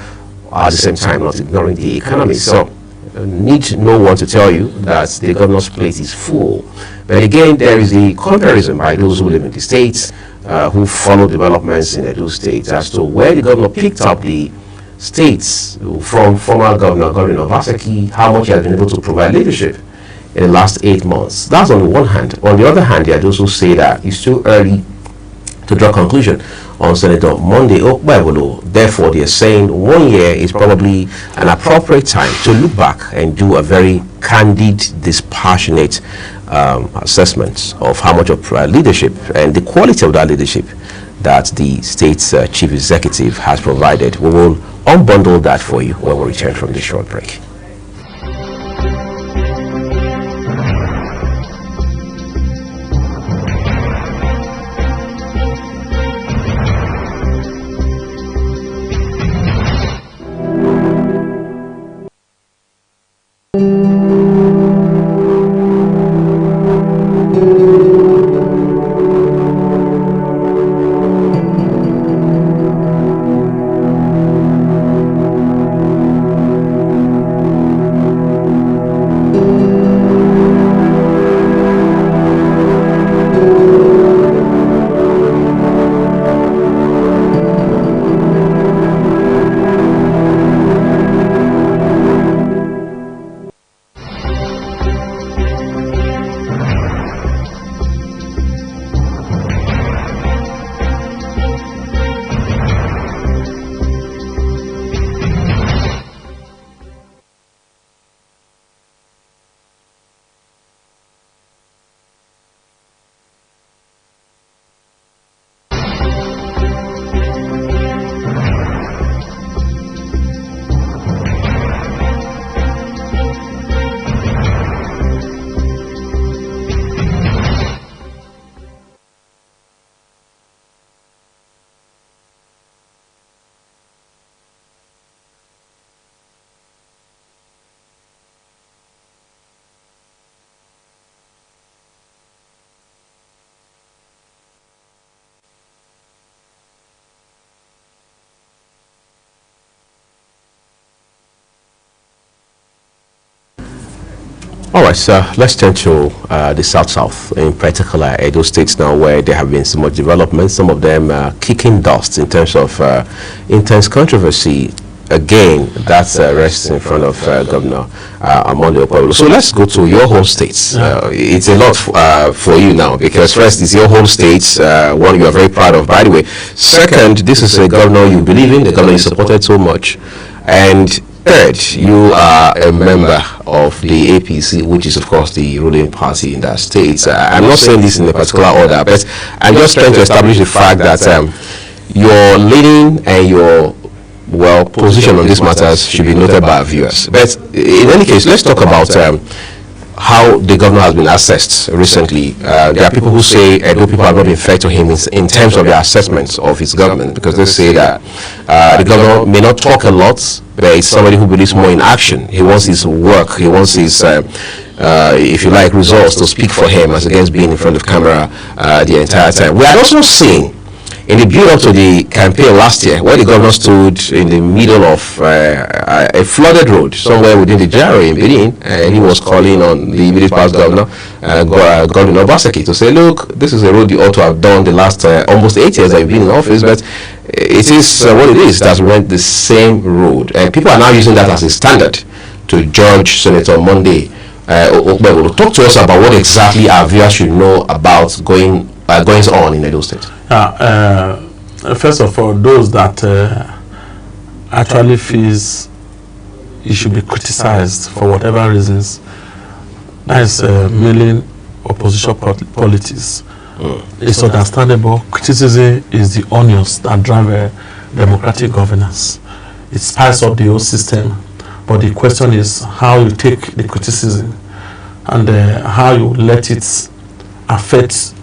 [SPEAKER 2] at the same time not ignoring the economy. So need no one to tell you that the governor's plate is full. But again, there is the comparison by those who live in the states, who follow developments in Edo State, as to where the governor picked up the states from former Governor Obaseki, how much he has been able to provide leadership in the last 8 months. That's on the one hand. On the other hand, there are those who say that it's too early to draw a conclusion on Senator Monday Okpebholo. Therefore, they are saying 1 year is probably an appropriate time to look back and do a very candid, dispassionate assessment of how much of leadership and the quality of that leadership that the state's chief executive has provided. We will unbundle that for you when we return from this short break. All right, so let's turn to the South, in particular Edo States now, where there have been so much development, some of them kicking dust in terms of intense controversy. Again, that rests in front of Governor Armando Okpebholo. So let's go to your home states. It's a lot for you now, because first, it's your home states, one you are very proud of, by the way. Second, this is a governor you believe in, the governor you supported so much. And third, you are a member of the APC, which is, of course, the ruling party in that state. I'm not saying this in a particular order, but I'm just trying to establish the fact that your leading and your position on these matters should be noted by our viewers. But in any case, let's talk about how the governor has been assessed recently. There are people who say Edo people have not been fair to him in terms of their assessments of his government, because they say that the governor may not talk a lot, but it's somebody who believes more in action. He wants his work, he wants his, if you like, results to speak for him, as against being in front of camera the entire time. We had also seen in the build-up to the campaign last year, where the governor stood in the middle of a flooded road somewhere within the GRA in Benin, and he was calling on the immediate past governor, Governor Obaseki, to say, look, this is a road you ought to have done the last almost 8 years that you've been in office, but it is what it is, that we went the same road. And people are now using that as a standard to judge Senator Monday Okpebholo. Talk to us about what exactly our viewers should know about goings on in Edo State.
[SPEAKER 5] First of all, those that actually feels it should be criticized for whatever reasons, that is mainly opposition politics. It's understandable. Criticism is the onions that drive democratic governance. It spices up the whole system, but the question is how you take the criticism and how you let it affect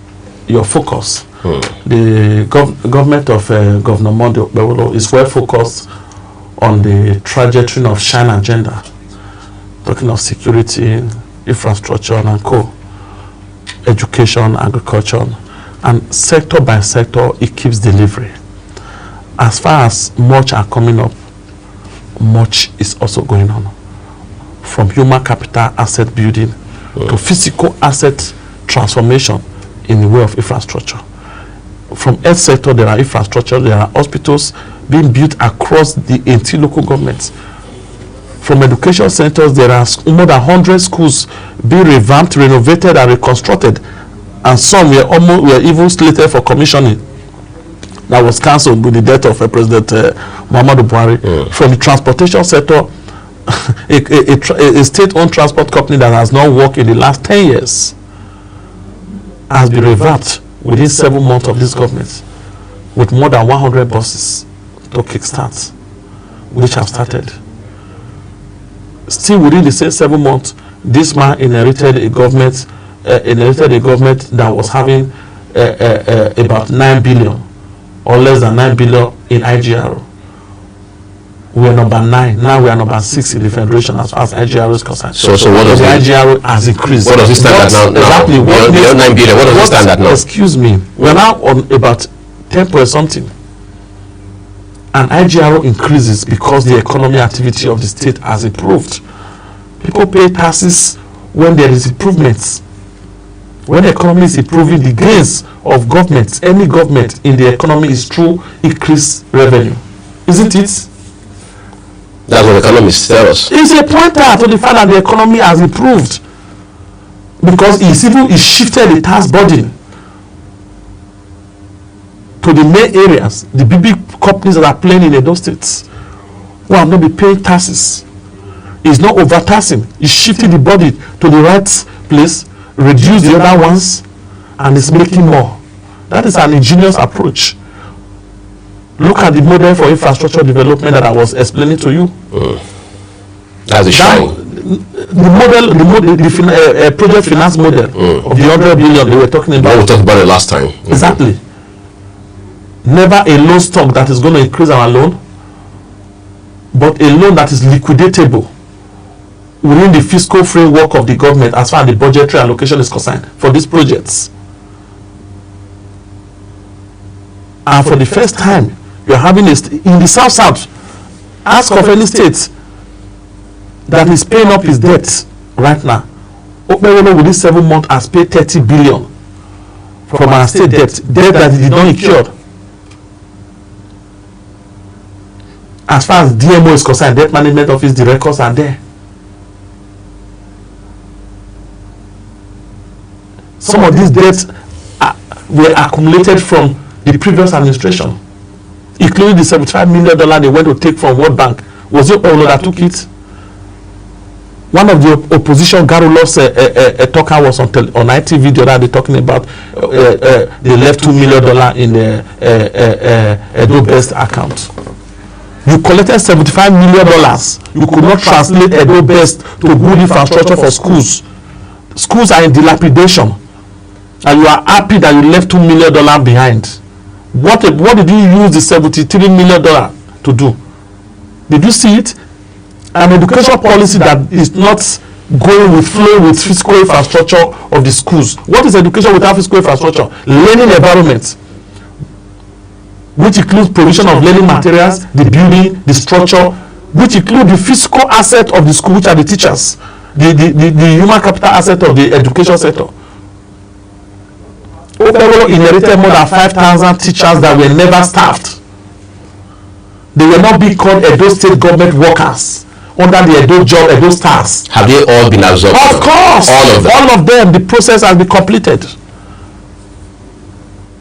[SPEAKER 5] your focus. The government of Governor Monday Okpebholo is well focused on the trajectory of Shine agenda, talking of security, infrastructure and education, agriculture, and sector by sector it keeps delivery. As far as much are coming up, much is also going on, from human capital asset building to physical asset transformation in the way of infrastructure. From health sector, there are infrastructure, there are hospitals being built across the 18 local governments. From education centers, there are more than 100 schools being revamped, renovated, and reconstructed, and some were even slated for commissioning. That was cancelled with the death of President Muhammadu Buhari. From the transportation sector, a state-owned transport company that has not worked in the last 10 years has been revamped within 7 months of this government, with more than 100 buses to kickstart, which have started. Still within the same 7 months, this man inherited a government that was having about 9 billion or less than 9 billion in IGR. We are number 9. Now we are number 6 in the federation as far as IGR is concerned.
[SPEAKER 2] So what does
[SPEAKER 5] the IGR has increased?
[SPEAKER 2] What does it stand at now?
[SPEAKER 5] Exactly.
[SPEAKER 2] What 9 billion? What does it stand at now?
[SPEAKER 5] Excuse me. We are now on about 10 point something. And IGR increases because the economy activity of the state has improved. People pay taxes when there is improvements. When the economy is improving, the gains of government, any government in the economy, is through increased revenue. Isn't it?
[SPEAKER 2] That's what economists tell us.
[SPEAKER 5] It's a pointer to the fact that the economy has improved, because it shifted the tax burden to the main areas, the big companies that are playing in those states who have not been paying taxes. It's not overtaxing. It's shifting the body to the right place, reduce the other ones, and it's making more. That is an ingenious approach. Look at the model for infrastructure development that I was explaining to you.
[SPEAKER 2] That's a shine.
[SPEAKER 5] The project finance model of the 100 billion they were talking about.
[SPEAKER 2] We talked about it last time.
[SPEAKER 5] Exactly. Never a loan stock that is going to increase our loan, but a loan that is liquidatable within the fiscal framework of the government as far as the budgetary allocation is concerned for these projects. And for the first time, you are having in the South. Ask of any state that is paying up his debt right now Okpebholo with this 7 months has paid 30 billion from our state debt that he did not incur. As far as DMO is concerned, Debt Management Office, the records are there. Some of these debts were accumulated from the previous administration, including the $75 million they went to take from World Bank. Was it Okpebholo that took it? One of the opposition, Garulov's talker was on ITV the other day talking about they left $2 million in the Edo Best account. You collected $75 million. You could not translate Edo Best to good infrastructure for schools. Schools are in dilapidation. And you are happy that you left $2 million behind. What did you use the $73 million to do? Did you see it? An education policy that is not going with flow with physical infrastructure of the schools. What is education without physical infrastructure? Learning environment, which includes provision of learning materials, the building, the structure, which include the physical asset of the school, which are the teachers, the human capital asset of the education sector. Okpebholo inherited more than 5,000 teachers that were never staffed. They were not being called Edo State government workers under the Edo Stars.
[SPEAKER 2] Have they all been absorbed?
[SPEAKER 5] Of course, all of them. The process has been completed,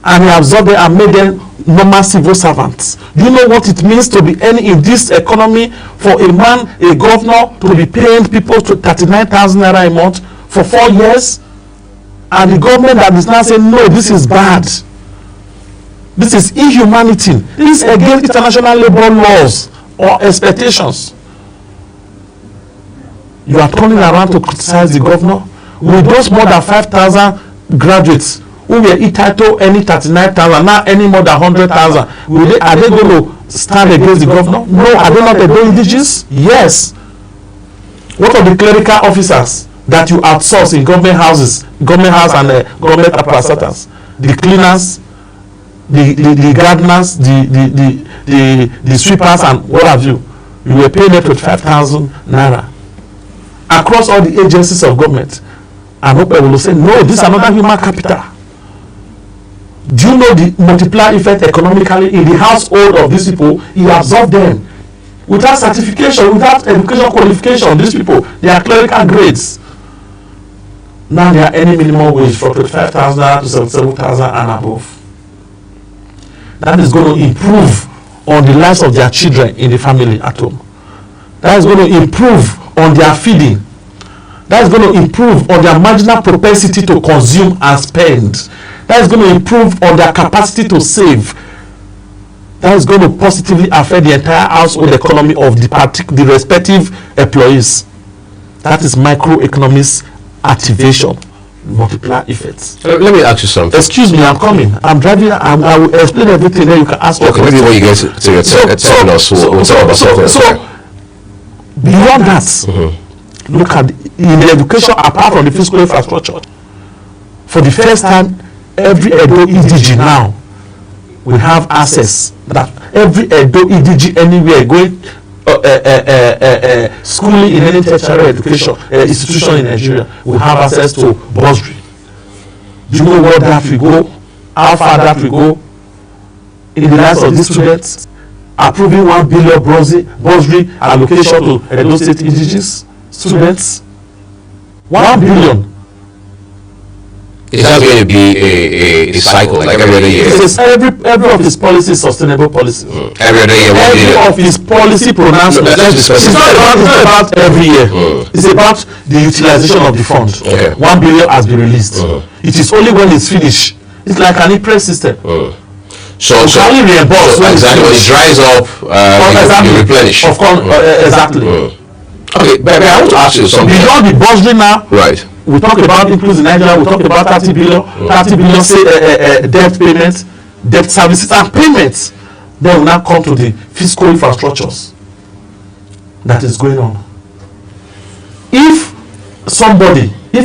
[SPEAKER 5] and he absorbed them and made them normal civil servants. Do you know what it means to be earning in this economy for a man, a governor, to be paying people to 39,000 naira a month for 4 years, and the government that is now saying no, this is bad, this is inhumanity, this is against international labor laws or expectations. You are turning around to criticize the governor with those more than 5,000 graduates who were entitled any 39,000, now any more than 100,000. Are they going to stand against the governor? No. Are they not Edo indigenous? Yes. What of the clerical officers that you outsource in government houses, government house and government apparatus? The cleaners, the gardeners, the sweepers and what have you. You were paying them 25,000 naira across all the agencies of government. And Okpebholo will say, no, this is another human capital. Do you know the multiplier effect economically in the household of these people? He absorbed them. Without certification, without education qualification, these people, they are clerical grades. Now they are earning minimum wage from 25,000 to 77,000 and above. That is going to improve on the lives of their children in the family at home. That is going to improve on their feeding. That is going to improve on their marginal propensity to consume and spend. That is going to improve on their capacity to save. That is going to positively affect the entire household economy of the respective employees. That is microeconomics activation, multiplier effects.
[SPEAKER 2] Let me ask you something.
[SPEAKER 5] Excuse me, I'm coming. I'm driving. I will explain everything. Then you can ask your question.
[SPEAKER 2] Before you get to your terminus, we'll talk about something.
[SPEAKER 5] So, beyond that, look at in the education, apart from the physical infrastructure, for the first time, every Edo EDG now will have access. That every Edo EDG anywhere going schooling in any tertiary education institution in Nigeria will have access to bursary. Do you know what that will go? How far that will go in the lives of these students? Approving 1 billion bursary allocation to Edo State EDGs students. 1 billion.
[SPEAKER 2] It's not going to be a cycle like every other year.
[SPEAKER 5] Every of his policy is sustainable policy.
[SPEAKER 2] Every other year.
[SPEAKER 5] Every of his policy pronouncements. It's not about every year. It's about the utilization of the fund. 1 billion has been released. It is only when it's finished. It's like an IPRES system.
[SPEAKER 2] So exactly, when it dries up, you replenish.
[SPEAKER 5] Of course, exactly.
[SPEAKER 2] Okay, but I want to ask you something.
[SPEAKER 5] Beyond the bursary now,
[SPEAKER 2] right?
[SPEAKER 5] We talk about increase in Nigeria. We talk about 30 billion, debt payments, debt services and payments. Then we now come to the fiscal infrastructures that is going on. If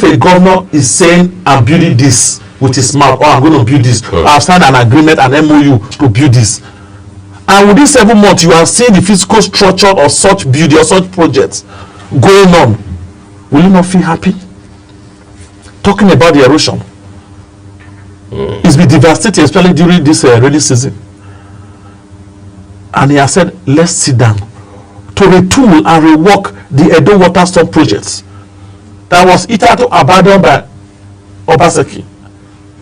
[SPEAKER 5] a governor is saying, I'm building this with his mouth, or I'm going to build this, or I've signed an agreement, an MOU to build this, and within 7 months you have seen the physical structure of such building or such projects going on, will you not feel happy? talking about the erosion. It's been devastating, especially during this rainy season. And he has said, let's sit down to retool and rework the Edo Water Storm projects that was hitherto abandoned by Obaseki.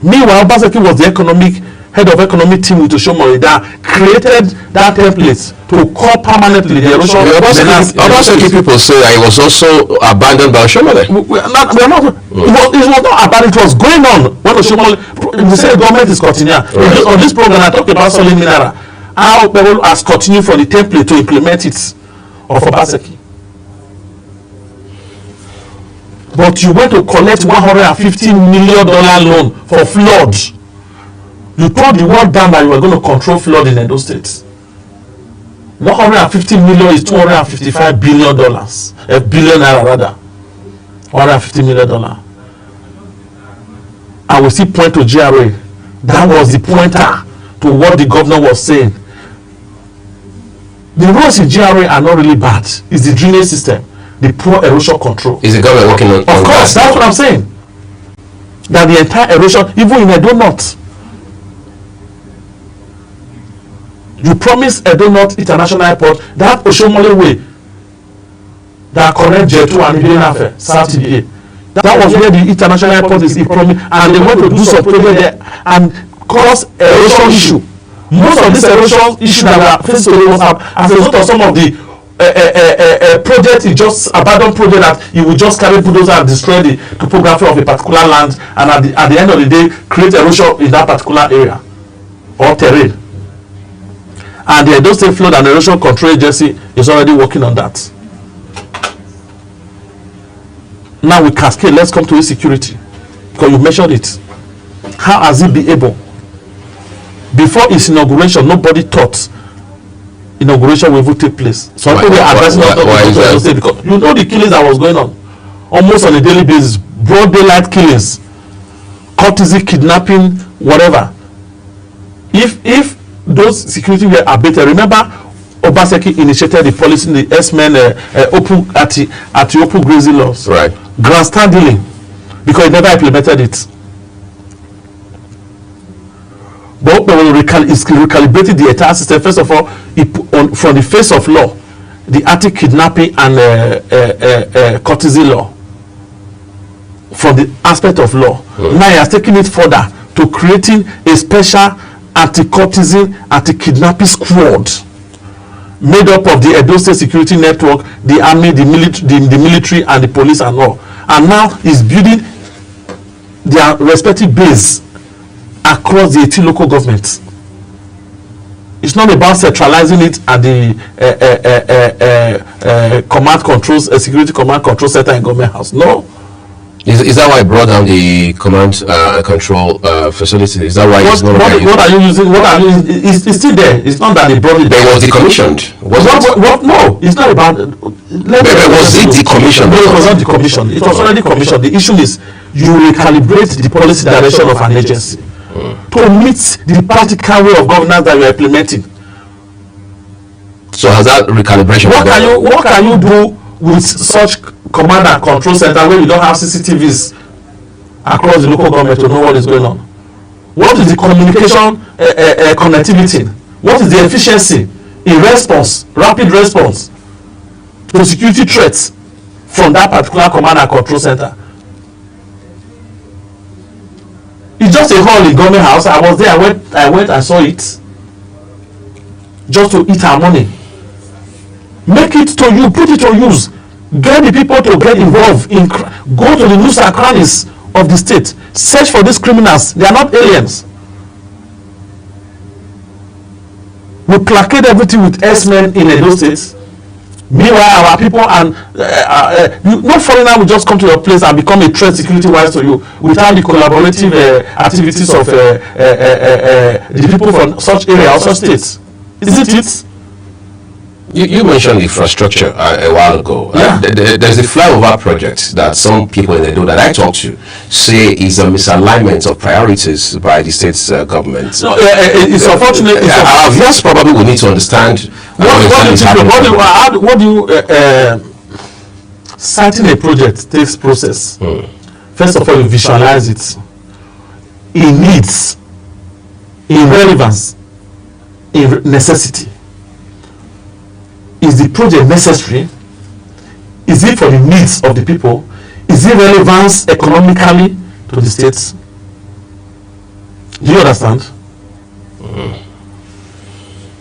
[SPEAKER 5] Meanwhile, Obaseki was the head of economic team with Oshomole that created that template to call permanently the erosion.
[SPEAKER 2] Obaseki people say that it was also abandoned by Oshomole.
[SPEAKER 5] It was not abandoned, it was going on when Oshomole, the same government is continuing. Right. On this program, I talked about Solid Mineral, how people has continued for the template to implement it of Obaseki. But you went to collect $150 million loan for flood. You told the world down that you were going to control flood in Edo State. 150 million is $255 billion. A billion naira rather. $150 million. I will still point to GRA. That was the pointer to what the governor was saying. The roads in GRA are not really bad. It's the drainage system, the poor erosion control.
[SPEAKER 2] Is the government working on
[SPEAKER 5] Of course, that's what I'm saying. That the entire erosion, even in Edo North, you promised Edo North International Airport, that Oshomole way, that connect J2 and Ibilenafe, South TBA. That was where the international airport is promised, and they went to do some project there and cause erosion issue. Most of this erosion issue that we are facing today was as a result of some of the project, is just abandoned project that you will just carry bulldozer and destroy the topography of a particular land, and at the end of the day create erosion in that particular area or terrain. And the Edo State Flood and Erosion Control Agency is already working on that. Now with cascade, let's come to insecurity, because you mentioned it. How has it been able? Before its inauguration, nobody thought inauguration will even take place. So people were addressing that because you know the killings that was going on almost on a daily basis, broad daylight killings, courtesy, kidnapping, whatever. If those security were abated, remember Obaseki initiated the policy in the S-Men open at the open grazing laws,
[SPEAKER 2] right?
[SPEAKER 5] Grandstanding, because it never implemented it. But when it's recalibrated the entire system, first of all, from the face of law, the anti-kidnapping and courtesy law, from the aspect of law. Now he has taken it further to creating a special anti-courtesan, anti-kidnapping squad made up of the Edo State Security Network, the army, the military, and the police and all. And now he's building their respective base across the 18 local governments. It's not about centralizing it at the command controls, security command control center in Government House. No.
[SPEAKER 2] Is that why I brought down the command control facility? Is that why it's not
[SPEAKER 5] what are you using? What are you using? It's still there. It's not that they brought it
[SPEAKER 2] there. It was decommissioned.
[SPEAKER 5] No, it's not about.
[SPEAKER 2] Was it decommissioned?
[SPEAKER 5] No, it was not decommissioned. It was already commissioned. The issue is you recalibrate the policy direction of an agency to meet the practical way of governance that you are implementing.
[SPEAKER 2] So has that recalibration?
[SPEAKER 5] What can you do with such command and control center where you don't have CCTVs across the local government to know what is going on? What is the communication connectivity? What is the efficiency in response, rapid response to security threats from that particular command and control center? It's just a hall in Government House. I was there. I went and saw it just to eat our money. Make it to you, put it to use. Get the people to get involved in, go to the nooks and crannies of the state, search for these criminals. They are not aliens. We placate everything with S-men in Edo State. Meanwhile, our people and no foreigner will just come to your place and become a threat security-wise to you without the collaborative activities of the people from such area or such states. Isn't it?
[SPEAKER 2] You mentioned infrastructure a while ago.
[SPEAKER 5] Yeah.
[SPEAKER 2] There's the flyover project that some people in Edo that I talk to say is a misalignment of priorities by the state's government.
[SPEAKER 5] No, it's unfortunate.
[SPEAKER 2] Our viewers probably will need to understand
[SPEAKER 5] what do you citing a project takes process. First of all, you visualize it in needs, in relevance, in necessity. Is the project necessary? Is it for the needs of the people? Is it relevant economically to the states? Do you understand?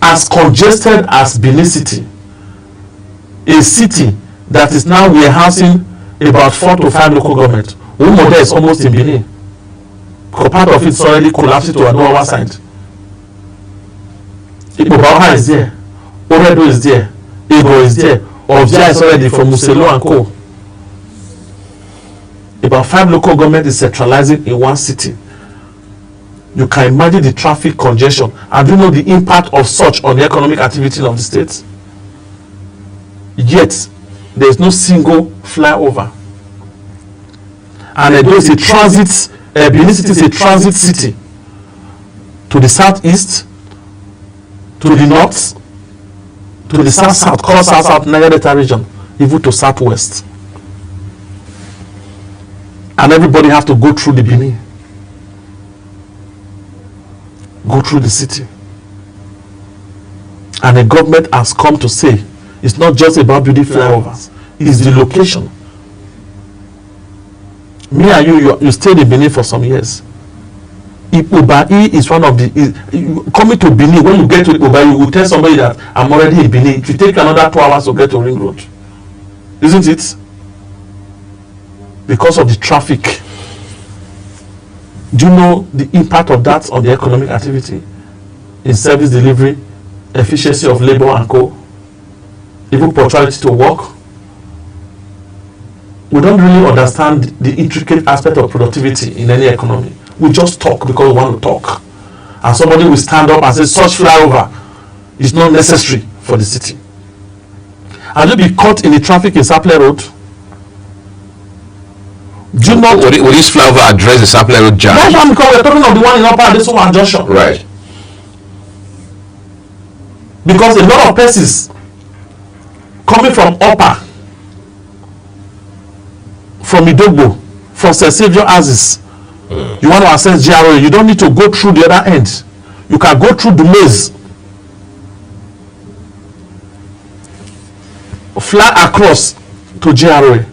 [SPEAKER 5] As congested as Benin City, a city that is now warehousing about 4 to 5 local government. Umuode is almost in Benin. Because part of it is already collapsed to Adowa side. Ipobaha is there. Oredo is there. Ego is there. Ovia is already from Muselo and Co. About 5 local government is centralizing in one city. You can imagine the traffic congestion. And do you know the impact of such on the economic activity of the state? Yet, there is no single flyover. And Edo is a transit, Benin City is a transit city to the southeast, to the north, to the south-south, called south-south Niger Delta region, even to southwest. And everybody have to go through the Benin. Go through the city. And the government has come to say it's not just about building flyovers, it's the location. Me and you stayed in Benin for some years. Ipobai is one of the coming to Benin. When you get to Ipobai, you will tell somebody that I'm already in Benin. It will take another 2 hours to get to Ring Road, isn't it? Because of the traffic. Do you know the impact of that on the economic activity, in service delivery, efficiency of labor and co, even punctuality to work? We don't really understand the intricate aspect of productivity in any economy. We just talk because we want to talk. And somebody will stand up and say such flyover is not necessary for the city. And you'll be caught in the traffic in Sapele Road. Do you know
[SPEAKER 2] will this flyover address the Sapele Road jam?
[SPEAKER 5] That's why, because we're talking of the one in Upper Adesowa Junction.
[SPEAKER 2] Right.
[SPEAKER 5] Because a lot of persons coming from Upper, from Idogbo, from St. Saviour Houses, you want to access GRA, you don't need to go through the other end. You can go through the maze, fly across to GRA.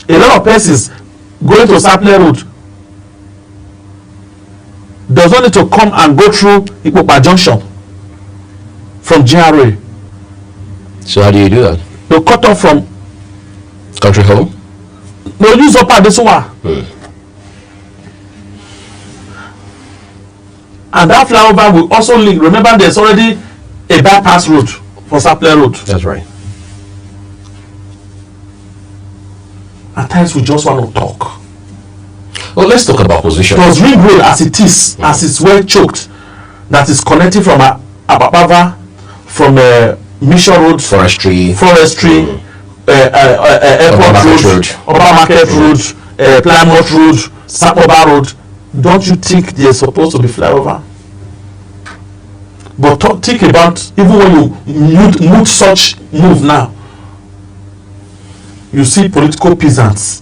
[SPEAKER 5] A lot of persons going to Sapele Road does not need to come and go through Ipopa Junction from GRA.
[SPEAKER 2] So how do you do that?
[SPEAKER 5] You cut off from
[SPEAKER 2] Country Home?
[SPEAKER 5] No, use Upper Adesowa. And that flyover will also link. Remember, there's already a bypass road for Sapele Road.
[SPEAKER 2] That's right.
[SPEAKER 5] At times we just want to talk.
[SPEAKER 2] Well, let's talk about position.
[SPEAKER 5] Because Ring Road, as it is, as it's well choked, that is connecting from Ababava, from Mission Road,
[SPEAKER 2] Forestry,
[SPEAKER 5] Airport Road, Upper Market Road, Plymouth Road, Sapoba Road. Don't you think they're supposed to be flyover? But think about, even when you move such move now, you see political peasants.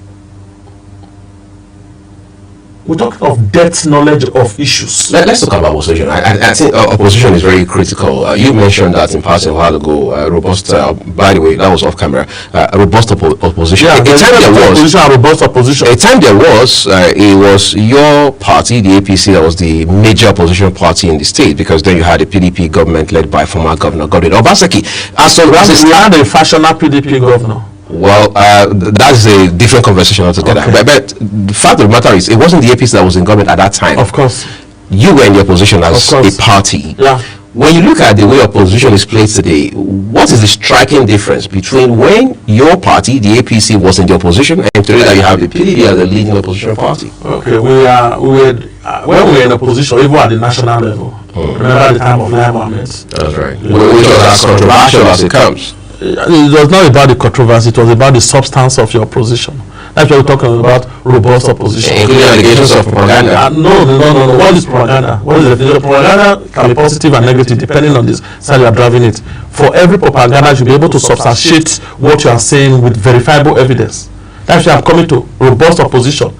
[SPEAKER 5] We're talking of depth knowledge of issues.
[SPEAKER 2] Let's talk about opposition. I think opposition is very critical. You mentioned that in passing a while ago. Robust, by the way, that was off camera. Robust opposition.
[SPEAKER 5] Yeah, robust opposition.
[SPEAKER 2] A time there was, it was your party, the APC, that was the major opposition party in the state, because then you had a PDP government led by former Governor Godwin Obaseki.
[SPEAKER 5] We had a fashionable PDP governor.
[SPEAKER 2] Well, that's a different conversation altogether. Okay. But the fact of the matter is, it wasn't the APC that was in government at that time.
[SPEAKER 5] Of course.
[SPEAKER 2] You were in the opposition as a party.
[SPEAKER 5] Yeah.
[SPEAKER 2] When you look at the way opposition is played today, what is the striking difference between when your party, the APC, was in the opposition, and today that you have the PDP as the leading opposition party?
[SPEAKER 5] Okay, when we were in opposition, even at the national level. Remember the time of Lai Mohammed?
[SPEAKER 2] That's right. Which was as controversial as it comes.
[SPEAKER 5] It was not about the controversy, it was about the substance of your position. That's why we're talking about robust opposition.
[SPEAKER 2] Including allegations of propaganda.
[SPEAKER 5] No. What is propaganda? What is it? Propaganda can be positive and negative depending on this side you are driving it. For every propaganda, you should be able to substantiate what you are saying with verifiable evidence. That's why I'm coming to robust opposition.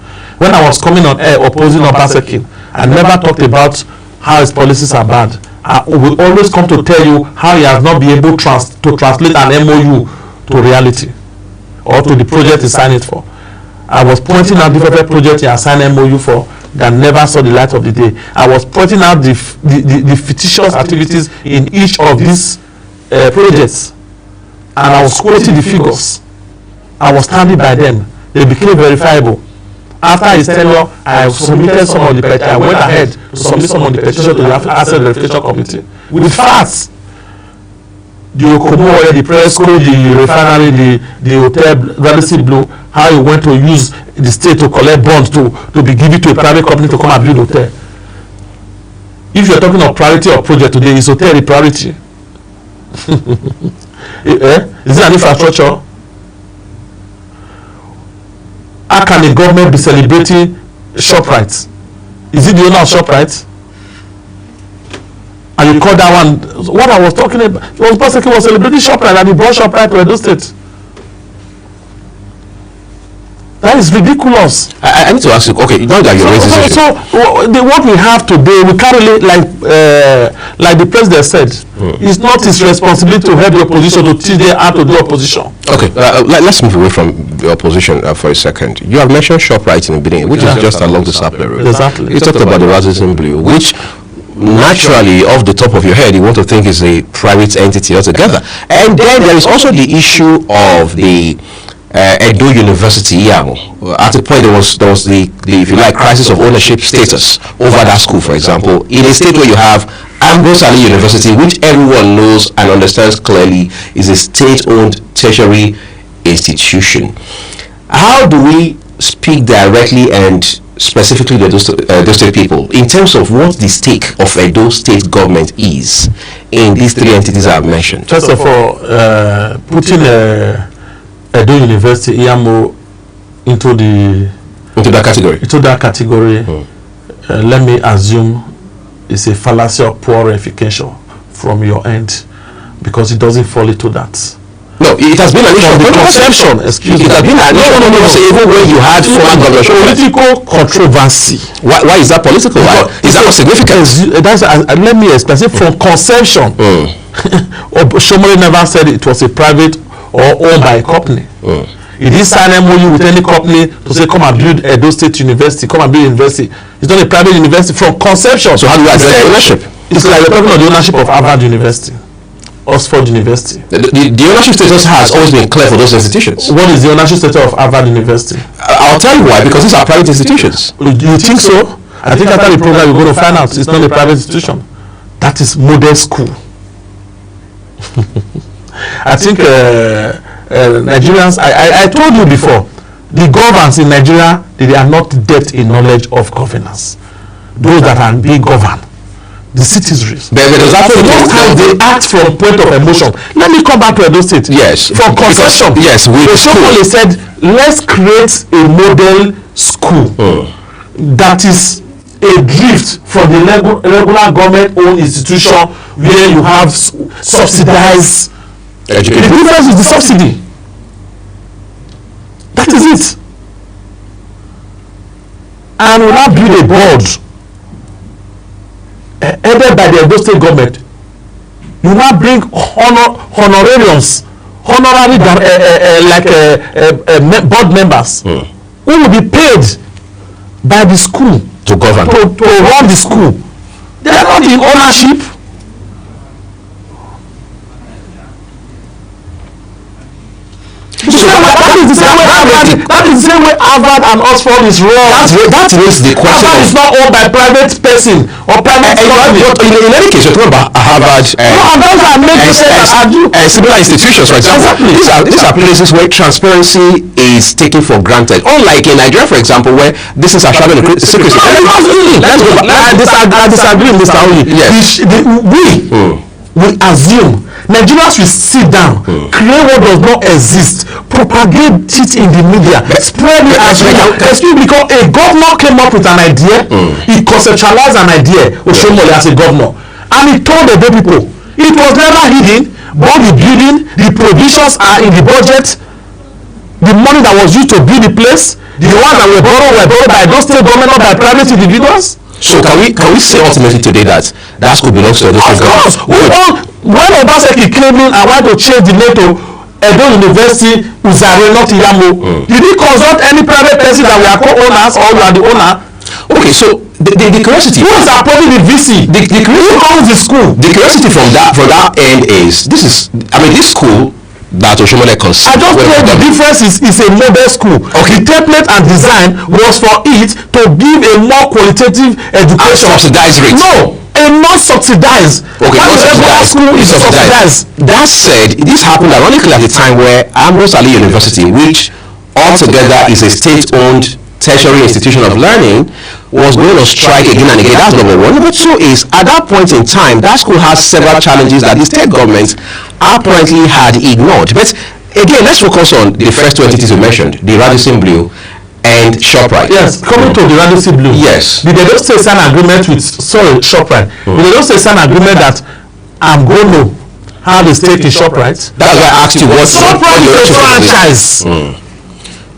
[SPEAKER 5] when I was coming on air opposing Obaseki, I never talked about how his policies are bad. I will always come to tell you how he has not been able to translate an MOU to reality or to the project he signed it for. I was pointing out different projects he has signed MOU for that never saw the light of the day. I was pointing out the fictitious activities in each of these projects, and I was quoting the figures. I was standing by them. They became verifiable. After his tenure, I submitted some of the petition. I went ahead to submit some of the petition to the Asset Verification Committee with facts. The Okomo, the Presco, the refinery, the hotel, Galaxy Blue, how he went to use the state to collect bonds to be given to a private company to come and build hotel. If you're talking of priority of project today, is hotel the priority? Is it an infrastructure? How can the government be celebrating ShopRite? Is it the owner of ShopRite? And you call that one, what I was talking about, was celebrating ShopRite and he brought ShopRite to Edo State. That is ridiculous.
[SPEAKER 2] I need to ask you, okay, now that you raise this issue.
[SPEAKER 5] So what we have today, we can't really, like the president said, it's not his responsibility to help the opposition to teach them how to do opposition.
[SPEAKER 2] Okay, let's move away from the opposition for a second. You have mentioned ShopRite in the beginning, which is just along the Sapele Road.
[SPEAKER 5] Exactly.
[SPEAKER 2] You talked about the Radisson Blu, which naturally, off the top of your head, you want to think is a private entity altogether. And then there is also the issue of the Edo University, at a point there was the if you like, crisis of ownership status over that school, for example, in a state where you have Ambrose Ali University, which everyone knows and understands clearly is a state-owned tertiary institution. How do we speak directly and specifically to Edo State people in terms of what the stake of Edo State government is in these three entities I've mentioned?
[SPEAKER 5] First of all, putting Edo University IAMO into that category, let me assume it's a fallacy of poor verification from your end, because it doesn't fall into that.
[SPEAKER 2] No, it has been an issue of
[SPEAKER 5] conception. Excuse me.
[SPEAKER 2] It has been an issue of even when you had former government
[SPEAKER 5] political controversy.
[SPEAKER 2] Why is that political? Is that significant?
[SPEAKER 5] Let me explain. From conception, Shomole never said it was a private or owned by a company. He didn't sign MOU with any company to say come and build Edo State University, come and build university. It's not a private university from conception.
[SPEAKER 2] So how do you address ownership?
[SPEAKER 5] It's like we're talking about the ownership of Harvard University, Oxford University.
[SPEAKER 2] The ownership status has always been clear for those institutions.
[SPEAKER 5] What is the ownership status of Harvard University?
[SPEAKER 2] I'll tell you why, because these are private institutions.
[SPEAKER 5] Do you think so? I think after the program you're going to find out it's not a private institution. That is model school. I think Nigerians, I told you before, the governors in Nigeria, they are not depth in knowledge of governance. Those that are being governed, the citizens. Most times they act from point of emotion. Let me come back to Edo State.
[SPEAKER 2] Yes.
[SPEAKER 5] From conception.
[SPEAKER 2] Yes.
[SPEAKER 5] Shomole said, let's create a model school that is a drift from the regular government-owned institution where you have subsidized education. The difference is the subsidy. That is it. And we'll now build a board headed by the Edo State government. You now bring honorariums, honorary board members who will be paid by the school
[SPEAKER 2] to govern,
[SPEAKER 5] to run the school. They are not in ownership. That is the same way Harvard and Oxford is run.
[SPEAKER 2] That raises the question.
[SPEAKER 5] Harvard is not owned by private person or private company.
[SPEAKER 2] But in any case, you're talking about Harvard and similar institutions, for example. Exactly. These are places where transparency is taken for granted. Unlike in Nigeria, for example, where this is a shadow of secrecy.
[SPEAKER 5] I disagree, Mr. Oyi.
[SPEAKER 2] Yes.
[SPEAKER 5] We assume Nigerians will sit down, create what does not exist, propagate it in the media, spread it as well. Because a governor came up with an idea, he conceptualized an idea, Oshomole as a governor, and he told the people, it was never hidden, but the building, the provisions are in the budget, the money that was used to build the place, The ones that were borrowed by those state government, not by private individuals.
[SPEAKER 2] So can we say ultimately today that school belongs to Edo State government?
[SPEAKER 5] When Obaseki came in and wanted to change the name to Edo University Uzare, not Iyamo, did he consult any private person that we are co-owners or you are the owner?
[SPEAKER 2] Okay, so the curiosity.
[SPEAKER 5] Who is approving the VC? Who owns the school?
[SPEAKER 2] The curiosity from that end is this school that Oshomole conceived.
[SPEAKER 5] I just told the difference is a model school. Okay. The template and design was for it to give a more qualitative education.
[SPEAKER 2] Subsidized rate.
[SPEAKER 5] No, a non-subsidized.
[SPEAKER 2] Okay, non-subsidized school is subsidized. That said, this happened ironically at the time where Ambrose Ali University, which altogether is a state-owned tertiary institution of learning, was going on strike again and again. That's number one. Number two is, at that point in time, that school has several challenges that the state government apparently had ignored. But again, let's focus on the first two entities you mentioned, the Radisson Blu and ShopRite.
[SPEAKER 5] Yes, coming to the Radisson Blu.
[SPEAKER 2] Yes.
[SPEAKER 5] Did they just say sign agreement with, ShopRite? Did they just say sign agreement that I'm going to have a stake in ShopRite?
[SPEAKER 2] That's why I asked you what
[SPEAKER 5] ShopRite is a franchise.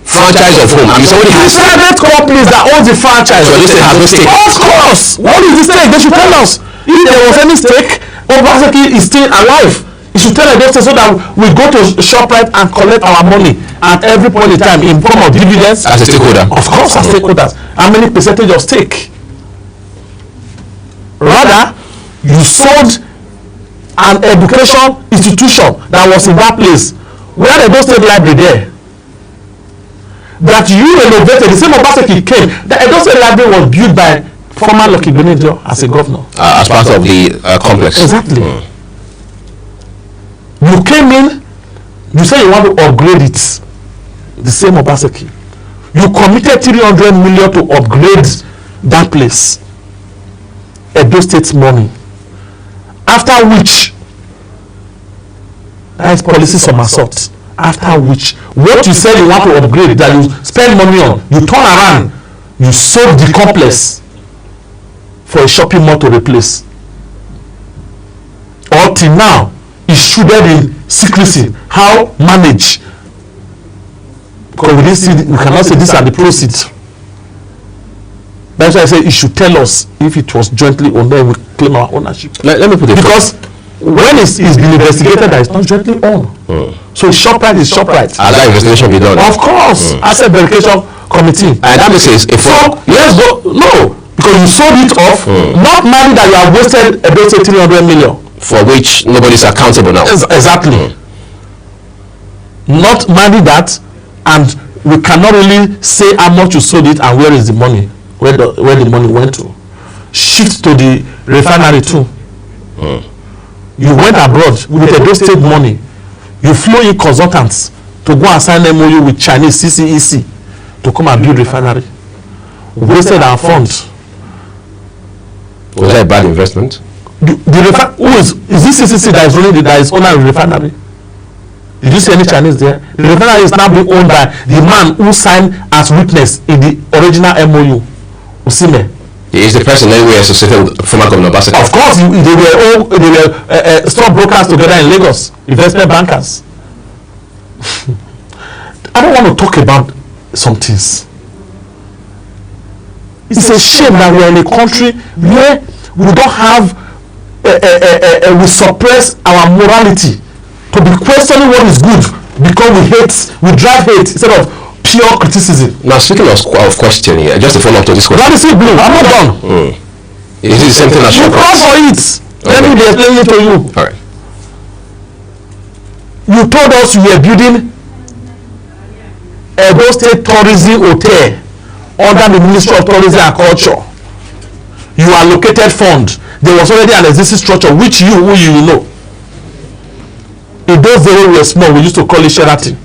[SPEAKER 2] Franchise of whom? I mean, somebody has
[SPEAKER 5] private companies that own the franchise.
[SPEAKER 2] So they say has no stake.
[SPEAKER 5] Of course. What is the stake? They should tell us. If there was any stake, Obaseki is still alive. You should tell us so that we go to ShopRite and collect our money at every point in time in form of dividends.
[SPEAKER 2] As a stakeholder.
[SPEAKER 5] Of course, as stakeholders. How many percentage of stake? Rather, you sold an education institution that was in that place. Where the Edo State Library there? That you renovated, the same Obaseki came. The Edo State Library was built by former Lucky Benedio as a governor.
[SPEAKER 2] As part of the complex.
[SPEAKER 5] Exactly. You came in, you said you want to upgrade it. The same Obaseki. You committed 300 million to upgrade that place. Edo State's money. After which, that is policy somersault. After which, what you said you want to upgrade, that you spend money on, you turn around, you sold the complex for a shopping mall to replace. Or till now, it's shrouded in secrecy. How manage? Because we cannot say these are the proceeds. That's why I say you should tell us if it was jointly owned, then we claim our ownership.
[SPEAKER 2] Let me put it
[SPEAKER 5] because when it's been investigated that it's not jointly owned. So ShopRite is ShopRite.
[SPEAKER 2] Has that investigation been done?
[SPEAKER 5] Of course. Asset verification committee.
[SPEAKER 2] And that means
[SPEAKER 5] let's go. No, because you sold it off. Not money that you have wasted about 300 million.
[SPEAKER 2] For which nobody's accountable now.
[SPEAKER 5] Exactly. Not money that, and we cannot really say how much you sold it and where is the money, where the money went to. Shift to the refinery too. You went abroad with Edo State money. You flew in consultants to go and sign MOU with Chinese CCEC to come and build refinery. Wasted our funds.
[SPEAKER 2] Was that a bad investment?
[SPEAKER 5] Who is this CCC that is running that is owner of the refinery? Did you see any Chinese there? The refinery is now being owned by the man who signed as witness in the original MOU, Usime.
[SPEAKER 2] He is the person anyway associated with former Governor Obaseki.
[SPEAKER 5] Of course, they were stockbrokers together in Lagos, investment bankers. I don't want to talk about some things. It's a shame that we are in a country where we don't have, we suppress our morality to be questioning what is good because we drive hate instead of pure criticism.
[SPEAKER 2] Now, speaking of question here, just to follow up to this question.
[SPEAKER 5] Radisson Blu, I'm not done.
[SPEAKER 2] Is it the same thing as
[SPEAKER 5] you call for it. Let me explain it to you.
[SPEAKER 2] All right.
[SPEAKER 5] You told us you were building Edo State Tourism Hotel under the Ministry of Tourism and Culture. You allocated funds. There was already an existing structure which you know. In those days when we were small, we used to call it Sheraton.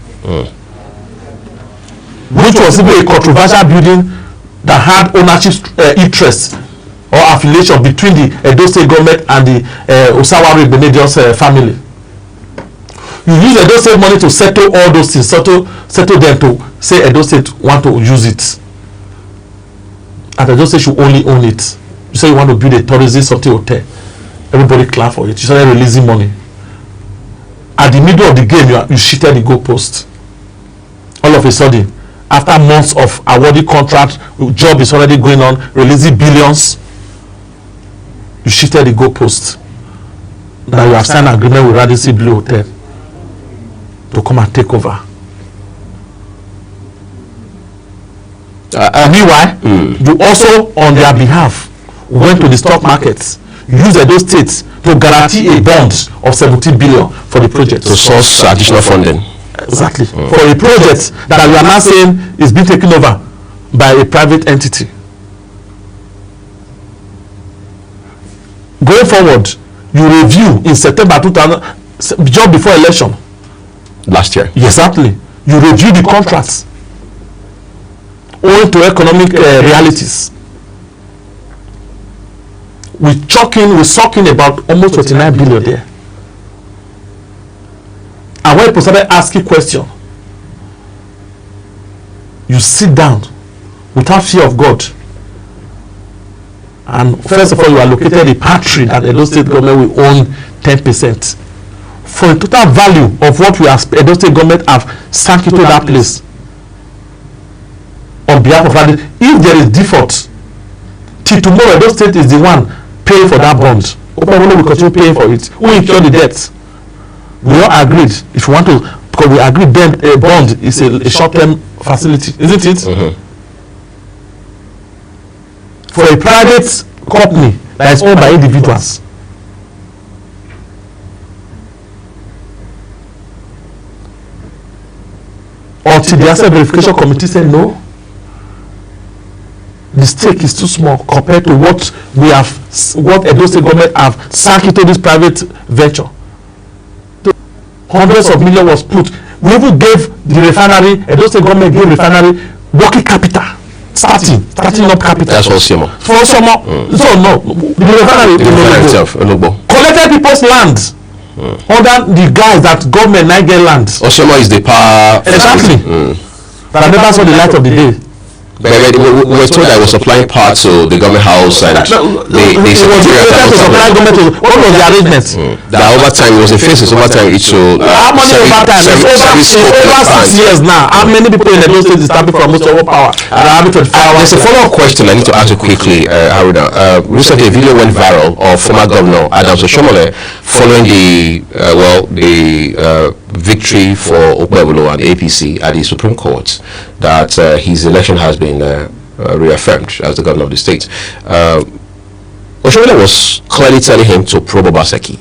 [SPEAKER 5] Which was even a controversial building that had ownership interest or affiliation between the Edo State government and the Osawari Benedios family. You use Edo State money to settle all those things, settle them to say Edo State want to use it. And Edo State should only own it. You say you want to build a tourism hotel. Everybody clap for it. You started releasing money. At the middle of the game, you shifted the goalpost. All of a sudden, after months of awarding contract, job is already going on, releasing billions, you shifted the goalpost. Now you have signed an agreement with Radisson Blu Hotel to come and take over. Meanwhile, you also, on their behalf, went to the stock markets, used those states to guarantee a bond of 17 billion for the project.
[SPEAKER 2] To source additional funding.
[SPEAKER 5] Exactly. For a project that we are now saying is being taken over by a private entity. Going forward, you review in September 2000, just before election.
[SPEAKER 2] Last year.
[SPEAKER 5] Exactly. You review the contracts owing to economic realities. We're sucking about almost 29 billion there. And when people started asking questions, you sit down without fear of God. And first of all, you allocated a patron that the Edo State government will own 10%. For a total value of what we as Edo State government have sank into that place on behalf of Radisson. If there is default, till tomorrow, Edo State is the one paying for that bond. Open will continue paying for it. Who incur the debt? We all agreed. If you want to, because we agreed then a bond is a short-term facility, isn't it? For a private company that is owned by individuals. Until the asset verification committee said no, the stake is too small compared to what we have, what Edo State government have sank into this private venture. Hundreds of millions was put. We even gave the refinery, Edo State government gave refinery working capital, starting up capital.
[SPEAKER 2] That's for Osimo.
[SPEAKER 5] For Osimo. So no, the refinery
[SPEAKER 2] itself,
[SPEAKER 5] collected people's land. Under the guys that government now get land.
[SPEAKER 2] Osimo is the power.
[SPEAKER 5] Exactly. But I never saw the light of the day.
[SPEAKER 2] But we were told that it was supplying power to the government house and
[SPEAKER 5] what was the arrangement?
[SPEAKER 2] That over time it was in phases. Over time it should.
[SPEAKER 5] How many over time? It's over 6 years now. How many people in Edo State is tapping from most of power?
[SPEAKER 2] There's a follow-up question I need to ask you quickly, Haruna. Recently, a video went viral of former Governor Adams Oshomole following the victory for Okpebholo and APC at the Supreme Court, that his election has been reaffirmed as the governor of the state. Oshomole was clearly telling him to probe Obaseki.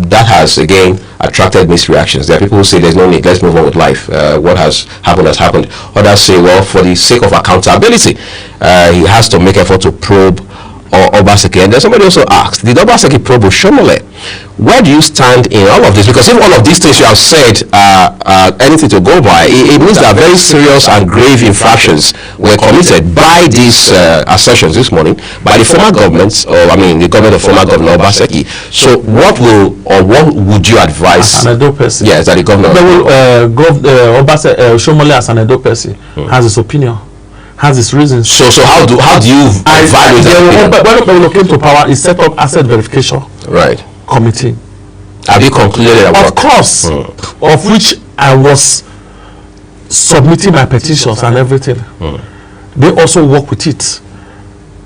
[SPEAKER 2] That has again attracted mixed reactions. There are people who say there's no need, let's move on with life. What has happened has happened. Others say, well, for the sake of accountability, he has to make effort to probe Obaseki. And then somebody also asked, did Obaseki probe Oshomole? Where do you stand in all of this? Because if all of these things you have said are anything to go by, it means that very serious and grave infractions were committed by these assertions this morning by the former government, or the government of former Governor Obaseki. So what would you advise?
[SPEAKER 5] As an Edo person.
[SPEAKER 2] Yes, that the governor.
[SPEAKER 5] Oshomole as an Edo person has his opinion. Has its reasons.
[SPEAKER 2] So how do you evaluate that?
[SPEAKER 5] When Okpebholo came to power, he set up asset verification committee.
[SPEAKER 2] Have you concluded that?
[SPEAKER 5] Of course, of which I was submitting my petitions and everything. They also work with it.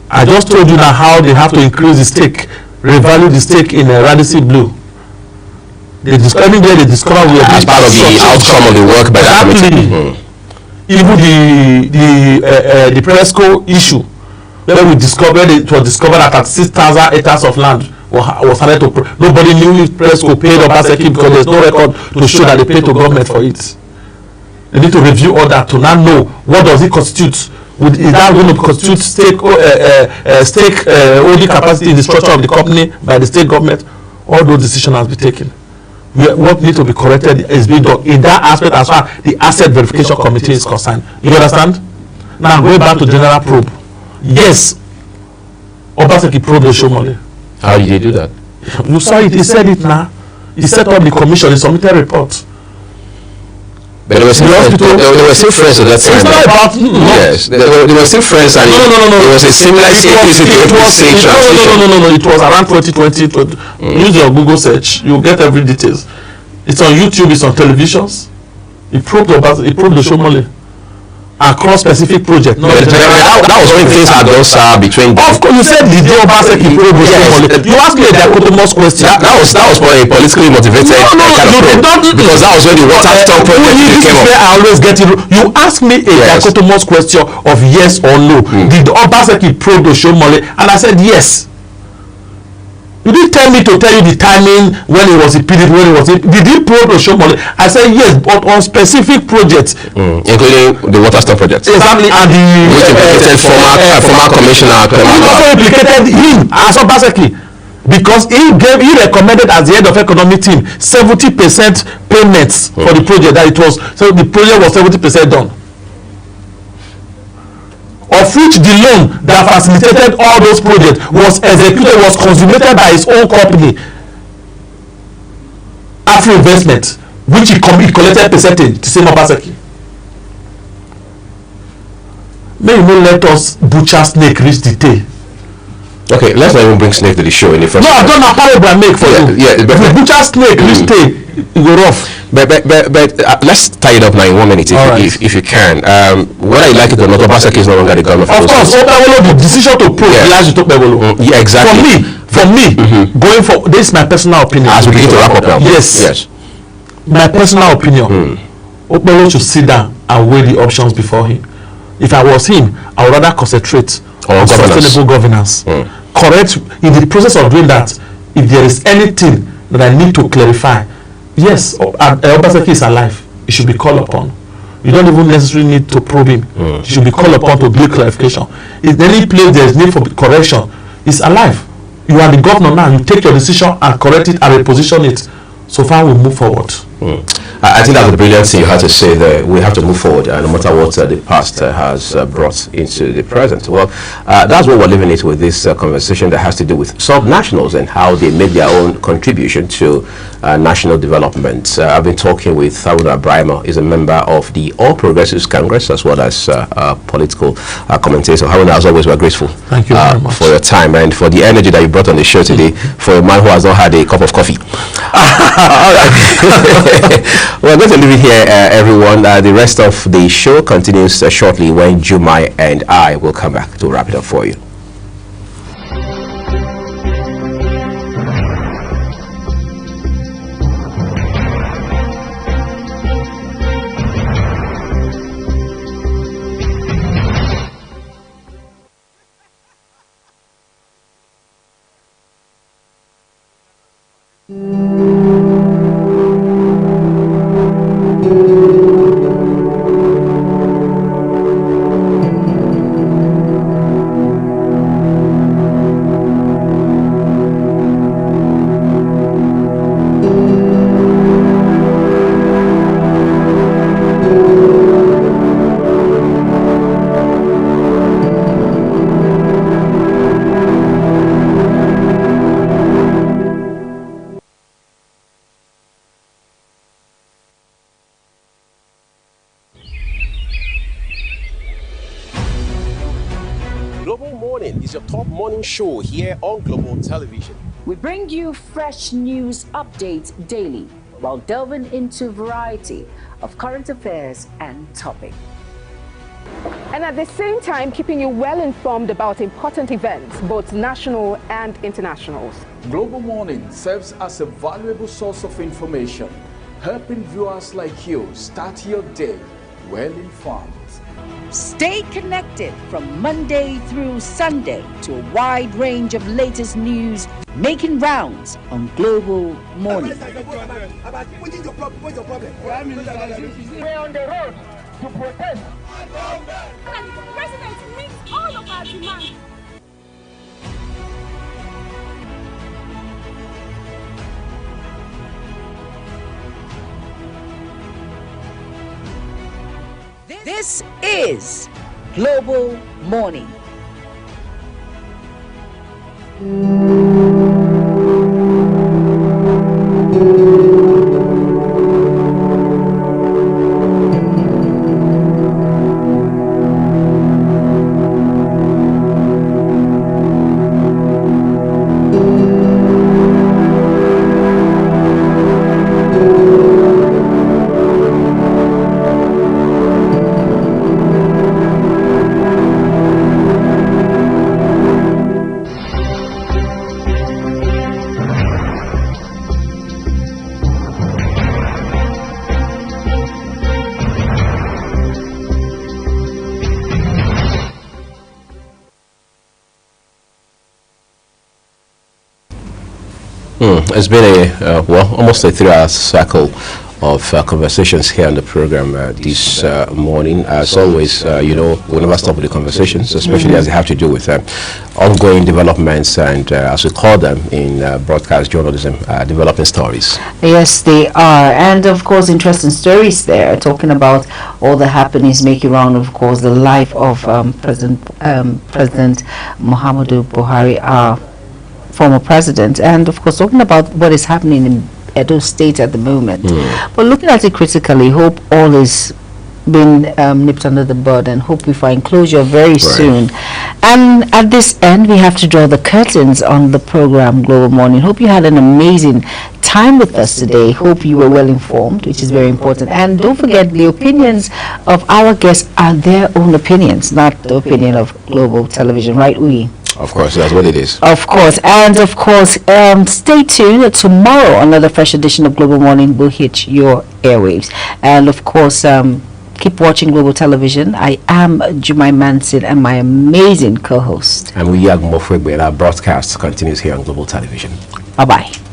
[SPEAKER 5] I just told you now how they have to increase the stake, revalue the stake in Radisson Blu. They discover
[SPEAKER 2] as part of the outcome of the work by that committee.
[SPEAKER 5] Even the Presco issue, where it was discovered that 6,000 acres of land was handed to. Nobody knew if Presco paid Obaseki because there's no record to show that they paid to government for it. They need to review all that to now know what does it constitute. Is that going to constitute stake holding capacity in the structure of the company by the state government? All those decisions have been taken. What needs to be corrected is being done in that aspect as far as the asset verification committee is concerned. You understand? Now going back to general probe. Yes, Obaseki probed Oshomole.
[SPEAKER 2] How did he do that?
[SPEAKER 5] You saw it. He said it now. He set up the commission. He submitted a report.
[SPEAKER 2] But they were still friends at that time.
[SPEAKER 5] It's not about
[SPEAKER 2] yes, they were still friends, and
[SPEAKER 5] no.
[SPEAKER 2] It was a similar transition.
[SPEAKER 5] No. It was around 2020. Use your Google search. You'll get every details. It's on YouTube. It's on televisions. He probed Oshomole, across specific projects. No,
[SPEAKER 2] that was when things had those between them.
[SPEAKER 5] Of course, you said the Obaseki probe. You asked me a dichotomous question.
[SPEAKER 2] That was for a politically motivated kind of probe, because that was when the water stock project came up.
[SPEAKER 5] I always get it. You ask me a dichotomous question of yes or no. Did Obaseki probe Oshiomhole? And I said yes. You didn't tell me to tell you the timing when it was repeated, when it was. Did he probe Oshiomhole? I said yes, but on specific projects,
[SPEAKER 2] including the water stock project.
[SPEAKER 5] Exactly, and
[SPEAKER 2] which implicated former commissioner.
[SPEAKER 5] He also implicated him as Obaseki, because he recommended as the head of economic team 70% payments for the project that it was. So the project was 70% done. Of which the loan that facilitated all those projects was consummated by his own company, Afro Investment, which he collected percentage, the same Obaseki. May you not let us butcher snake reach the tail.
[SPEAKER 2] Okay, let's not even bring snake to the show in the first.
[SPEAKER 5] No, I've done a parable I make for you.
[SPEAKER 2] Yeah,
[SPEAKER 5] if you butcher snake reach tail, it go rough.
[SPEAKER 2] But let's tie it up now in 1 minute if you can. Whether you like it or not, Obaseki is no longer the government.
[SPEAKER 5] Of course, the decision to probe relies to Okpebholo.
[SPEAKER 2] Yeah, exactly.
[SPEAKER 5] For me, going for this is my personal opinion.
[SPEAKER 2] As we begin to wrap up now.
[SPEAKER 5] Yes. My personal opinion. Okpebholo should sit down and weigh the options before him. If I was him, I would rather concentrate on sustainable governance. Correct. In the process of doing that, if there is anything that I need to clarify, yes, Obaseki is alive. He should be called upon. You don't even necessarily need to probe him. He should be called upon to give clarification. If any place there is need for correction, he's alive. You are the governor now. You take your decision and correct it and reposition it. So far, we move forward.
[SPEAKER 2] I think that's the brilliant thing you have to say there. We have to move forward, no matter what the past has brought into the present. Well, that's what we're living it with this conversation that has to do with sub-nationals and how they make their own contribution to national development. I've been talking with Haruna Ibrahima, is a member of the All Progressives Congress, as well as a political commentator. Haruna, as always, we're grateful.
[SPEAKER 5] Thank you very much
[SPEAKER 2] for your time and for the energy that you brought on the show today, for a man who has not had a cup of coffee. All right. We're going to leave it here, everyone. The rest of the show continues shortly when Jumai and I will come back to wrap it up for you.
[SPEAKER 18] Global Morning is your top morning show here on Global Television.
[SPEAKER 19] We bring you fresh news updates daily while delving into a variety of current affairs and topics.
[SPEAKER 20] And at the same time, keeping you well informed about important events, both national and international.
[SPEAKER 21] Global Morning serves as a valuable source of information, helping viewers like you start your day well informed.
[SPEAKER 19] Stay connected from Monday through Sunday to a wide range of latest news making rounds on Global Morning.
[SPEAKER 22] We're on the road to protest. And the president meets all of our demands.
[SPEAKER 19] This is Global Morning.
[SPEAKER 2] It's been a, almost a 3-hour cycle of conversations here on the program this morning. As always, you know, we never stop with the conversations, especially as they have to do with ongoing developments and, as we call them in broadcast journalism, developing stories.
[SPEAKER 1] Yes, they are. And, of course, interesting stories there, talking about all the happenings making around, of course, the life of President Muhammadu Buhari, our former president, and, of course, talking about what is happening in Edo State at the moment. But looking at it critically, hope all is been nipped under the bud, and hope we find closure very soon. And at this end, we have to draw the curtains on the program Global Morning. Hope you had an amazing time with us today. Hope you were well informed, which is very important. And don't forget, the opinions of our guests are their own opinions, not the opinion of Global Television, right, Uyi?
[SPEAKER 2] Of course, that's what it is.
[SPEAKER 1] Of course, and of course, stay tuned. Tomorrow, another fresh edition of Global Morning will hit your airwaves. And of course, keep watching Global Television. I am Jumai Manson and my amazing co-host.
[SPEAKER 2] And we Mofwegbe, and our broadcast continues here on Global Television.
[SPEAKER 1] Bye-bye.